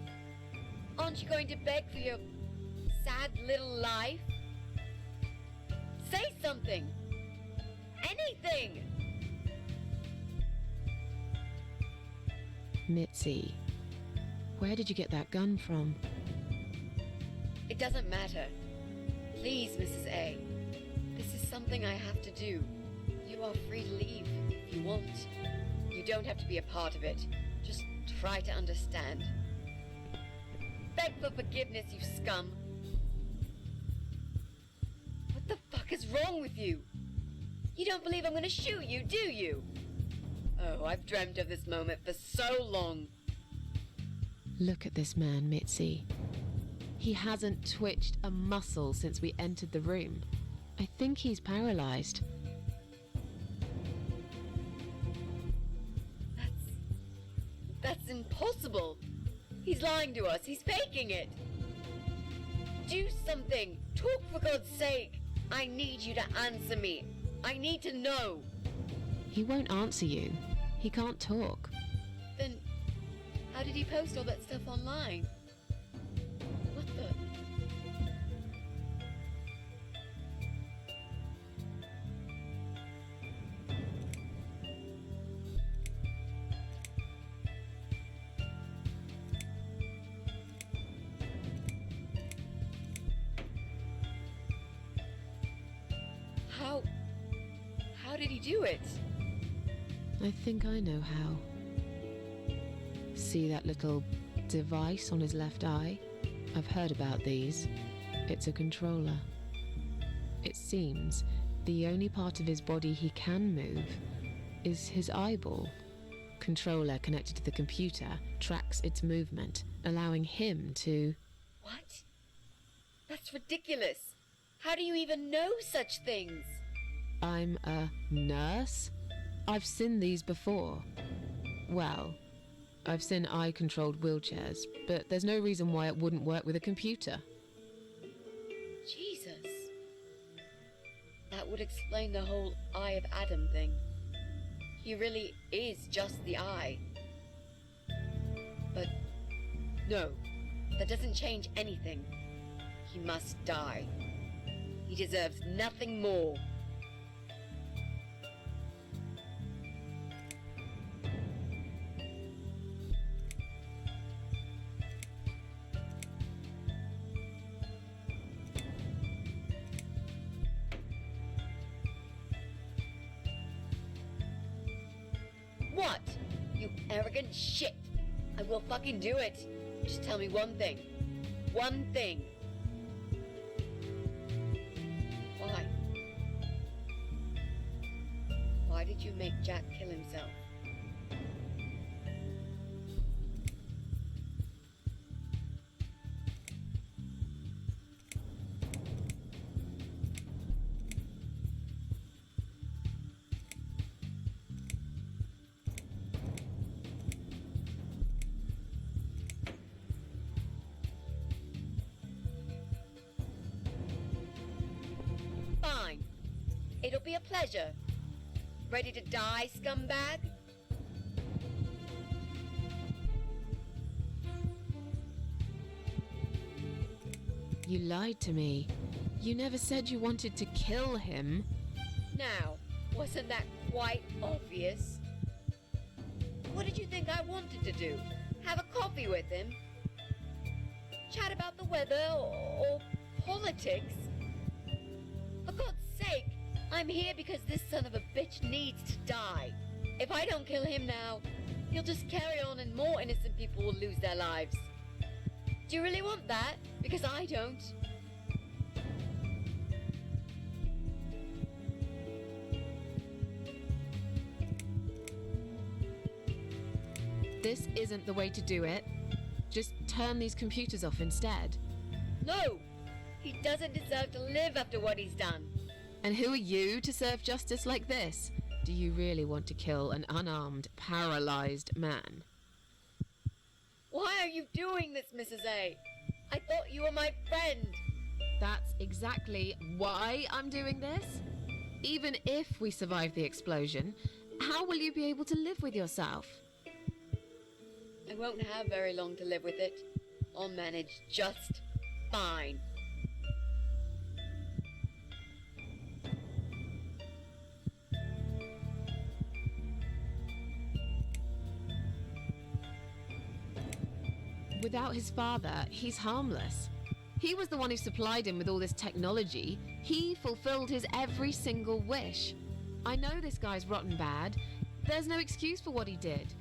Aren't you going to beg for your sad little life? Say something! Anything! Mitzi, where did you get that gun from? It doesn't matter. Please, Mrs. A. This is something I have to do. You are free to leave if you want. You don't have to be a part of it. Just try to understand. Beg for forgiveness, you scum. What the fuck is wrong with you? You don't believe I'm gonna shoot you, do you? Oh, I've dreamt of this moment for so long. Look at this man, Mitzi. He hasn't twitched a muscle since we entered the room. I think he's paralyzed. That's impossible. He's lying to us. He's faking it. Do something. Talk for God's sake. I need you to answer me. I need to know. He won't answer you. He can't talk. Then, how did he post all that stuff online? What the? How did he do it? I think I know how. See that little device on his left eye? I've heard about these. It's a controller. It seems the only part of his body he can move is his eyeball. Controller connected to the computer tracks its movement, allowing him to... What? It's ridiculous. How do you even know such things? I'm a nurse? I've seen these before. Well, I've seen eye-controlled wheelchairs, but there's no reason why it wouldn't work with a computer. Jesus. That would explain the whole Eye of Adam thing. He really is just the eye. But no, that doesn't change anything. He must die. He deserves nothing more. What? You arrogant shit! I will fucking do it. Just tell me one thing. One thing. Why? Why did you make Jack kill himself? Fine. It'll be a pleasure. Ready to die, scumbag? You lied to me. You never said you wanted to kill him. Now, wasn't that quite obvious? What did you think I wanted to do? Have a coffee with him? Chat about the weather or politics? For God's sake, I'm here because this son of a bitch needs to die. If I don't kill him now, he'll just carry on and more innocent people will lose their lives. Do you really want that? Because I don't. This isn't the way to do it. Just turn these computers off instead. No! He doesn't deserve to live after what he's done. And who are you to serve justice like this? Do you really want to kill an unarmed, paralyzed man? Why are you doing this, Mrs. A? I thought you were my friend. That's exactly why I'm doing this. Even if we survive the explosion, how will you be able to live with yourself? I won't have very long to live with it. I'll manage just fine. Without his father, he's harmless. He was the one who supplied him with all this technology. He fulfilled his every single wish. I know this guy's rotten bad. There's no excuse for what he did.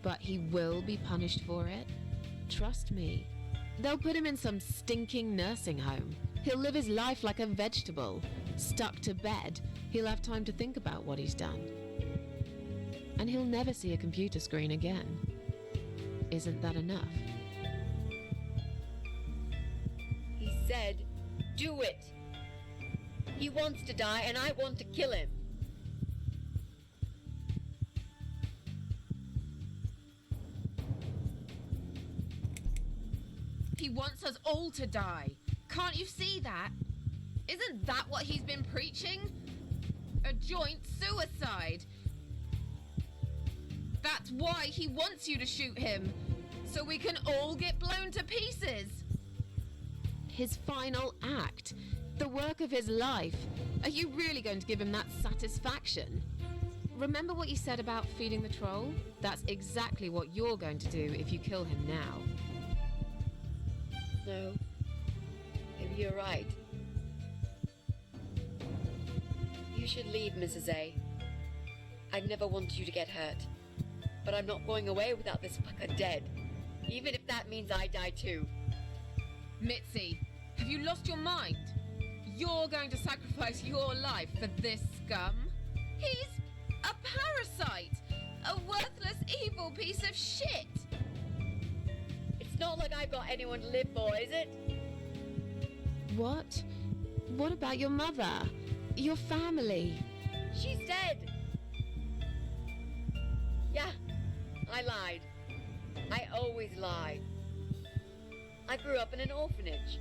But he will be punished for it. Trust me. They'll put him in some stinking nursing home. He'll live his life like a vegetable. Stuck to bed. He'll have time to think about what he's done. And he'll never see a computer screen again. Isn't that enough? He said, do it. He wants to die and I want to kill him. He wants us all to die. Can't you see that? Isn't that what he's been preaching? A joint suicide. That's why he wants you to shoot him. So we can all get blown to pieces. His final act. The work of his life. Are you really going to give him that satisfaction? Remember what you said about feeding the troll? That's exactly what you're going to do if you kill him now. No. Maybe you're right. You should leave, Mrs. A. I never wanted you to get hurt. But I'm not going away without this fucker dead. Even if that means I die too. Mitzi, have you lost your mind? You're going to sacrifice your life for this scum? He's a parasite! A worthless, evil piece of shit! It's not like I've got anyone to live for, is it? What? What about your mother? Your family? She's dead! Yeah, I lied. I always lie. I grew up in an orphanage.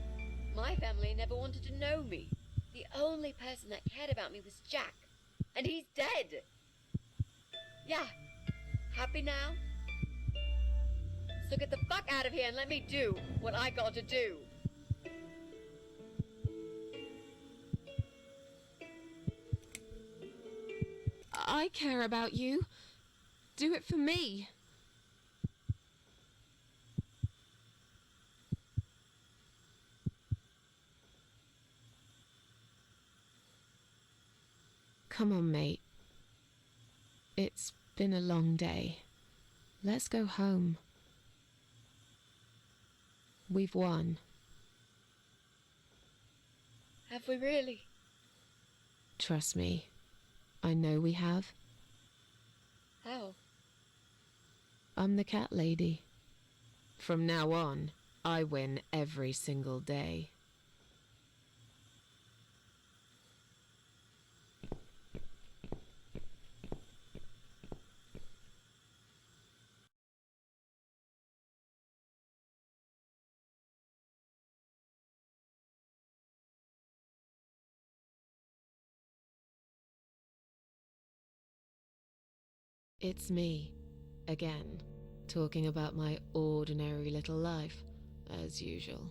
My family never wanted to know me. The only person that cared about me was Jack. And he's dead! Yeah, happy now? So get the fuck out of here and let me do what I got to do. I care about you. Do it for me. Come on, mate. It's been a long day. Let's go home. We've won. Have we really? Trust me. I know we have. How? I'm the cat lady. From now on, I win every single day. It's me, again, talking about my ordinary little life, as usual.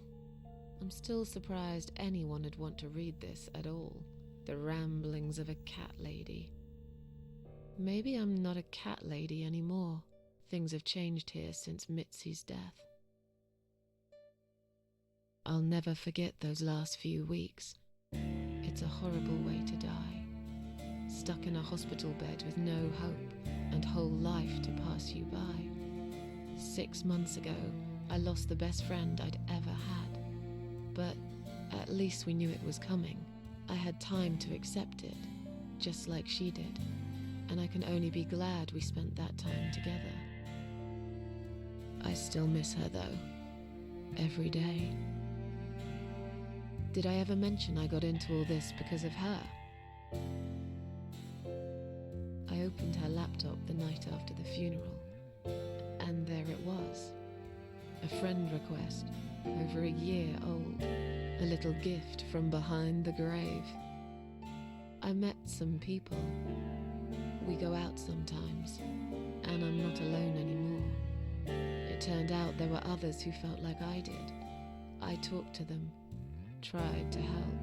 I'm still surprised anyone would want to read this at all. The ramblings of a cat lady. Maybe I'm not a cat lady anymore. Things have changed here since Mitzi's death. I'll never forget those last few weeks. It's a horrible way to die. Stuck in a hospital bed with no hope and whole life to pass you by. 6 months ago, I lost the best friend I'd ever had. But at least we knew it was coming. I had time to accept it, just like she did. And I can only be glad we spent that time together. I still miss her though, every day. Did I ever mention I got into all this because of her? I opened her laptop the night after the funeral, and there it was. A friend request, over a year old, a little gift from behind the grave. I met some people. We go out sometimes, and I'm not alone anymore. It turned out there were others who felt like I did. I talked to them, tried to help.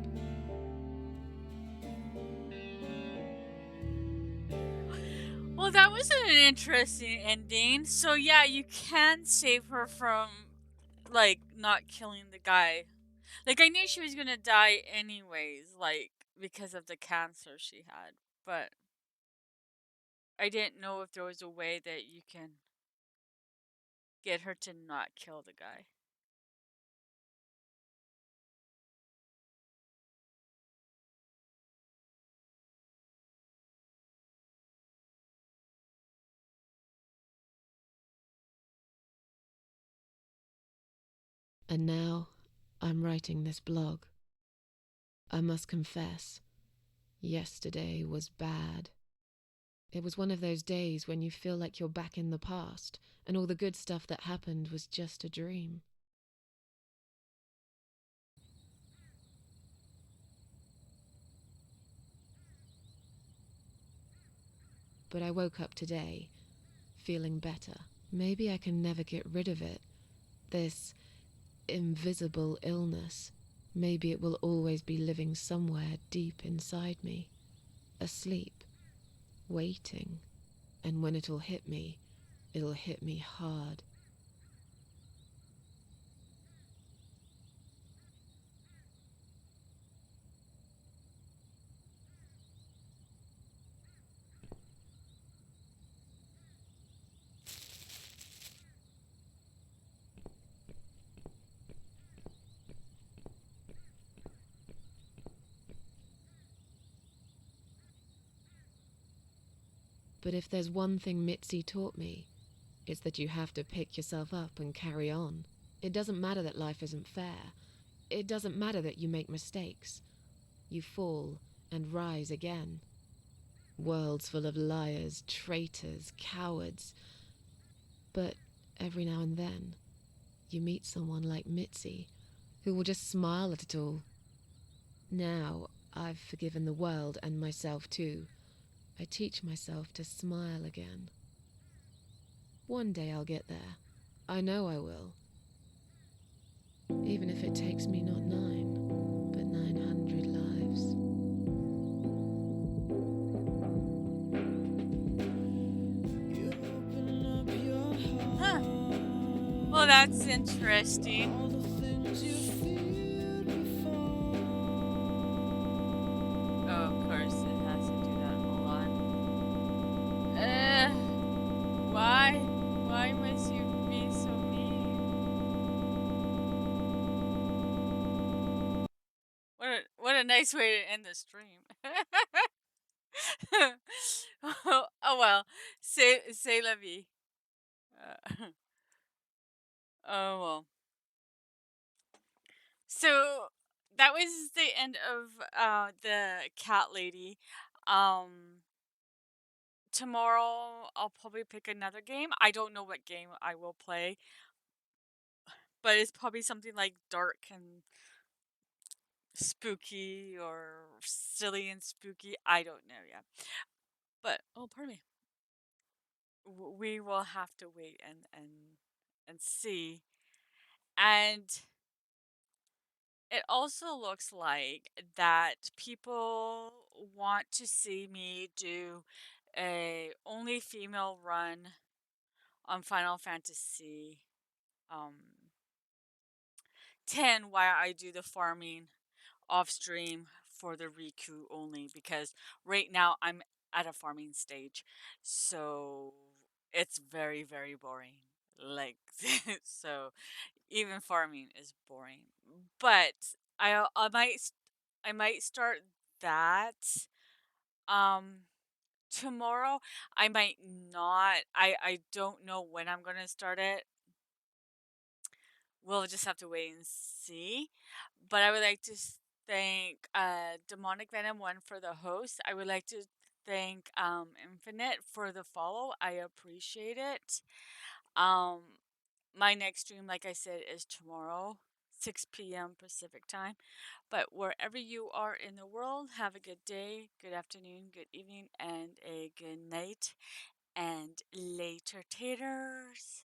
Well, that was an interesting ending. So yeah, you can save her from, like, not killing the guy. Like, I knew she was gonna die anyways, like, because of the cancer she had. But I didn't know if there was a way that you can get her to not kill the guy. And now, I'm writing this blog. I must confess, yesterday was bad. It was one of those days when you feel like you're back in the past, and all the good stuff that happened was just a dream. But I woke up today, feeling better. Maybe I can never get rid of it. This invisible illness. Maybe it will always be living somewhere deep inside me, asleep, waiting. And when it'll hit me hard. But if there's one thing Mitzi taught me, it's that you have to pick yourself up and carry on. It doesn't matter that life isn't fair. It doesn't matter that you make mistakes. You fall and rise again. Worlds full of liars, traitors, cowards. But every now and then, you meet someone like Mitzi, who will just smile at it all. Now, I've forgiven the world and myself too. I teach myself to smile again. One day I'll get there. I know I will. Even if it takes me not 9, but 900 lives. Huh. Well, that's interesting. Oh, of course, it has to do that. Hold on. Why? Why must you be so mean? What a nice way to end the stream. Oh well, say la vie. Oh well. So that was the end of the cat lady. Um, Tomorrow I'll probably pick another game. I don't know what game I will play, but it's probably something like dark and spooky or silly and spooky. I don't know yet. But oh, pardon me. We will have to wait and see. And it also looks like that people want to see me do a only female run on Final Fantasy um 10 while I do the farming off stream for the Riku only because right now I'm at a farming stage. So it's very very boring. Like so even farming is boring. But I might start that um tomorrow. I might not. I don't know when I'm going to start it. We'll just have to wait and see. But I would like to thank Demonic Venom 1 for the host. I would like to thank Infinite for the follow. I appreciate it. Um my next stream, like I said, is tomorrow, 6 p.m. Pacific time. But wherever you are in the world, have a good day, good afternoon, good evening, and a good night. And later, taters.